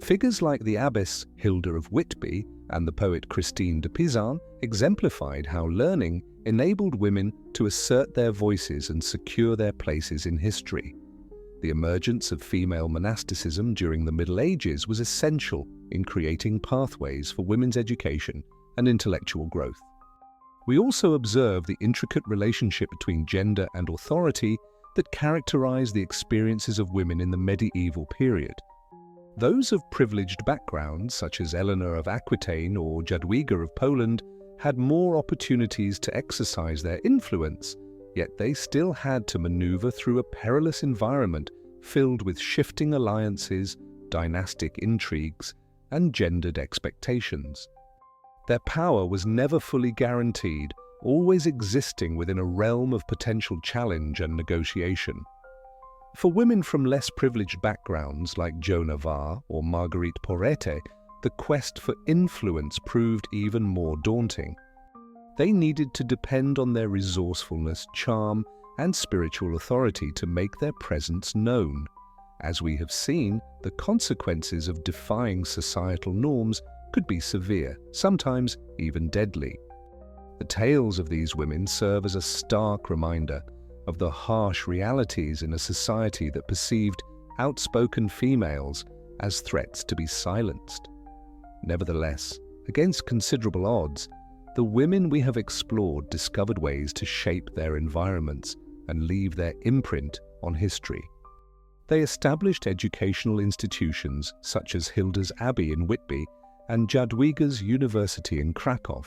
Figures like the abbess Hilda of Whitby and the poet Christine de Pizan exemplified how learning enabled women to assert their voices and secure their places in history. The emergence of female monasticism during the Middle Ages was essential in creating pathways for women's education and intellectual growth. We also observe the intricate relationship between gender and authority that characterized the experiences of women in the medieval period. Those of privileged backgrounds, such as Eleonora of Aquitaine or Jadwiga of Poland, had more opportunities to exercise their influence, yet they still had to maneuver through a perilous environment filled with shifting alliances, dynastic intrigues, and gendered expectations. Their power was never fully guaranteed, always existing within a realm of potential challenge and negotiation. For women from less privileged backgrounds like Joan of Arc or Marguerite Porete, the quest for influence proved even more daunting. They needed to depend on their resourcefulness, charm, and spiritual authority to make their presence known. As we have seen, the consequences of defying societal norms could be severe, sometimes even deadly. The tales of these women serve as a stark reminder of the harsh realities in a society that perceived outspoken females as threats to be silenced. Nevertheless, against considerable odds, the women we have explored discovered ways to shape their environments and leave their imprint on history. They established educational institutions such as Hilda's Abbey in Whitby and Jadwiga's University in Krakow.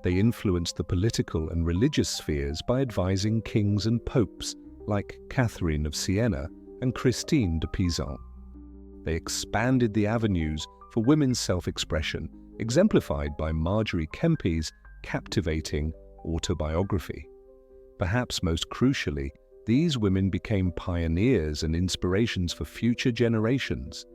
They influenced the political and religious spheres by advising kings and popes like Catherine of Siena and Christine de Pizan. They expanded the avenues for women's self-expression, exemplified by Margery Kempe's captivating autobiography. Perhaps most crucially, these women became pioneers and inspirations for future generations.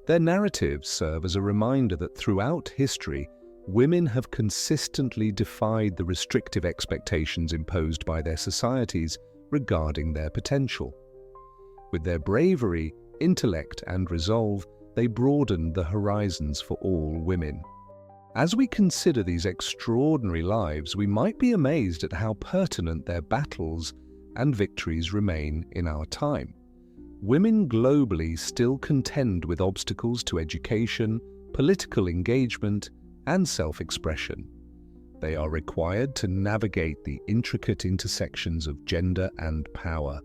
Their narratives serve as a reminder that throughout history, women have consistently defied the restrictive expectations imposed by their societies regarding their potential. With their bravery, intellect, and resolve, they broadened the horizons for all women. As we consider these extraordinary lives, we might be amazed at how pertinent their battles and victories remain in our time. Women globally still contend with obstacles to education, political engagement, and self-expression. They are required to navigate the intricate intersections of gender and power.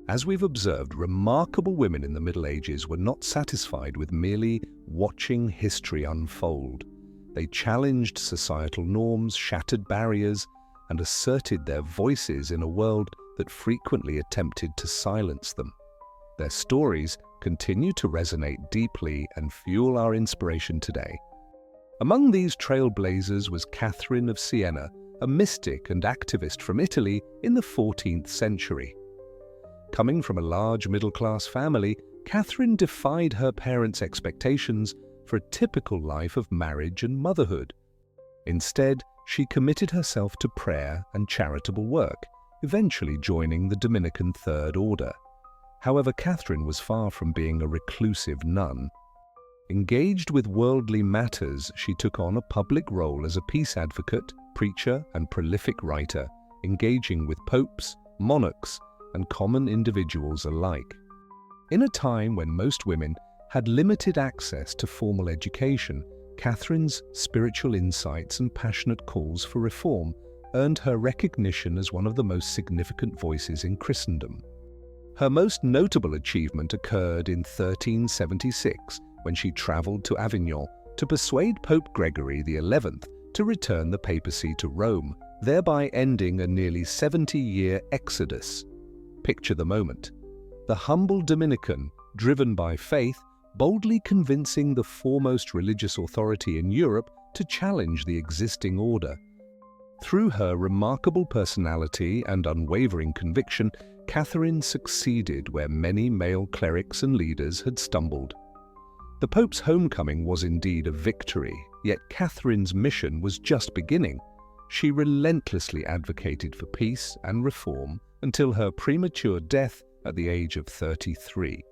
As we've observed, remarkable women in the Middle Ages were not satisfied with merely watching history unfold. They challenged societal norms, shattered barriers, and asserted their voices in a world that frequently attempted to silence them. Their stories continue to resonate deeply and fuel our inspiration today. Among these trailblazers was Catherine of Siena, a mystic and activist from Italy in the 14th century. Coming from a large middle-class family, Catherine defied her parents' expectations for a typical life of marriage and motherhood. Instead, she committed herself to prayer and charitable work, eventually joining the Dominican Third Order. However, Catherine was far from being a reclusive nun. Engaged with worldly matters, she took on a public role as a peace advocate, preacher, and prolific writer, engaging with popes, monarchs, and common individuals alike. In a time when most women had limited access to formal education, Catherine's spiritual insights and passionate calls for reform earned her recognition as one of the most significant voices in Christendom. Her most notable achievement occurred in 1376, when she travelled to Avignon to persuade Pope Gregory XI to return the papacy to Rome, thereby ending a nearly 70-year exodus. Picture the moment. The humble Dominican, driven by faith, boldly convincing the foremost religious authority in Europe to challenge the existing order. Through her remarkable personality and unwavering conviction, Catherine succeeded where many male clerics and leaders had stumbled. The Pope's homecoming was indeed a victory, yet Catherine's mission was just beginning. She relentlessly advocated for peace and reform until her premature death at the age of 33.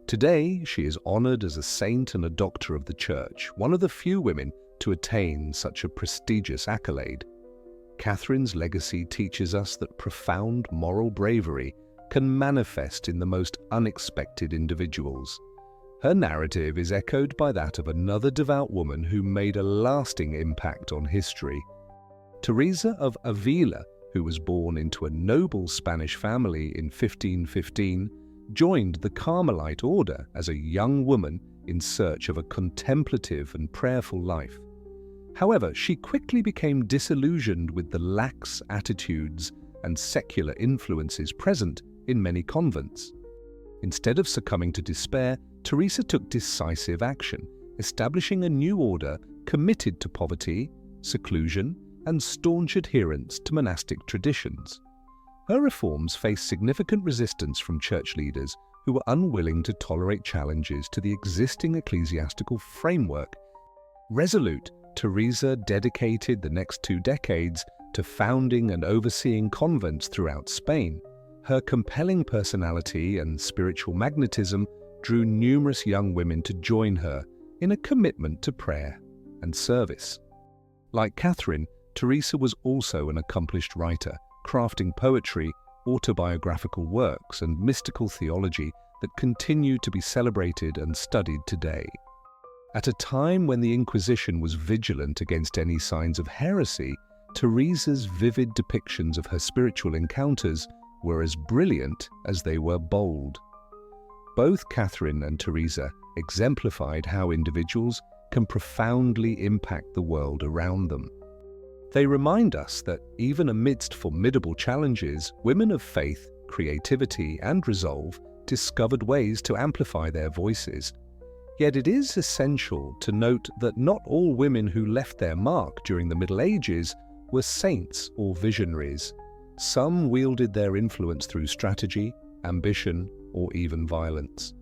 Today, she is honored as a saint and a doctor of the Church, one of the few women to attain such a prestigious accolade. Catherine's legacy teaches us that profound moral bravery can manifest in the most unexpected individuals. Her narrative is echoed by that of another devout woman who made a lasting impact on history. Teresa of Avila, who was born into a noble Spanish family in 1515, joined the Carmelite order as a young woman in search of a contemplative and prayerful life. However, she quickly became disillusioned with the lax attitudes and secular influences present in many convents. Instead of succumbing to despair, Teresa took decisive action, establishing a new order committed to poverty, seclusion, and staunch adherence to monastic traditions. Her reforms faced significant resistance from church leaders who were unwilling to tolerate challenges to the existing ecclesiastical framework. Resolute, Teresa dedicated the next 2 decades to founding and overseeing convents throughout Spain. Her compelling personality and spiritual magnetism drew numerous young women to join her, in a commitment to prayer and service. Like Catherine, Teresa was also an accomplished writer, crafting poetry, autobiographical works, and mystical theology that continue to be celebrated and studied today. At a time when the Inquisition was vigilant against any signs of heresy, Teresa's vivid depictions of her spiritual encounters were as brilliant as they were bold. Both Catherine and Teresa exemplified how individuals can profoundly impact the world around them. They remind us that even amidst formidable challenges, women of faith, creativity, and resolve discovered ways to amplify their voices. Yet it is essential to note that not all women who left their mark during the Middle Ages were saints or visionaries. Some wielded their influence through strategy, ambition, or even violence.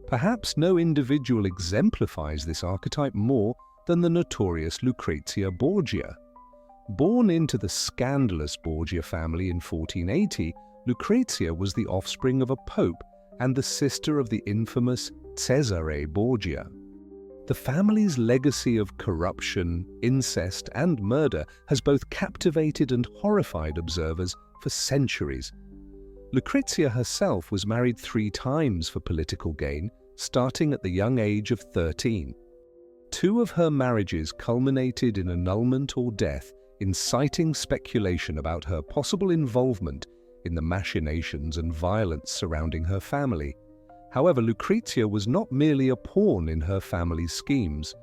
Perhaps no individual exemplifies this archetype more than the notorious Lucrezia Borgia. Born into the scandalous Borgia family in 1480, Lucrezia was the offspring of a pope and the sister of the infamous Cesare Borgia. The family's legacy of corruption, incest, and murder has both captivated and horrified observers for centuries. Lucrezia herself was married 3 times for political gain, starting at the young age of 13. 2 of her marriages culminated in annulment or death, inciting speculation about her possible involvement in the machinations and violence surrounding her family. However, Lucrezia was not merely a pawn in her family's schemes.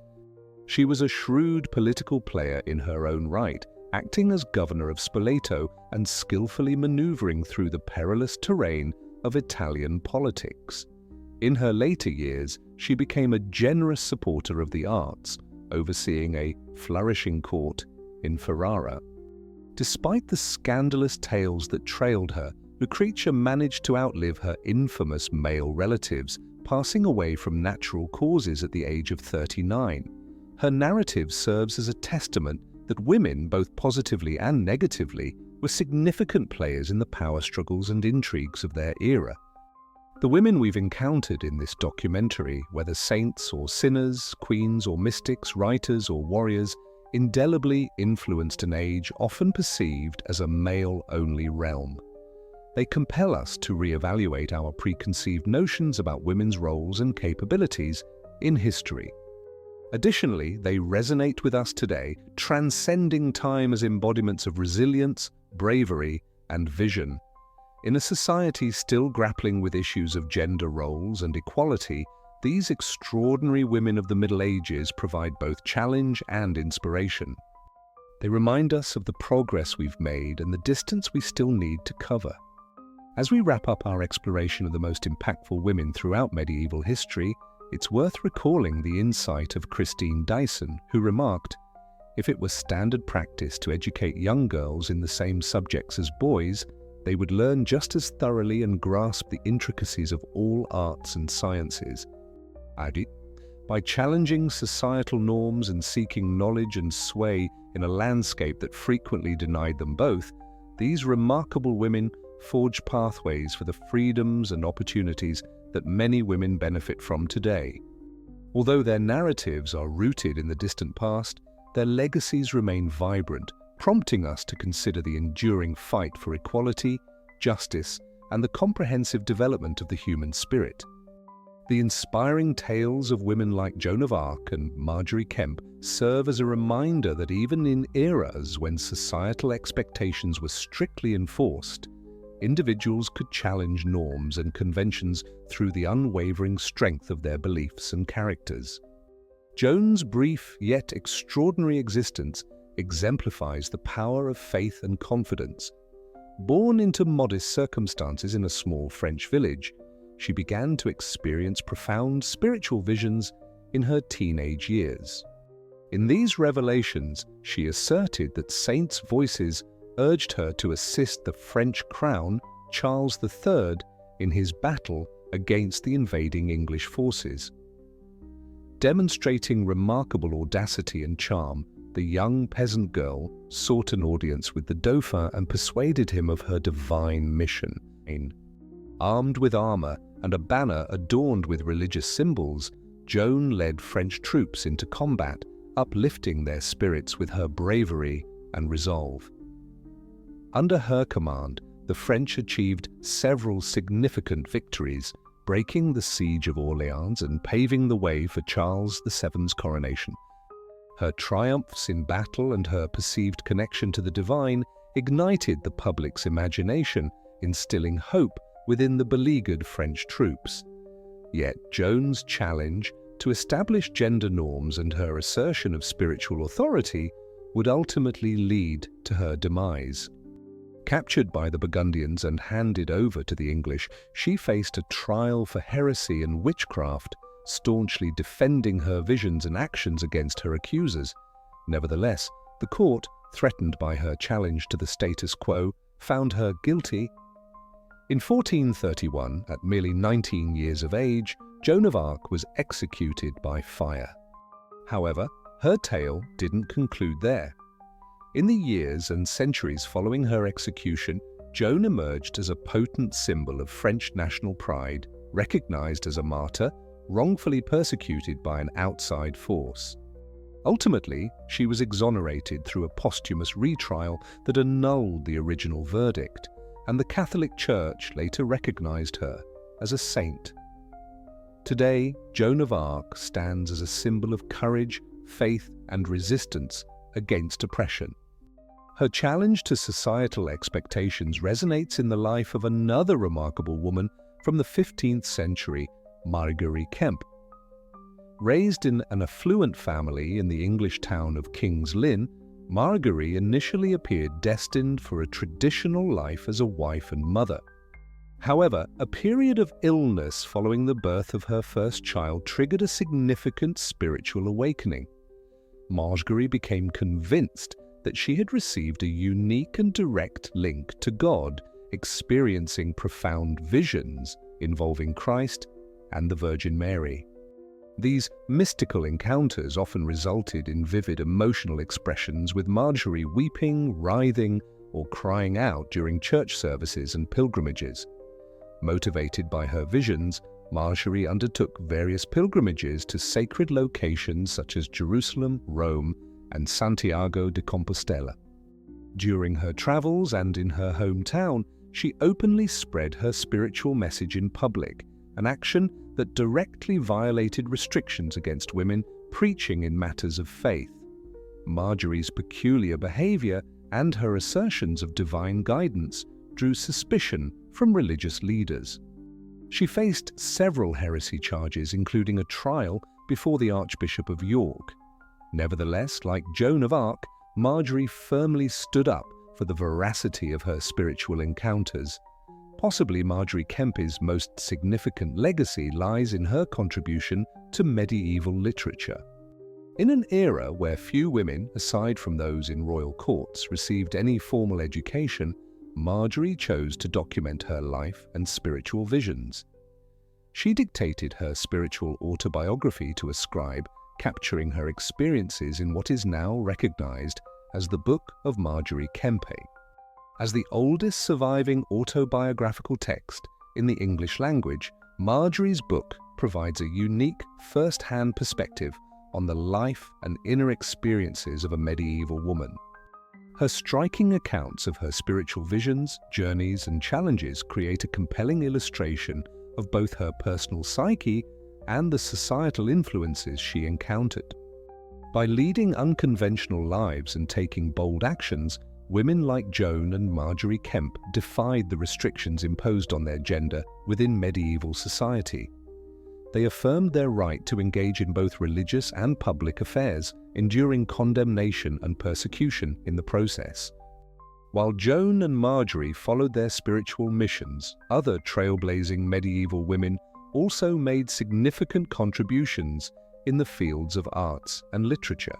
She was a shrewd political player in her own right, acting as governor of Spoleto and skillfully maneuvering through the perilous terrain of Italian politics. In her later years, she became a generous supporter of the arts, overseeing a flourishing court in Ferrara. Despite the scandalous tales that trailed her, Lucrezia managed to outlive her infamous male relatives, passing away from natural causes at the age of 39. Her narrative serves as a testament that women, both positively and negatively, were significant players in the power struggles and intrigues of their era. The women we've encountered in this documentary, whether saints or sinners, queens or mystics, writers or warriors, indelibly influenced an age often perceived as a male-only realm. They compel us to reevaluate our preconceived notions about women's roles and capabilities in history. Additionally, they resonate with us today, transcending time as embodiments of resilience, bravery, and vision. In a society still grappling with issues of gender roles and equality, these extraordinary women of the Middle Ages provide both challenge and inspiration. They remind us of the progress we've made and the distance we still need to cover. As we wrap up our exploration of the most impactful women throughout medieval history, it's worth recalling the insight of Christine Dyson, who remarked, "If it were standard practice to educate young girls in the same subjects as boys, they would learn just as thoroughly and grasp the intricacies of all arts and sciences." By challenging societal norms and seeking knowledge and sway in a landscape that frequently denied them both, these remarkable women forged pathways for the freedoms and opportunities that many women benefit from today. Although their narratives are rooted in the distant past, their legacies remain vibrant, prompting us to consider the enduring fight for equality, justice, and the comprehensive development of the human spirit. The inspiring tales of women like Joan of Arc and Margery Kempe serve as a reminder that even in eras when societal expectations were strictly enforced, individuals could challenge norms and conventions through the unwavering strength of their beliefs and characters. Joan's brief yet extraordinary existence exemplifies the power of faith and confidence. Born into modest circumstances in a small French village, she began to experience profound spiritual visions in her teenage years. In these revelations, she asserted that saints' voices urged her to assist the French crown, Charles III, in his battle against the invading English forces. Demonstrating remarkable audacity and charm, the young peasant girl sought an audience with the Dauphin and persuaded him of her divine mission. Armed with armor and a banner adorned with religious symbols, Joan led French troops into combat, uplifting their spirits with her bravery and resolve. Under her command, the French achieved several significant victories, breaking the siege of Orleans and paving the way for Charles VII's coronation. Her triumphs in battle and her perceived connection to the divine ignited the public's imagination, instilling hope within the beleaguered French troops. Yet Joan's challenge to establish gender norms and her assertion of spiritual authority would ultimately lead to her demise. Captured by the Burgundians and handed over to the English, she faced a trial for heresy and witchcraft, staunchly defending her visions and actions against her accusers. Nevertheless, the court, threatened by her challenge to the status quo, found her guilty. In 1431, at merely 19 years of age, Joan of Arc was executed by fire. However, her tale didn't conclude there. In the years and centuries following her execution, Joan emerged as a potent symbol of French national pride, recognized as a martyr, wrongfully persecuted by an outside force. Ultimately, she was exonerated through a posthumous retrial that annulled the original verdict, and the Catholic Church later recognized her as a saint. Today, Joan of Arc stands as a symbol of courage, faith, and resistance against oppression. Her challenge to societal expectations resonates in the life of another remarkable woman from the 15th century, Margery Kempe. Raised in an affluent family in the English town of King's Lynn, Margery initially appeared destined for a traditional life as a wife and mother. However, a period of illness following the birth of her first child triggered a significant spiritual awakening. Margery became convinced that she had received a unique and direct link to God, experiencing profound visions involving Christ and the Virgin Mary. These mystical encounters often resulted in vivid emotional expressions, with Margery weeping, writhing, or crying out during church services and pilgrimages. Motivated by her visions, Margery undertook various pilgrimages to sacred locations such as Jerusalem, Rome, and Santiago de Compostela. During her travels and in her hometown, she openly spread her spiritual message in public, an action that directly violated restrictions against women preaching in matters of faith. Margery's peculiar behavior and her assertions of divine guidance drew suspicion from religious leaders. She faced several heresy charges, including a trial before the Archbishop of York. Nevertheless, like Joan of Arc, Margery firmly stood up for the veracity of her spiritual encounters. Possibly Margery Kempe's most significant legacy lies in her contribution to medieval literature. In an era where few women, aside from those in royal courts, received any formal education, Margery chose to document her life and spiritual visions. She dictated her spiritual autobiography to a scribe, capturing her experiences in what is now recognized as the Book of Margery Kempe. As the oldest surviving autobiographical text in the English language, Margery's book provides a unique first-hand perspective on the life and inner experiences of a medieval woman. Her striking accounts of her spiritual visions, journeys, and challenges create a compelling illustration of both her personal psyche and the societal influences she encountered. By leading unconventional lives and taking bold actions, women like Joan and Margery Kempe defied the restrictions imposed on their gender within medieval society. They affirmed their right to engage in both religious and public affairs, enduring condemnation and persecution in the process. While Joan and Margery followed their spiritual missions, other trailblazing medieval women also made significant contributions in the fields of arts and literature.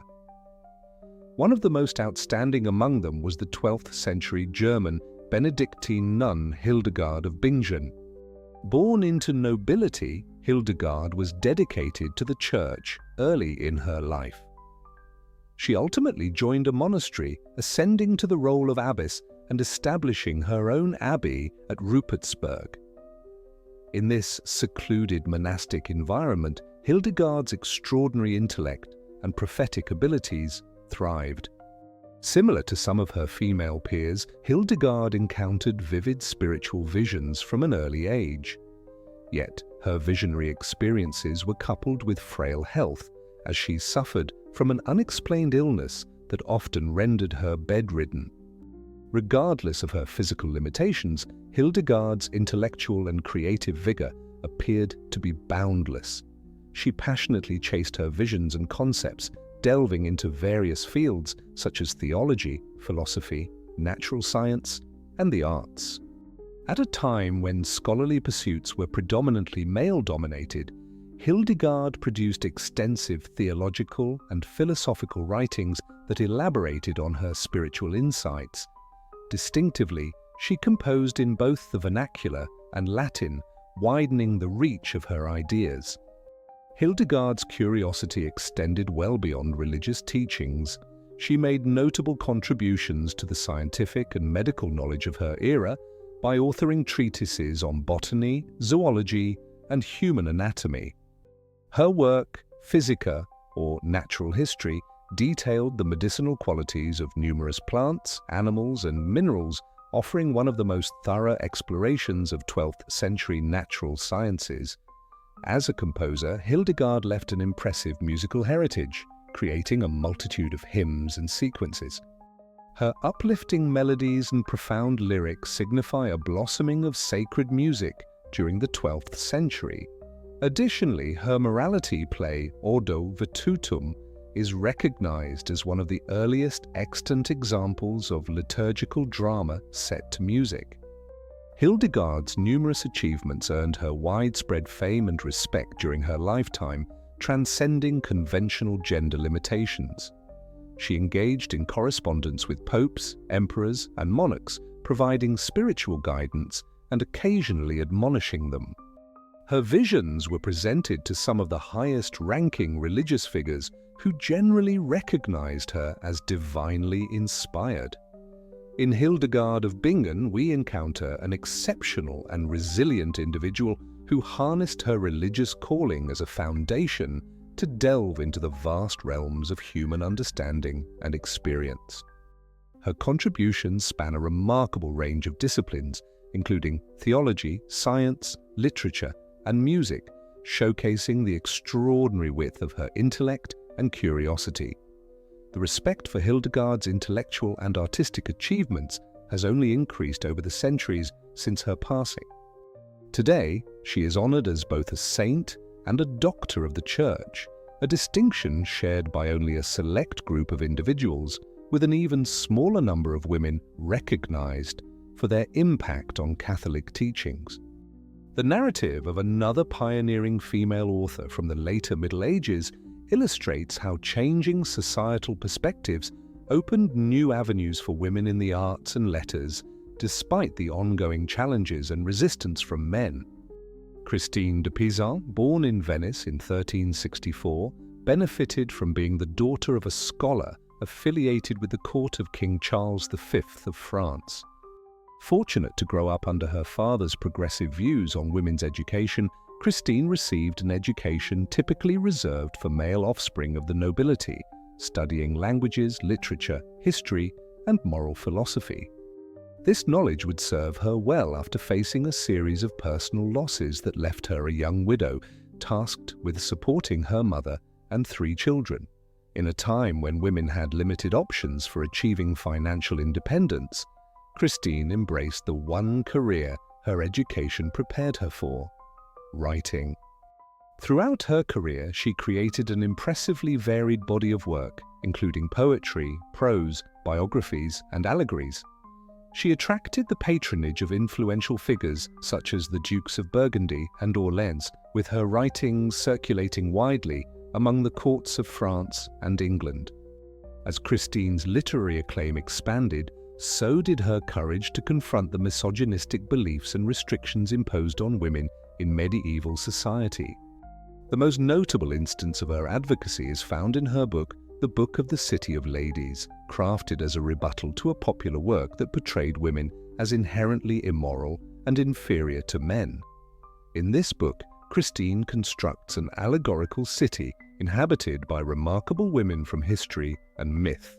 One of the most outstanding among them was the 12th century German Benedictine nun Hildegard of Bingen. Born into nobility, Hildegard was dedicated to the church early in her life. She ultimately joined a monastery, ascending to the role of abbess and establishing her own abbey at Rupertsberg. In this secluded monastic environment, Hildegard's extraordinary intellect and prophetic abilities thrived. Similar to some of her female peers, Hildegard encountered vivid spiritual visions from an early age. Yet, her visionary experiences were coupled with frail health, as she suffered from an unexplained illness that often rendered her bedridden. Regardless of her physical limitations, Hildegard's intellectual and creative vigor appeared to be boundless. She passionately chased her visions and concepts, delving into various fields such as theology, philosophy, natural science, and the arts. At a time when scholarly pursuits were predominantly male-dominated, Hildegard produced extensive theological and philosophical writings that elaborated on her spiritual insights. Distinctively, she composed in both the vernacular and Latin, widening the reach of her ideas. Hildegard's curiosity extended well beyond religious teachings. She made notable contributions to the scientific and medical knowledge of her era by authoring treatises on botany, zoology, and human anatomy. Her work, Physica, or Natural History, detailed the medicinal qualities of numerous plants, animals, and minerals, offering one of the most thorough explorations of 12th century natural sciences. As a composer, Hildegard left an impressive musical heritage, creating a multitude of hymns and sequences. Her uplifting melodies and profound lyrics signify a blossoming of sacred music during the 12th century. Additionally, her morality play, Ordo Virtutum, is recognized as one of the earliest extant examples of liturgical drama set to music. Hildegard's numerous achievements earned her widespread fame and respect during her lifetime, transcending conventional gender limitations. She engaged in correspondence with popes, emperors, and monarchs, providing spiritual guidance and occasionally admonishing them. Her visions were presented to some of the highest-ranking religious figures who generally recognized her as divinely inspired. In Hildegard of Bingen, we encounter an exceptional and resilient individual who harnessed her religious calling as a foundation to delve into the vast realms of human understanding and experience. Her contributions span a remarkable range of disciplines, including theology, science, literature, and music, showcasing the extraordinary width of her intellect and curiosity. The respect for Hildegard's intellectual and artistic achievements has only increased over the centuries since her passing. Today, she is honored as both a saint and a doctor of the Church, a distinction shared by only a select group of individuals, with an even smaller number of women recognized for their impact on Catholic teachings. The narrative of another pioneering female author from the later Middle Ages illustrates how changing societal perspectives opened new avenues for women in the arts and letters, despite the ongoing challenges and resistance from men. Christine de Pizan, born in Venice in 1364, benefited from being the daughter of a scholar affiliated with the court of King Charles V of France. Fortunate to grow up under her father's progressive views on women's education, Christine received an education typically reserved for male offspring of the nobility, studying languages, literature, history, and moral philosophy. This knowledge would serve her well after facing a series of personal losses that left her a young widow, tasked with supporting her mother and 3 children. In a time when women had limited options for achieving financial independence, Christine embraced the one career her education prepared her for: writing. Throughout her career, she created an impressively varied body of work, including poetry, prose, biographies, and allegories. She attracted the patronage of influential figures such as the Dukes of Burgundy and Orleans, with her writings circulating widely among the courts of France and England. As Christine's literary acclaim expanded, so did her courage to confront the misogynistic beliefs and restrictions imposed on women in medieval society. The most notable instance of her advocacy is found in her book, The Book of the City of Ladies, crafted as a rebuttal to a popular work that portrayed women as inherently immoral and inferior to men. In this book, Christine constructs an allegorical city inhabited by remarkable women from history and myth.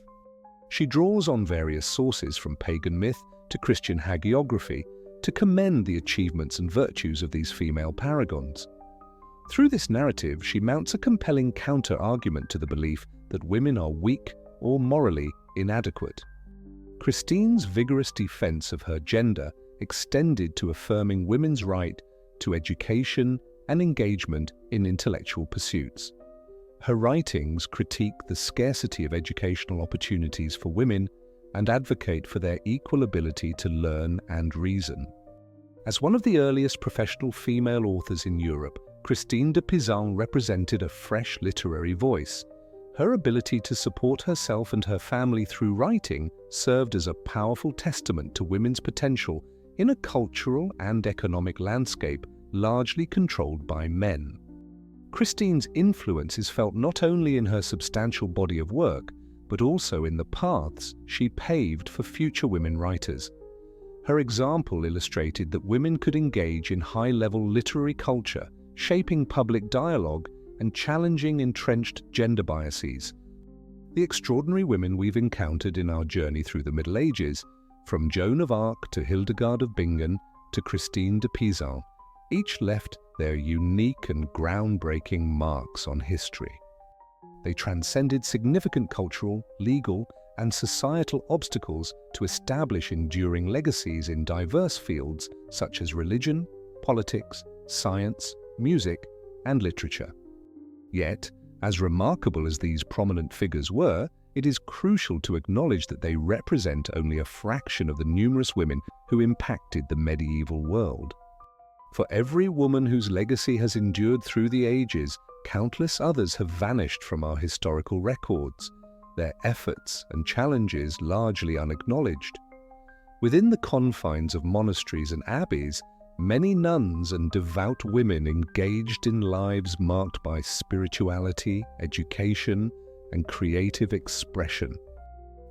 She draws on various sources from pagan myth to Christian hagiography to commend the achievements and virtues of these female paragons. Through this narrative, she mounts a compelling counter-argument to the belief that women are weak or morally inadequate. Christine's vigorous defense of her gender extended to affirming women's right to education and engagement in intellectual pursuits. Her writings critique the scarcity of educational opportunities for women and advocate for their equal ability to learn and reason. As one of the earliest professional female authors in Europe, Christine de Pizan represented a fresh literary voice. Her ability to support herself and her family through writing served as a powerful testament to women's potential in a cultural and economic landscape largely controlled by men. Christine's influence is felt not only in her substantial body of work, but also in the paths she paved for future women writers. Her example illustrated that women could engage in high-level literary culture, shaping public dialogue and challenging entrenched gender biases. The extraordinary women we've encountered in our journey through the Middle Ages, from Joan of Arc to Hildegard of Bingen to Christine de Pizan, each left their unique and groundbreaking marks on history. They transcended significant cultural, legal, and societal obstacles to establish enduring legacies in diverse fields such as religion, politics, science, music, and literature. Yet, as remarkable as these prominent figures were, it is crucial to acknowledge that they represent only a fraction of the numerous women who impacted the medieval world. For every woman whose legacy has endured through the ages, countless others have vanished from our historical records, their efforts and challenges largely unacknowledged. Within the confines of monasteries and abbeys, many nuns and devout women engaged in lives marked by spirituality, education, and creative expression.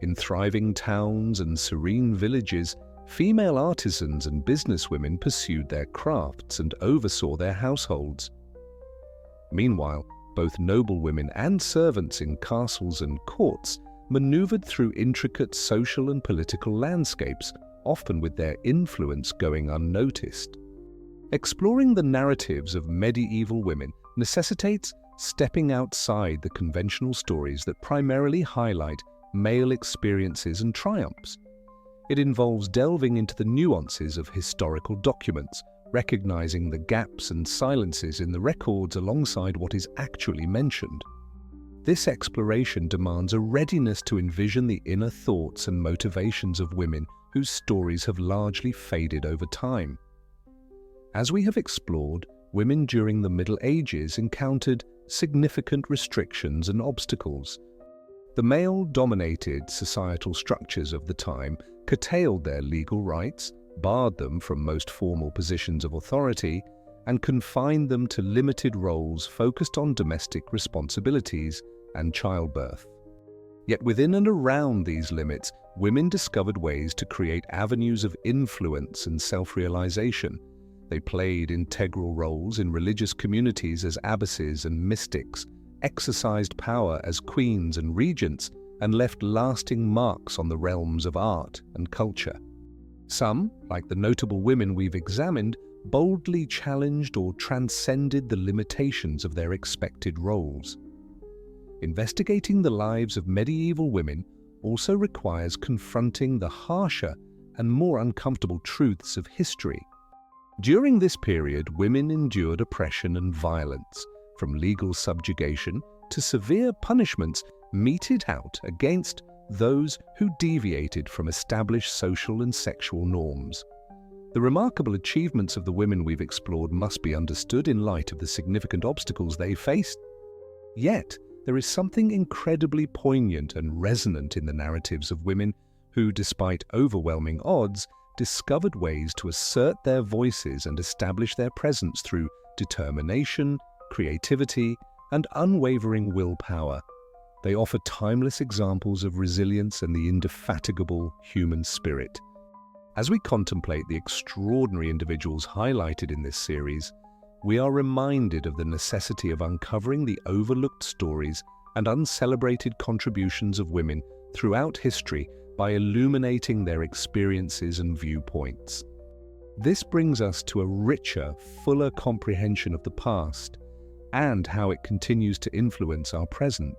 In thriving towns and serene villages, female artisans and businesswomen pursued their crafts and oversaw their households. Meanwhile, both noblewomen and servants in castles and courts maneuvered through intricate social and political landscapes, often with their influence going unnoticed. Exploring the narratives of medieval women necessitates stepping outside the conventional stories that primarily highlight male experiences and triumphs. It involves delving into the nuances of historical documents, recognizing the gaps and silences in the records alongside what is actually mentioned. This exploration demands a readiness to envision the inner thoughts and motivations of women whose stories have largely faded over time. As we have explored, women during the Middle Ages encountered significant restrictions and obstacles. The male-dominated societal structures of the time curtailed their legal rights, barred them from most formal positions of authority, and confined them to limited roles focused on domestic responsibilities and childbirth. Yet within and around these limits, women discovered ways to create avenues of influence and self-realization. They played integral roles in religious communities as abbesses and mystics, exercised power as queens and regents, and left lasting marks on the realms of art and culture. Some, like the notable women we've examined, boldly challenged or transcended the limitations of their expected roles. Investigating the lives of medieval women also requires confronting the harsher and more uncomfortable truths of history. During this period, women endured oppression and violence, from legal subjugation to severe punishments meted out against those who deviated from established social and sexual norms. The remarkable achievements of the women we've explored must be understood in light of the significant obstacles they faced. Yet, there is something incredibly poignant and resonant in the narratives of women who, despite overwhelming odds, discovered ways to assert their voices and establish their presence through determination, creativity, and unwavering willpower. They offer timeless examples of resilience and the indefatigable human spirit. As we contemplate the extraordinary individuals highlighted in this series, we are reminded of the necessity of uncovering the overlooked stories and uncelebrated contributions of women throughout history by illuminating their experiences and viewpoints. This brings us to a richer, fuller comprehension of the past and how it continues to influence our present.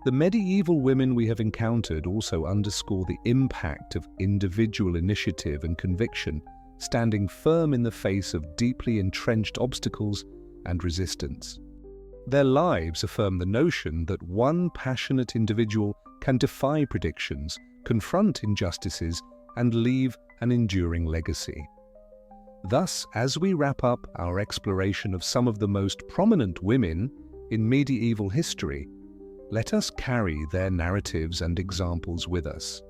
The medieval women we have encountered also underscore the impact of individual initiative and conviction, standing firm in the face of deeply entrenched obstacles and resistance. Their lives affirm the notion that one passionate individual can defy predictions, confront injustices, and leave an enduring legacy. Thus, as we wrap up our exploration of some of the most prominent women in medieval history, let us carry their narratives and examples with us.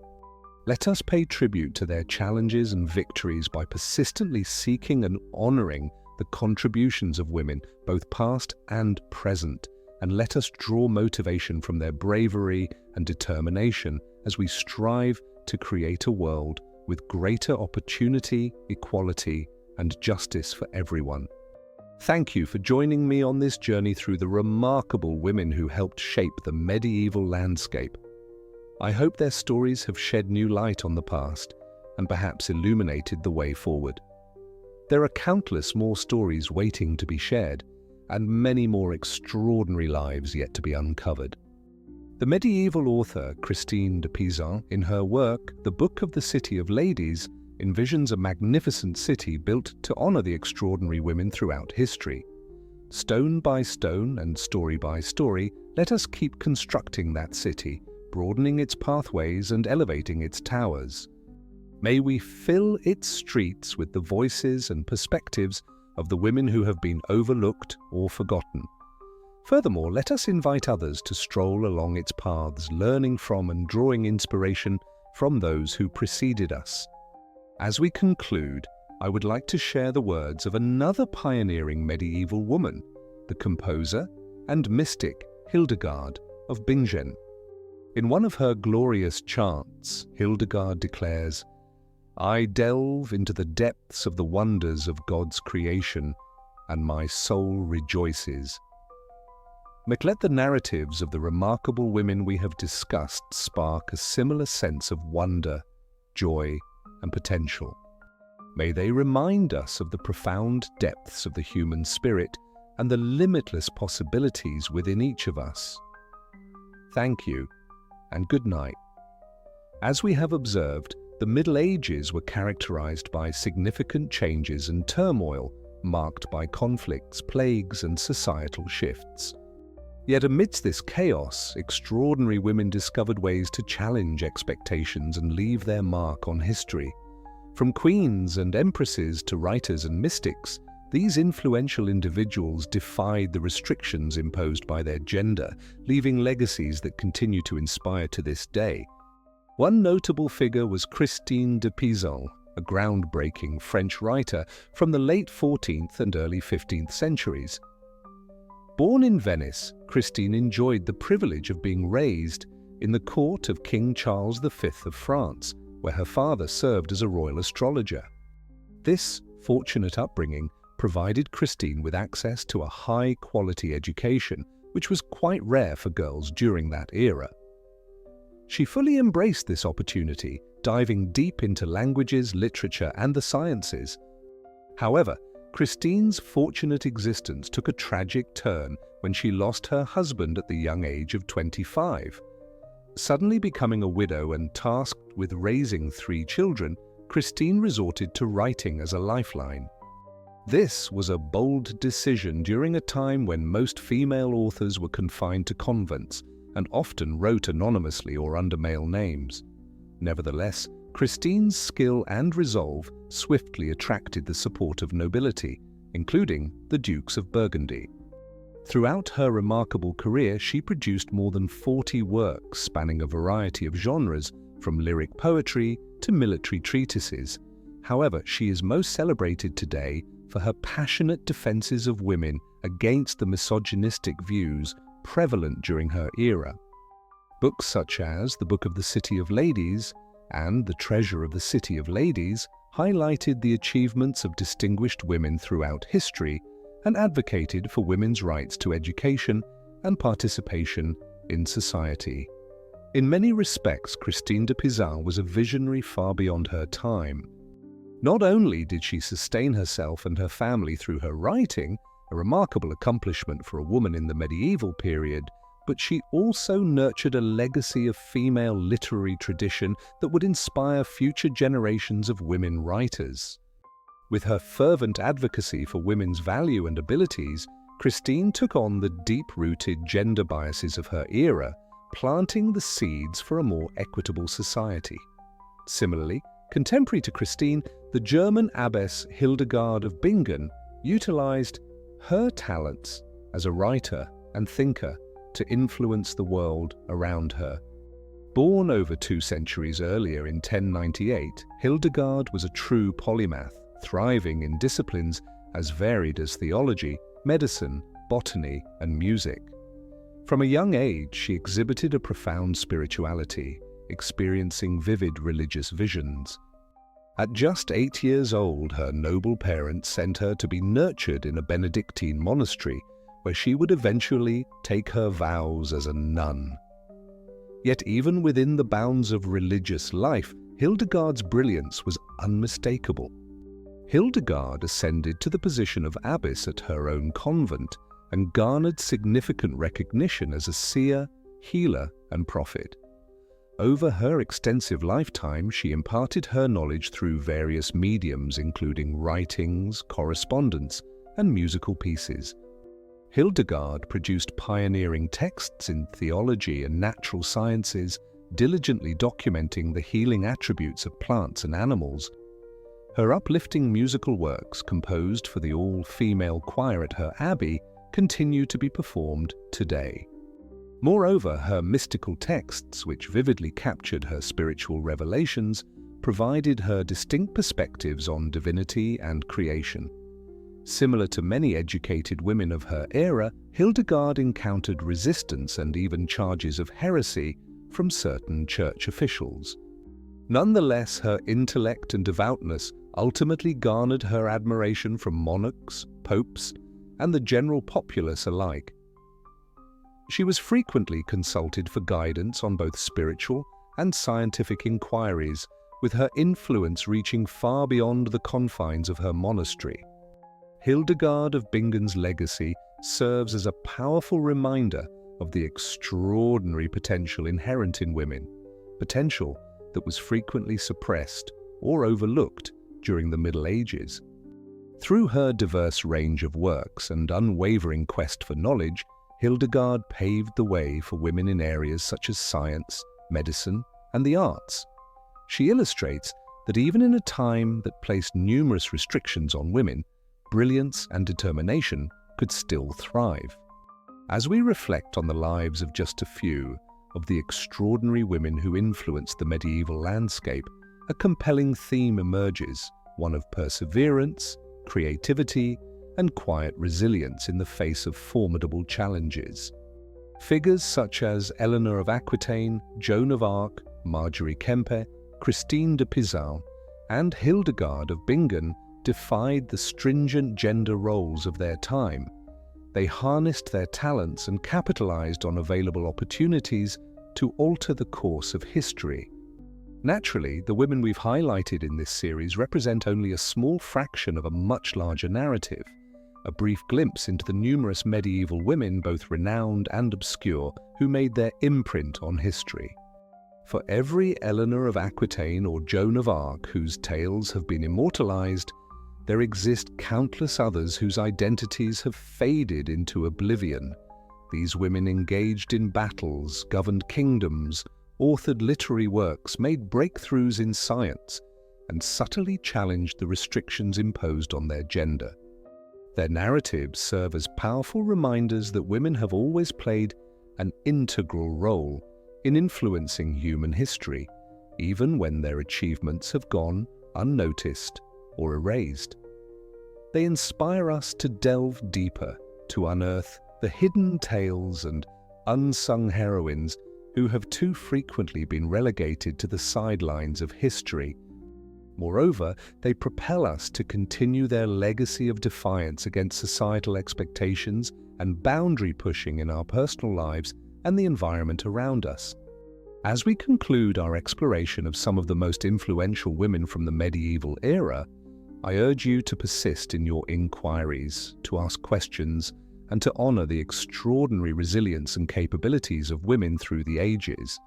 Let us pay tribute to their challenges and victories by persistently seeking and honoring the contributions of women, both past and present, and let us draw motivation from their bravery and determination as we strive to create a world with greater opportunity, equality, and justice for everyone. Thank you for joining me on this journey through the remarkable women who helped shape the medieval landscape. I hope their stories have shed new light on the past and perhaps illuminated the way forward. There are countless more stories waiting to be shared, and many more extraordinary lives yet to be uncovered. The medieval author Christine de Pizan, in her work The Book of the City of Ladies, envisions a magnificent city built to honor the extraordinary women throughout history. Stone by stone and story by story, let us keep constructing that city, broadening its pathways and elevating its towers. May we fill its streets with the voices and perspectives of the women who have been overlooked or forgotten. Furthermore, let us invite others to stroll along its paths, learning from and drawing inspiration from those who preceded us. As we conclude, I would like to share the words of another pioneering medieval woman, the composer and mystic Hildegard of Bingen. In one of her glorious chants, Hildegard declares, "I delve into the depths of the wonders of God's creation, and my soul rejoices." Let the narratives of the remarkable women we have discussed spark a similar sense of wonder, joy, and potential. May they remind us of the profound depths of the human spirit and the limitless possibilities within each of us. Thank you, and good night. As we have observed, the Middle Ages were characterized by significant changes and turmoil, marked by conflicts, plagues, and societal shifts. Yet amidst this chaos, extraordinary women discovered ways to challenge expectations and leave their mark on history. From queens and empresses to writers and mystics, these influential individuals defied the restrictions imposed by their gender, leaving legacies that continue to inspire to this day. One notable figure was Christine de Pizan, a groundbreaking French writer from the late 14th and early 15th centuries. Born in Venice, Christine enjoyed the privilege of being raised in the court of King Charles V of France, where her father served as a royal astrologer. This fortunate upbringing provided Christine with access to a high-quality education, which was quite rare for girls during that era. She fully embraced this opportunity, diving deep into languages, literature, and the sciences. However, Christine's fortunate existence took a tragic turn when she lost her husband at the young age of 25. Suddenly becoming a widow and tasked with raising 3 children, Christine resorted to writing as a lifeline. This was a bold decision during a time when most female authors were confined to convents and often wrote anonymously or under male names. Nevertheless, Christine's skill and resolve swiftly attracted the support of nobility, including the Dukes of Burgundy. Throughout her remarkable career, she produced more than 40 works spanning a variety of genres, from lyric poetry to military treatises. However, she is most celebrated today for her passionate defenses of women against the misogynistic views prevalent during her era. Books such as The Book of the City of Ladies and The Treasure of the City of Ladies highlighted the achievements of distinguished women throughout history and advocated for women's rights to education and participation in society. In many respects, Christine de Pizan was a visionary far beyond her time. Not only did she sustain herself and her family through her writing, a remarkable accomplishment for a woman in the medieval period, but she also nurtured a legacy of female literary tradition that would inspire future generations of women writers. With her fervent advocacy for women's value and abilities, Christine took on the deep-rooted gender biases of her era, planting the seeds for a more equitable society. Similarly, contemporary to Christine, the German abbess Hildegard of Bingen utilized her talents as a writer and thinker to influence the world around her. Born over 2 centuries earlier in 1098, Hildegard was a true polymath, thriving in disciplines as varied as theology, medicine, botany, and music. From a young age, she exhibited a profound spirituality, experiencing vivid religious visions. At just 8 years old, her noble parents sent her to be nurtured in a Benedictine monastery, where she would eventually take her vows as a nun. Yet even within the bounds of religious life, Hildegard's brilliance was unmistakable. Hildegard ascended to the position of abbess at her own convent and garnered significant recognition as a seer, healer, and prophet. Over her extensive lifetime, she imparted her knowledge through various mediums, including writings, correspondence, and musical pieces. Hildegard produced pioneering texts in theology and natural sciences, diligently documenting the healing attributes of plants and animals. Her uplifting musical works, composed for the all-female choir at her abbey, continue to be performed today. Moreover, her mystical texts, which vividly captured her spiritual revelations, provided her distinct perspectives on divinity and creation. Similar to many educated women of her era, Hildegard encountered resistance and even charges of heresy from certain church officials. Nonetheless, her intellect and devoutness ultimately garnered her admiration from monarchs, popes, and the general populace alike. She was frequently consulted for guidance on both spiritual and scientific inquiries, with her influence reaching far beyond the confines of her monastery. Hildegard of Bingen's legacy serves as a powerful reminder of the extraordinary potential inherent in women, potential that was frequently suppressed or overlooked during the Middle Ages. Through her diverse range of works and unwavering quest for knowledge, Hildegard paved the way for women in areas such as science, medicine, and the arts. She illustrates that even in a time that placed numerous restrictions on women, brilliance and determination could still thrive. As we reflect on the lives of just a few of the extraordinary women who influenced the medieval landscape, a compelling theme emerges, one of perseverance, creativity, and quiet resilience in the face of formidable challenges. Figures such as Eleonora of Aquitaine, Joan of Arc, Margery Kempe, Christine de Pizan, and Hildegard of Bingen defied the stringent gender roles of their time. They harnessed their talents and capitalized on available opportunities to alter the course of history. Naturally, the women we've highlighted in this series represent only a small fraction of a much larger narrative, a brief glimpse into the numerous medieval women, both renowned and obscure, who made their imprint on history. For every Eleanor of Aquitaine or Joan of Arc whose tales have been immortalized, there exist countless others whose identities have faded into oblivion. These women engaged in battles, governed kingdoms, authored literary works, made breakthroughs in science, and subtly challenged the restrictions imposed on their gender. Their narratives serve as powerful reminders that women have always played an integral role in influencing human history, even when their achievements have gone unnoticed or erased. They inspire us to delve deeper, to unearth the hidden tales and unsung heroines who have too frequently been relegated to the sidelines of history. Moreover, they propel us to continue their legacy of defiance against societal expectations and boundary pushing in our personal lives and the environment around us. As we conclude our exploration of some of the most influential women from the medieval era, I urge you to persist in your inquiries, to ask questions, and to honor the extraordinary resilience and capabilities of women through the ages.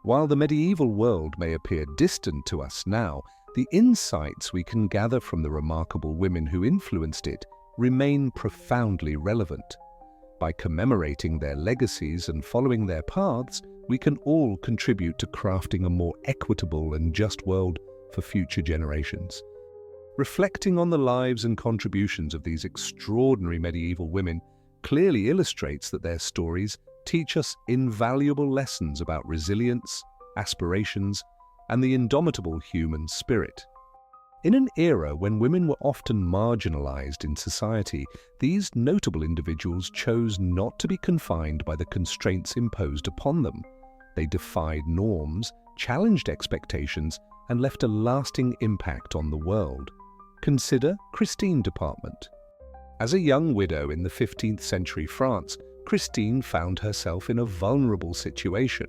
While the medieval world may appear distant to us now, the insights we can gather from the remarkable women who influenced it remain profoundly relevant. By commemorating their legacies and following their paths, we can all contribute to crafting a more equitable and just world for future generations. Reflecting on the lives and contributions of these extraordinary medieval women clearly illustrates that their stories teach us invaluable lessons about resilience, aspirations, and the indomitable human spirit. In an era when women were often marginalized in society, these notable individuals chose not to be confined by the constraints imposed upon them. They defied norms, challenged expectations, and left a lasting impact on the world. Consider Christine Department. As a young widow in the 15th century France, Christine found herself in a vulnerable situation.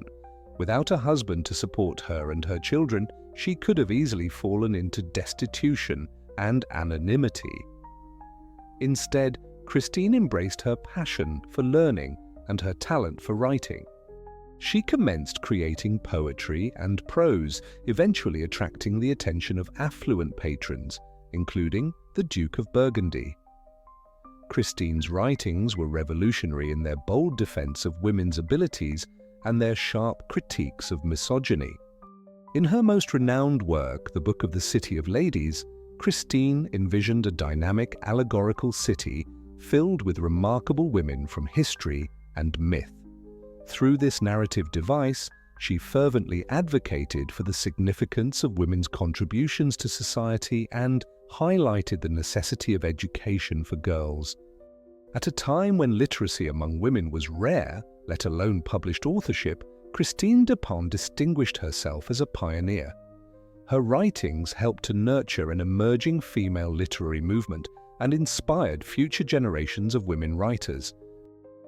Without a husband to support her and her children, she could have easily fallen into destitution and anonymity. Instead, Christine embraced her passion for learning and her talent for writing. She commenced creating poetry and prose, eventually attracting the attention of affluent patrons, including the Duke of Burgundy. Christine's writings were revolutionary in their bold defense of women's abilities and their sharp critiques of misogyny. In her most renowned work, The Book of the City of Ladies, Christine envisioned a dynamic allegorical city filled with remarkable women from history and myth. Through this narrative device, she fervently advocated for the significance of women's contributions to society and highlighted the necessity of education for girls. At a time when literacy among women was rare, let alone published authorship, Christine Dupont distinguished herself as a pioneer. Her writings helped to nurture an emerging female literary movement and inspired future generations of women writers.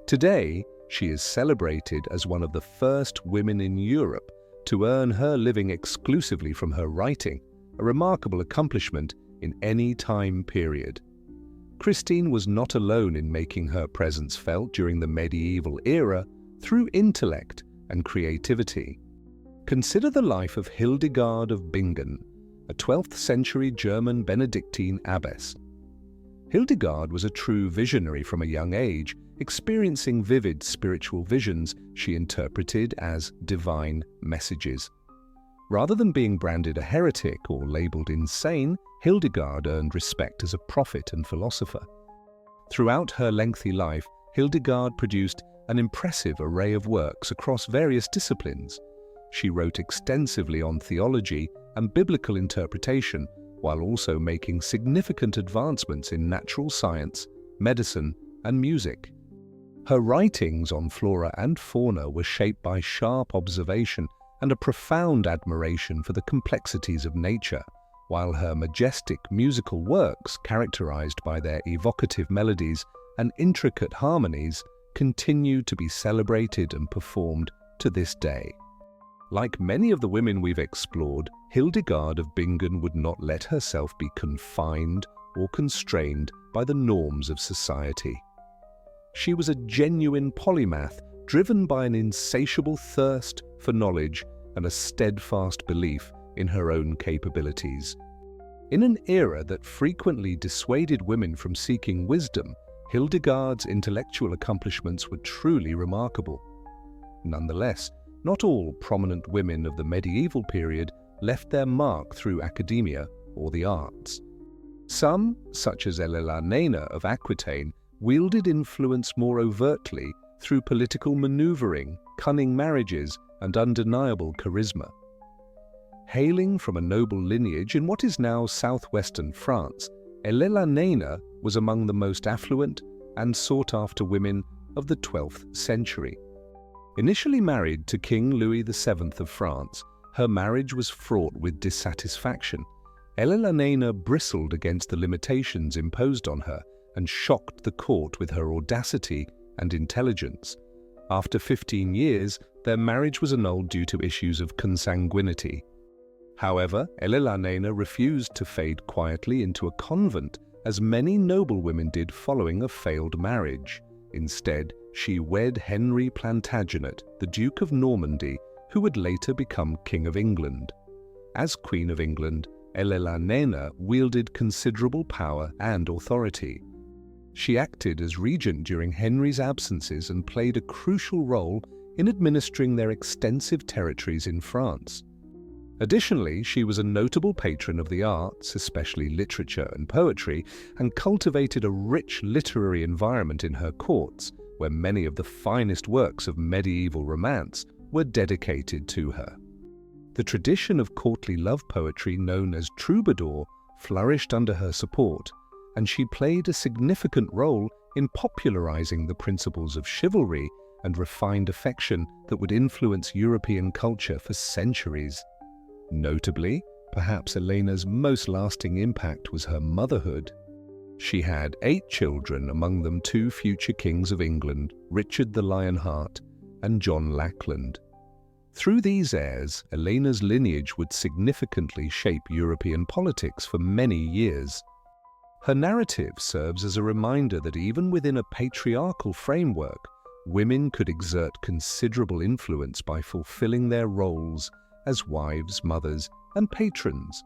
Today, she is celebrated as one of the first women in Europe to earn her living exclusively from her writing, a remarkable accomplishment in any time period. Christine was not alone in making her presence felt during the medieval era through intellect and creativity. Consider the life of Hildegard of Bingen, a 12th century German Benedictine abbess. Hildegard was a true visionary from a young age, experiencing vivid spiritual visions she interpreted as divine messages. Rather than being branded a heretic or labeled insane, Hildegard earned respect as a prophet and philosopher. Throughout her lengthy life, Hildegard produced an impressive array of works across various disciplines. She wrote extensively on theology and biblical interpretation, while also making significant advancements in natural science, medicine, and music. Her writings on flora and fauna were shaped by sharp observation and a profound admiration for the complexities of nature, while her majestic musical works, characterized by their evocative melodies and intricate harmonies, continue to be celebrated and performed to this day. Like many of the women we've explored, Hildegard of Bingen would not let herself be confined or constrained by the norms of society. She was a genuine polymath, driven by an insatiable thirst for knowledge and a steadfast belief in her own capabilities. In an era that frequently dissuaded women from seeking wisdom, Hildegard's intellectual accomplishments were truly remarkable. Nonetheless, not all prominent women of the medieval period left their mark through academia or the arts. Some, such as Eleonora of Aquitaine, wielded influence more overtly through political maneuvering, cunning marriages, and undeniable charisma. Hailing from a noble lineage in what is now southwestern France, Eleonora was among the most affluent and sought-after women of the 12th century. Initially married to King Louis VII of France, her marriage was fraught with dissatisfaction, Eleonora bristled against the limitations imposed on her and shocked the court with her audacity and intelligence. After 15 years, their marriage was annulled due to issues of consanguinity. However, Eleonora refused to fade quietly into a convent, as many noblewomen did following a failed marriage. Instead, she wed Henry Plantagenet, the Duke of Normandy, who would later become King of England. As Queen of England, Eleonora wielded considerable power and authority. She acted as regent during Henry's absences and played a crucial role in administering their extensive territories in France. Additionally, she was a notable patron of the arts, especially literature and poetry, and cultivated a rich literary environment in her courts, where many of the finest works of medieval romance were dedicated to her. The tradition of courtly love poetry known as troubadour flourished under her support, and she played a significant role in popularizing the principles of chivalry and refined affection that would influence European culture for centuries. Notably, perhaps Elena's most lasting impact was her motherhood. She had 8 children, among them 2 future kings of England, Richard the Lionheart and John Lackland. Through these heirs, Elena's lineage would significantly shape European politics for many years. Her narrative serves as a reminder that even within a patriarchal framework, women could exert considerable influence by fulfilling their roles as wives, mothers, and patrons.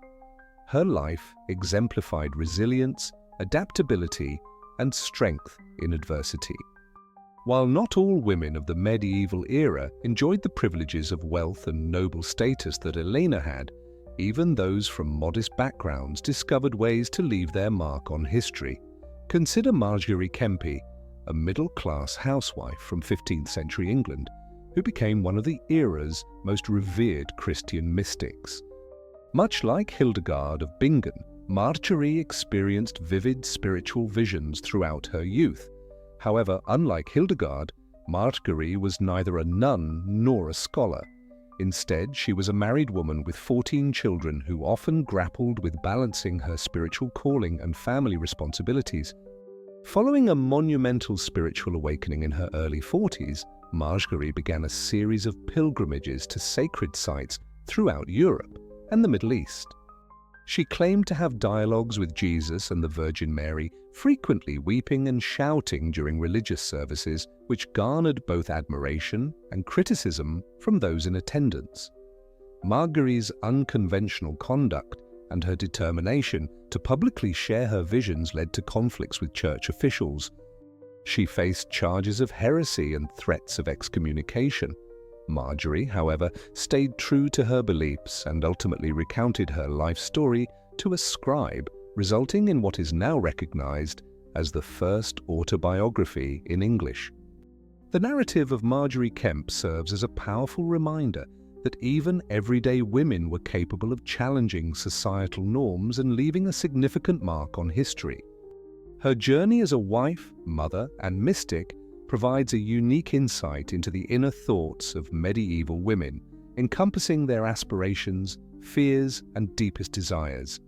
Her life exemplified resilience, adaptability, and strength in adversity. While not all women of the medieval era enjoyed the privileges of wealth and noble status that Elena had, even those from modest backgrounds discovered ways to leave their mark on history. Consider Margery Kempe, a middle-class housewife from 15th century England, who became one of the era's most revered Christian mystics. Much like Hildegard of Bingen, Margery experienced vivid spiritual visions throughout her youth. However, unlike Hildegard, Margery was neither a nun nor a scholar. Instead, she was a married woman with 14 children who often grappled with balancing her spiritual calling and family responsibilities. Following a monumental spiritual awakening in her early 40s, Margery began a series of pilgrimages to sacred sites throughout Europe and the Middle East. She claimed to have dialogues with Jesus and the Virgin Mary, frequently weeping and shouting during religious services, which garnered both admiration and criticism from those in attendance. Margery's unconventional conduct and her determination to publicly share her visions led to conflicts with church officials. She faced charges of heresy and threats of excommunication. Margery, however, stayed true to her beliefs and ultimately recounted her life story to a scribe, resulting in what is now recognized as the first autobiography in English. The narrative of Margery Kempe serves as a powerful reminder that even everyday women were capable of challenging societal norms and leaving a significant mark on history. Her journey as a wife, mother, and mystic provides a unique insight into the inner thoughts of medieval women, encompassing their aspirations, fears, and deepest desires.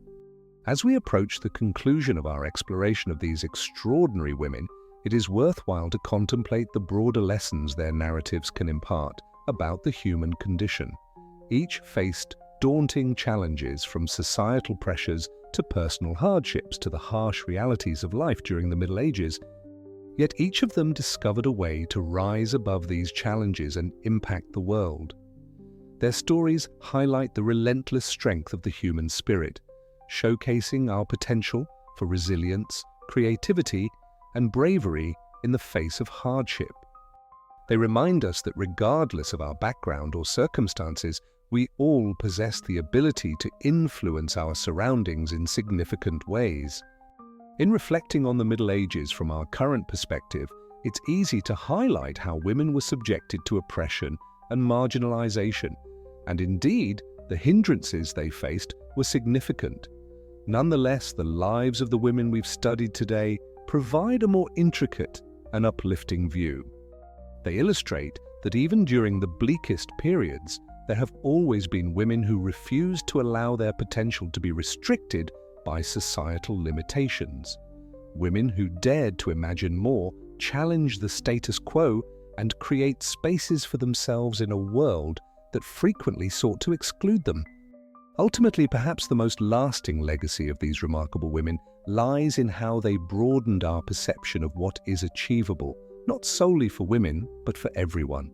As we approach the conclusion of our exploration of these extraordinary women, it is worthwhile to contemplate the broader lessons their narratives can impart about the human condition. Each faced daunting challenges, from societal pressures to personal hardships to the harsh realities of life during the Middle Ages. Yet each of them discovered a way to rise above these challenges and impact the world. Their stories highlight the relentless strength of the human spirit, showcasing our potential for resilience, creativity, and bravery in the face of hardship. They remind us that regardless of our background or circumstances, we all possess the ability to influence our surroundings in significant ways. In reflecting on the Middle Ages from our current perspective, it's easy to highlight how women were subjected to oppression and marginalization, and indeed, the hindrances they faced were significant. Nonetheless, the lives of the women we've studied today provide a more intricate and uplifting view. They illustrate that even during the bleakest periods, there have always been women who refused to allow their potential to be restricted by societal limitations. Women who dared to imagine more, challenge the status quo, and create spaces for themselves in a world that frequently sought to exclude them. Ultimately, perhaps the most lasting legacy of these remarkable women lies in how they broadened our perception of what is achievable, not solely for women, but for everyone.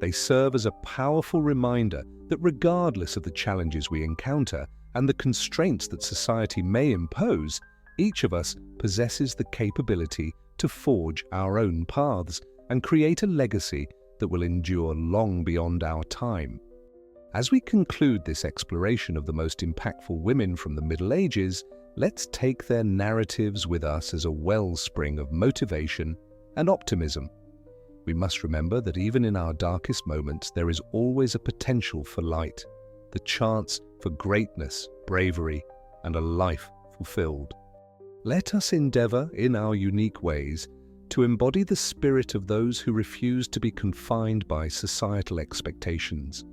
They serve as a powerful reminder that regardless of the challenges we encounter and the constraints that society may impose, each of us possesses the capability to forge our own paths and create a legacy that will endure long beyond our time. As we conclude this exploration of the most impactful women from the Middle Ages, let's take their narratives with us as a wellspring of motivation and optimism. We must remember that even in our darkest moments, there is always a potential for light, the chance for greatness, bravery, and a life fulfilled. Let us endeavor, in our unique ways, to embody the spirit of those who refuse to be confined by societal expectations.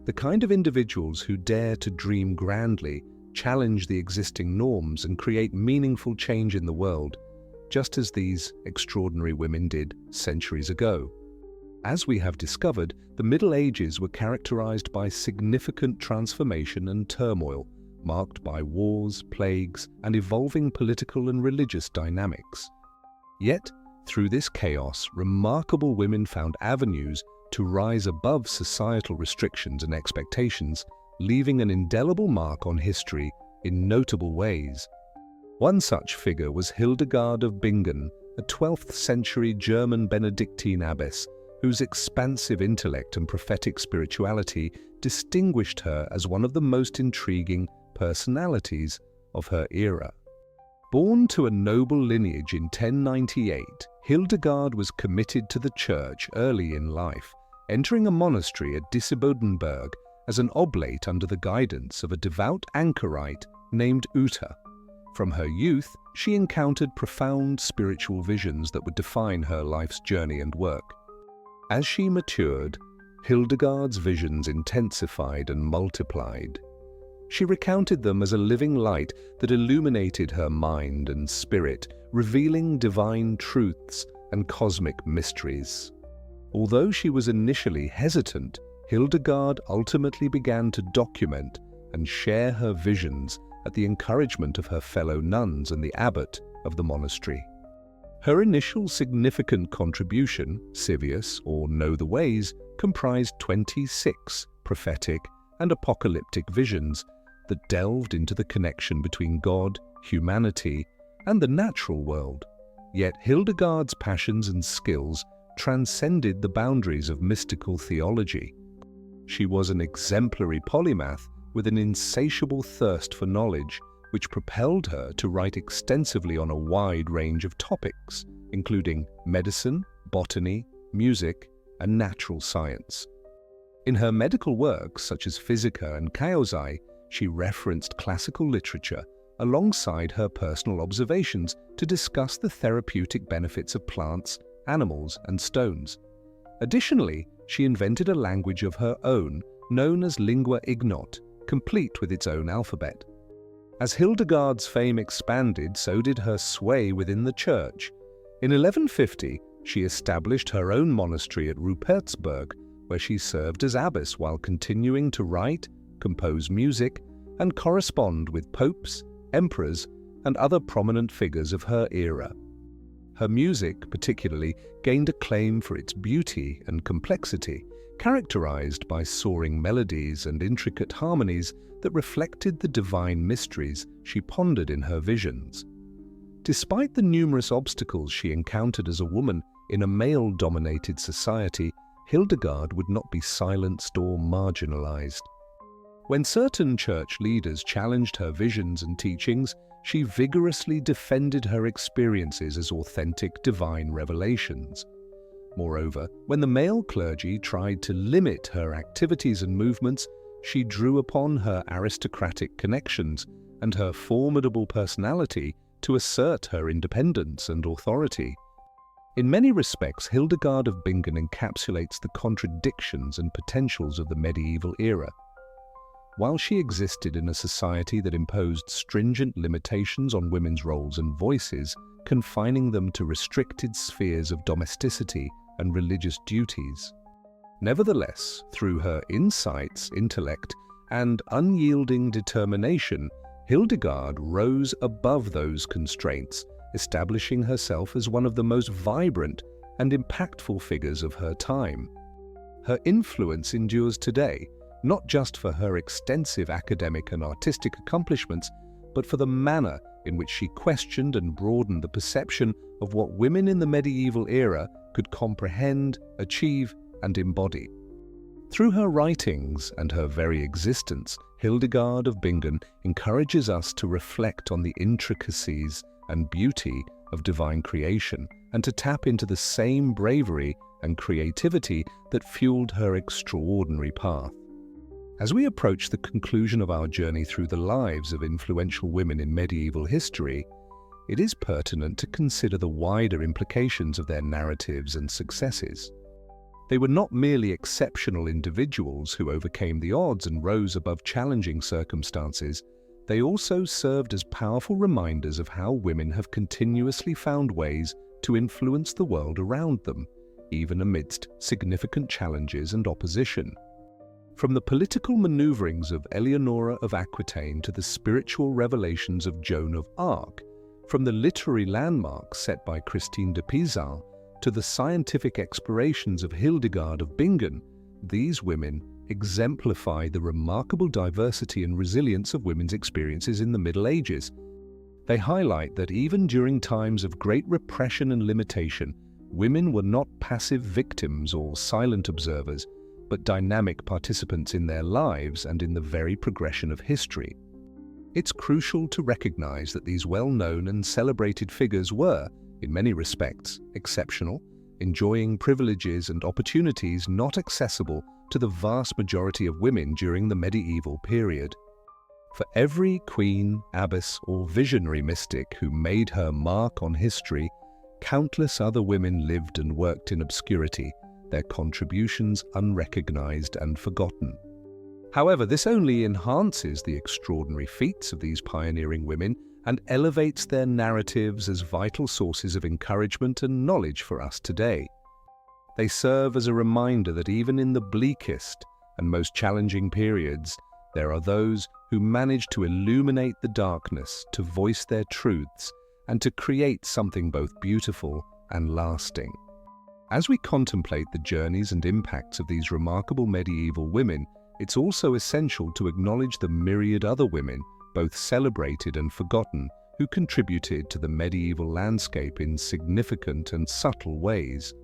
The kind of individuals who dare to dream grandly, challenge the existing norms, and create meaningful change in the world, just as these extraordinary women did centuries ago. As we have discovered, the Middle Ages were characterized by significant transformation and turmoil, marked by wars, plagues, and evolving political and religious dynamics. Yet, through this chaos, remarkable women found avenues to rise above societal restrictions and expectations, leaving an indelible mark on history in notable ways. One such figure was Hildegard of Bingen, a 12th century German Benedictine abbess, whose expansive intellect and prophetic spirituality distinguished her as one of the most intriguing personalities of her era. Born to a noble lineage in 1098, Hildegard was committed to the church early in life, entering a monastery at Disibodenberg as an oblate under the guidance of a devout anchorite named Uta. From her youth, she encountered profound spiritual visions that would define her life's journey and work. As she matured, Hildegard's visions intensified and multiplied. She recounted them as a living light that illuminated her mind and spirit, revealing divine truths and cosmic mysteries. Although she was initially hesitant, Hildegard ultimately began to document and share her visions at the encouragement of her fellow nuns and the abbot of the monastery. Her initial significant contribution, Civius, or Know the Ways, comprised 26 prophetic and apocalyptic visions that delved into the connection between God, humanity, and the natural world. Yet Hildegard's passions and skills transcended the boundaries of mystical theology. She was an exemplary polymath with an insatiable thirst for knowledge, which propelled her to write extensively on a wide range of topics, including medicine, botany, music, and natural science. In her medical works, such as Physica and Chaosai, she referenced classical literature alongside her personal observations to discuss the therapeutic benefits of plants, animals, and stones. Additionally, she invented a language of her own, known as lingua ignot, complete with its own alphabet. As Hildegard's fame expanded, so did her sway within the church. In 1150, she established her own monastery at Rupertsberg, where she served as abbess while continuing to write, compose music, and correspond with popes, emperors, and other prominent figures of her era. Her music, particularly, gained acclaim for its beauty and complexity, characterized by soaring melodies and intricate harmonies that reflected the divine mysteries she pondered in her visions. Despite the numerous obstacles she encountered as a woman in a male-dominated society, Hildegard would not be silenced or marginalized. When certain church leaders challenged her visions and teachings, she vigorously defended her experiences as authentic divine revelations. Moreover, when the male clergy tried to limit her activities and movements, she drew upon her aristocratic connections and her formidable personality to assert her independence and authority. In many respects, Hildegard of Bingen encapsulates the contradictions and potentials of the medieval era. While she existed in a society that imposed stringent limitations on women's roles and voices, confining them to restricted spheres of domesticity and religious duties. Nevertheless, through her insights, intellect, and unyielding determination, Hildegard rose above those constraints, establishing herself as one of the most vibrant and impactful figures of her time. Her influence endures today, not just for her extensive academic and artistic accomplishments, but for the manner in which she questioned and broadened the perception of what women in the medieval era could comprehend, achieve, and embody. Through her writings and her very existence, Hildegard of Bingen encourages us to reflect on the intricacies and beauty of divine creation and to tap into the same bravery and creativity that fueled her extraordinary path. As we approach the conclusion of our journey through the lives of influential women in medieval history, it is pertinent to consider the wider implications of their narratives and successes. They were not merely exceptional individuals who overcame the odds and rose above challenging circumstances. They also served as powerful reminders of how women have continuously found ways to influence the world around them, even amidst significant challenges and opposition. From the political maneuverings of Eleonora of Aquitaine to the spiritual revelations of Joan of Arc, from the literary landmarks set by Christine de Pizan to the scientific explorations of Hildegard of Bingen, these women exemplify the remarkable diversity and resilience of women's experiences in the Middle Ages. They highlight that even during times of great repression and limitation, women were not passive victims or silent observers, but dynamic participants in their lives and in the very progression of history. It's crucial to recognize that these well-known and celebrated figures were, in many respects, exceptional, enjoying privileges and opportunities not accessible to the vast majority of women during the medieval period. For every queen, abbess, or visionary mystic who made her mark on history, countless other women lived and worked in obscurity, their contributions unrecognized and forgotten. However, this only enhances the extraordinary feats of these pioneering women and elevates their narratives as vital sources of encouragement and knowledge for us today. They serve as a reminder that even in the bleakest and most challenging periods, there are those who manage to illuminate the darkness, to voice their truths, and to create something both beautiful and lasting. As we contemplate the journeys and impacts of these remarkable medieval women, it's also essential to acknowledge the myriad other women, both celebrated and forgotten, who contributed to the medieval landscape in significant and subtle ways.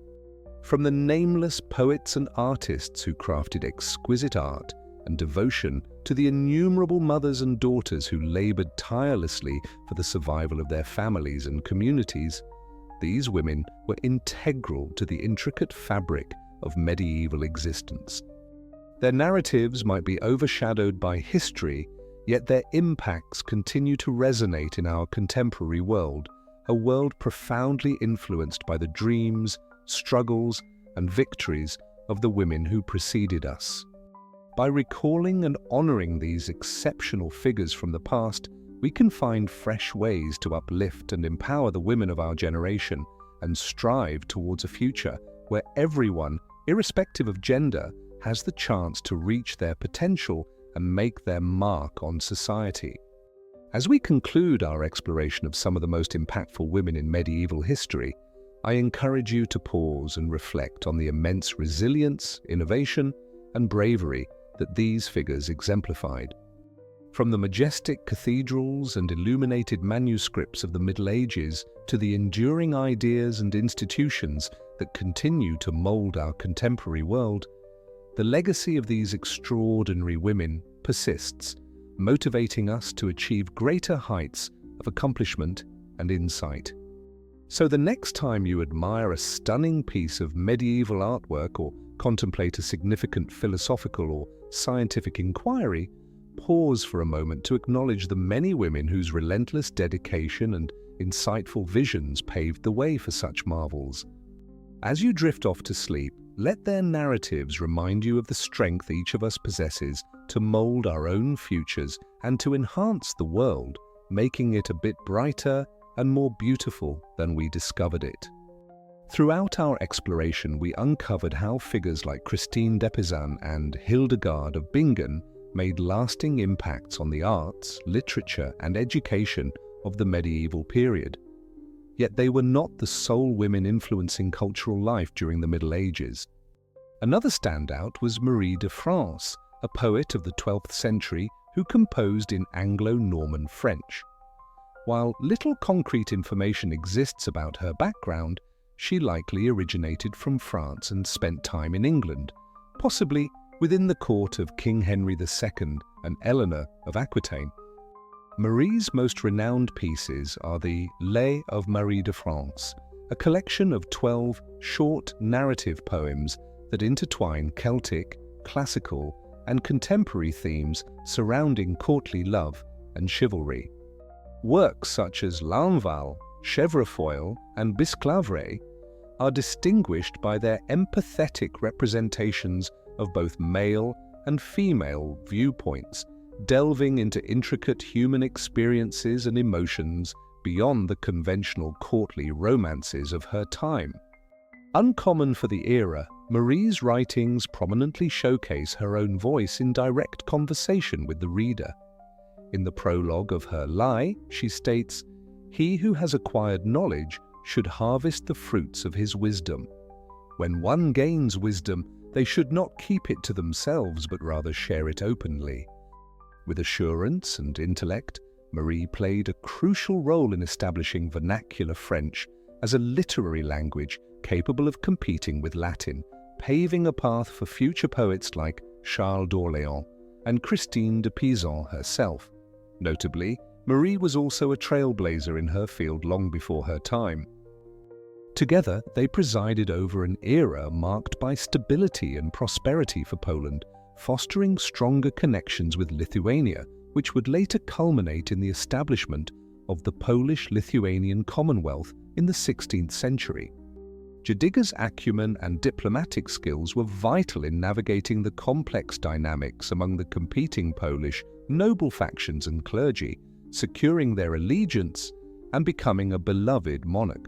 From the nameless poets and artists who crafted exquisite art and devotion to the innumerable mothers and daughters who labored tirelessly for the survival of their families and communities, these women were integral to the intricate fabric of medieval existence. Their narratives might be overshadowed by history, yet their impacts continue to resonate in our contemporary world, a world profoundly influenced by the dreams, struggles, and victories of the women who preceded us. By recalling and honoring these exceptional figures from the past, we can find fresh ways to uplift and empower the women of our generation and strive towards a future where everyone, irrespective of gender, has the chance to reach their potential and make their mark on society. As we conclude our exploration of some of the most impactful women in medieval history, I encourage you to pause and reflect on the immense resilience, innovation, and bravery that these figures exemplified. From the majestic cathedrals and illuminated manuscripts of the Middle Ages to the enduring ideas and institutions that continue to mold our contemporary world, the legacy of these extraordinary women persists, motivating us to achieve greater heights of accomplishment and insight. So the next time you admire a stunning piece of medieval artwork or contemplate a significant philosophical or scientific inquiry, pause for a moment to acknowledge the many women whose relentless dedication and insightful visions paved the way for such marvels. As you drift off to sleep, let their narratives remind you of the strength each of us possesses to mold our own futures and to enhance the world, making it a bit brighter and more beautiful than we discovered it. Throughout our exploration, we uncovered how figures like Christine de Pizan and Hilda of Bingen made lasting impacts on the arts, literature, and education of the medieval period. Yet they were not the sole women influencing cultural life during the Middle Ages. Another standout was Marie de France, a poet of the 12th century who composed in Anglo-Norman French. While little concrete information exists about her background, she likely originated from France and spent time in England, possibly within the court of King Henry II and Eleonora of Aquitaine. Marie's most renowned pieces are the Lay of Marie de France, a collection of 12 short narrative poems that intertwine Celtic, classical, and contemporary themes surrounding courtly love and chivalry. Works such as L'Enval, Chevrefoil, and Bisclavret are distinguished by their empathetic representations of both male and female viewpoints, delving into intricate human experiences and emotions beyond the conventional courtly romances of her time. Uncommon for the era, Marie's writings prominently showcase her own voice in direct conversation with the reader. In the prologue of her Lie, she states, "He who has acquired knowledge should harvest the fruits of his wisdom. When one gains wisdom, they should not keep it to themselves but rather share it openly." With assurance and intellect, Marie played a crucial role in establishing vernacular French as a literary language capable of competing with Latin, paving a path for future poets like Charles d'Orléans and Christine de Pizan herself. Notably, Marie was also a trailblazer in her field long before her time. Together, they presided over an era marked by stability and prosperity for Poland, fostering stronger connections with Lithuania, which would later culminate in the establishment of the Polish-Lithuanian Commonwealth in the 16th century. Jadwiga's acumen and diplomatic skills were vital in navigating the complex dynamics among the competing Polish noble factions and clergy, securing their allegiance and becoming a beloved monarch.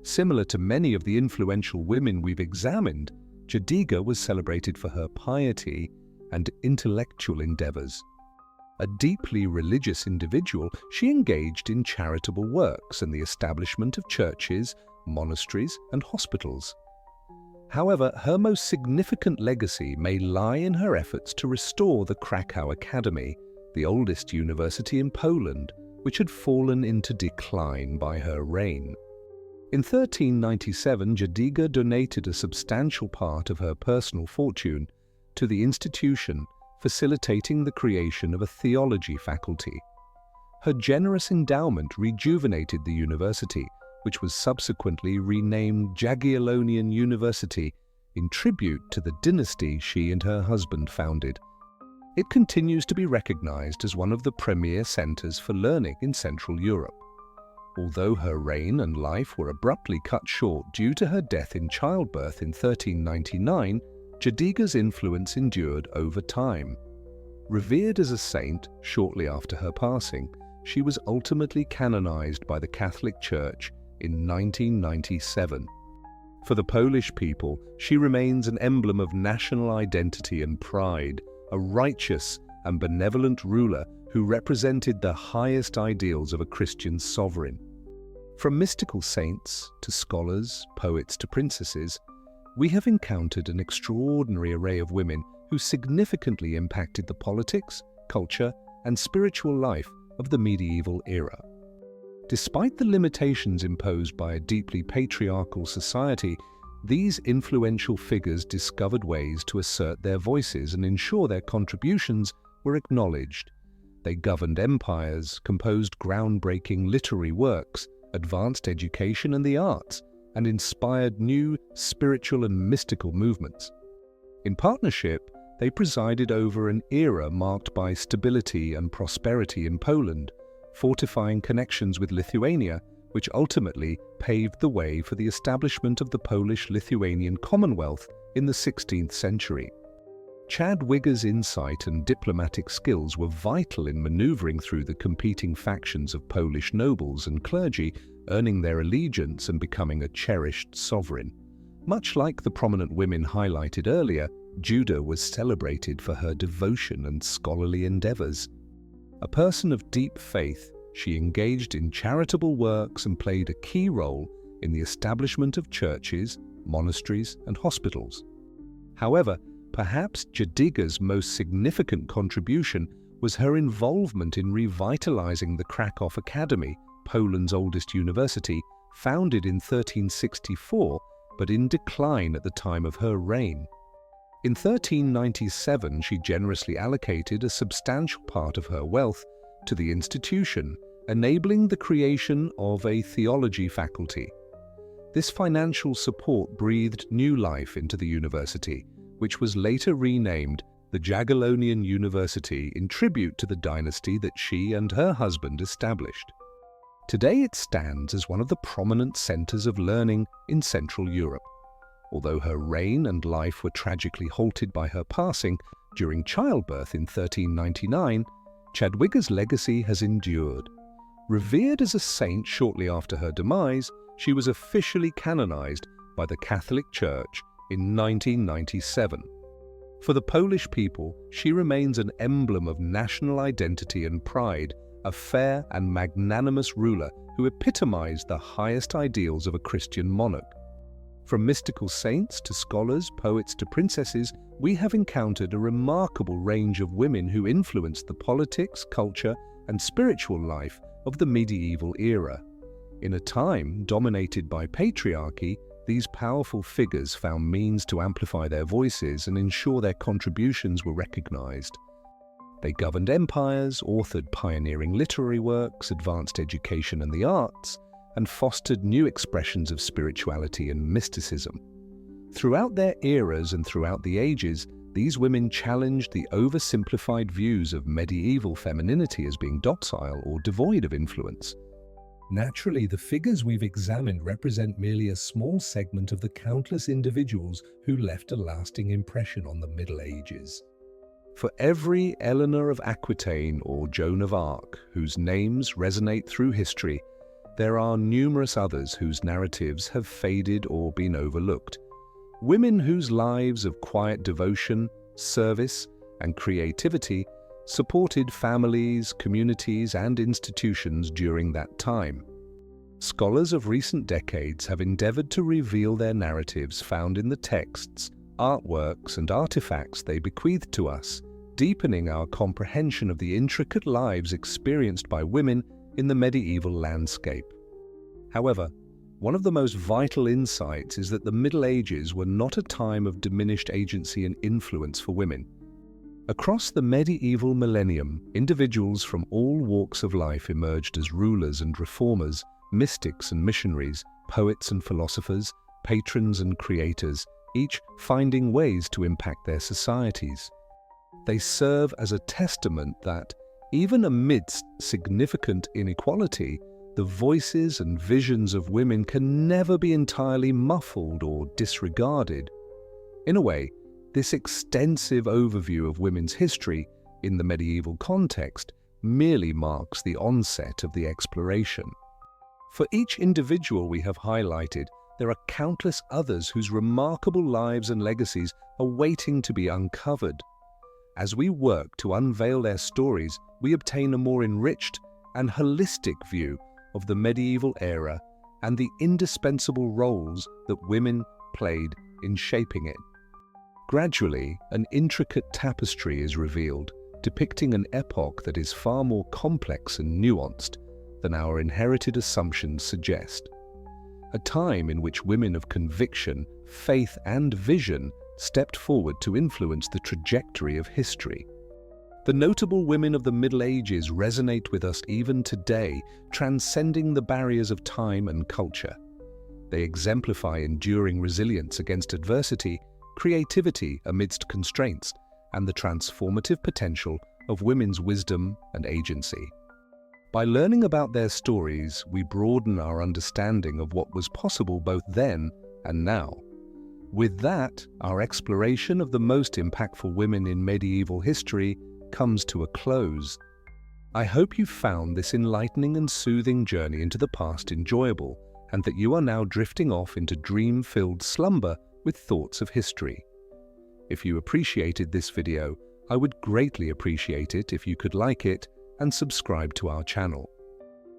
Similar to many of the influential women we've examined, Jadwiga was celebrated for her piety and intellectual endeavors. A deeply religious individual, she engaged in charitable works and the establishment of churches, monasteries, and hospitals. However, her most significant legacy may lie in her efforts to restore the Krakow Academy, the oldest university in Poland, which had fallen into decline by her reign. In 1397, Jadwiga donated a substantial part of her personal fortune to the institution, facilitating the creation of a theology faculty. Her generous endowment rejuvenated the university, which was subsequently renamed Jagiellonian University in tribute to the dynasty she and her husband founded. It continues to be recognized as one of the premier centers for learning in Central Europe. Although her reign and life were abruptly cut short due to her death in childbirth in 1399, Jadwiga's influence endured over time. Revered as a saint shortly after her passing, she was ultimately canonized by the Catholic Church in 1997. For the Polish people, she remains an emblem of national identity and pride, a righteous and benevolent ruler who represented the highest ideals of a Christian sovereign. From mystical saints to scholars, poets to princesses, we have encountered an extraordinary array of women who significantly impacted the politics, culture, and spiritual life of the medieval era. Despite the limitations imposed by a deeply patriarchal society, these influential figures discovered ways to assert their voices and ensure their contributions were acknowledged. They governed empires, composed groundbreaking literary works, advanced education and the arts, and inspired new spiritual and mystical movements. In partnership, they presided over an era marked by stability and prosperity in Poland, fortifying connections with Lithuania which ultimately paved the way for the establishment of the Polish-Lithuanian Commonwealth in the 16th century. Chadwigger's insight and diplomatic skills were vital in maneuvering through the competing factions of Polish nobles and clergy, earning their allegiance and becoming a cherished sovereign. Much like the prominent women highlighted earlier, Judah was celebrated for her devotion and scholarly endeavors. A person of deep faith, she engaged in charitable works and played a key role in the establishment of churches, monasteries, and hospitals. However, perhaps Jadwiga's most significant contribution was her involvement in revitalizing the Krakow Academy, Poland's oldest university, founded in 1364 but in decline at the time of her reign. In 1397, she generously allocated a substantial part of her wealth to the institution, enabling the creation of a theology faculty. This financial support breathed new life into the university, which was later renamed the Jagiellonian University in tribute to the dynasty that she and her husband established. Today it stands as one of the prominent centers of learning in Central Europe. Although her reign and life were tragically halted by her passing during childbirth in 1399, Chadwiga's legacy has endured. Revered as a saint shortly after her demise, she was officially canonized by the Catholic Church in 1997. For the Polish people, she remains an emblem of national identity and pride, a fair and magnanimous ruler who epitomized the highest ideals of a Christian monarch. From mystical saints to scholars, poets to princesses, we have encountered a remarkable range of women who influenced the politics, culture, and spiritual life of the medieval era. In a time dominated by patriarchy, these powerful figures found means to amplify their voices and ensure their contributions were recognized. They governed empires, authored pioneering literary works, advanced education and the arts, and fostered new expressions of spirituality and mysticism. Throughout their eras and throughout the ages, these women challenged the oversimplified views of medieval femininity as being docile or devoid of influence. Naturally, the figures we've examined represent merely a small segment of the countless individuals who left a lasting impression on the Middle Ages. For every Eleonora of Aquitaine or Joan of Arc, whose names resonate through history, there are numerous others whose narratives have faded or been overlooked. Women whose lives of quiet devotion, service, and creativity supported families, communities, and institutions during that time. Scholars of recent decades have endeavored to reveal their narratives found in the texts, artworks, and artifacts they bequeathed to us, deepening our comprehension of the intricate lives experienced by women in the medieval landscape. However, one of the most vital insights is that the Middle Ages were not a time of diminished agency and influence for women. Across the medieval millennium, individuals from all walks of life emerged as rulers and reformers, mystics and missionaries, poets and philosophers, patrons and creators, each finding ways to impact their societies. They serve as a testament that, even amidst significant inequality, the voices and visions of women can never be entirely muffled or disregarded. In a way, this extensive overview of women's history in the medieval context merely marks the onset of the exploration. For each individual we have highlighted, there are countless others whose remarkable lives and legacies are waiting to be uncovered. As we work to unveil their stories, we obtain a more enriched and holistic view of the medieval era and the indispensable roles that women played in shaping it. Gradually, an intricate tapestry is revealed, depicting an epoch that is far more complex and nuanced than our inherited assumptions suggest. A time in which women of conviction, faith, and vision stepped forward to influence the trajectory of history. The notable women of the Middle Ages resonate with us even today, transcending the barriers of time and culture. They exemplify enduring resilience against adversity, creativity amidst constraints, and the transformative potential of women's wisdom and agency. By learning about their stories, we broaden our understanding of what was possible both then and now. With that, our exploration of the most impactful women in medieval history comes to a close. I hope you found this enlightening and soothing journey into the past enjoyable, and that you are now drifting off into dream-filled slumber with thoughts of history. If you appreciated this video, I would greatly appreciate it if you could like it and subscribe to our channel.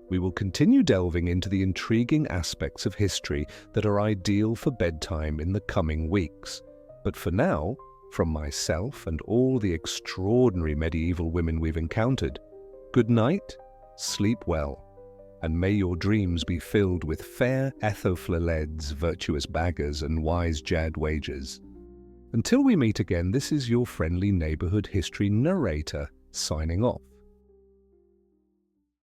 We will continue delving into the intriguing aspects of history that are ideal for bedtime in the coming weeks. But for now, from myself and all the extraordinary medieval women we've encountered, good night, sleep well, and may your dreams be filled with fair Aethelflaeds, virtuous baggers, and wise Jadwagers. Until we meet again, this is your friendly neighborhood history narrator signing off.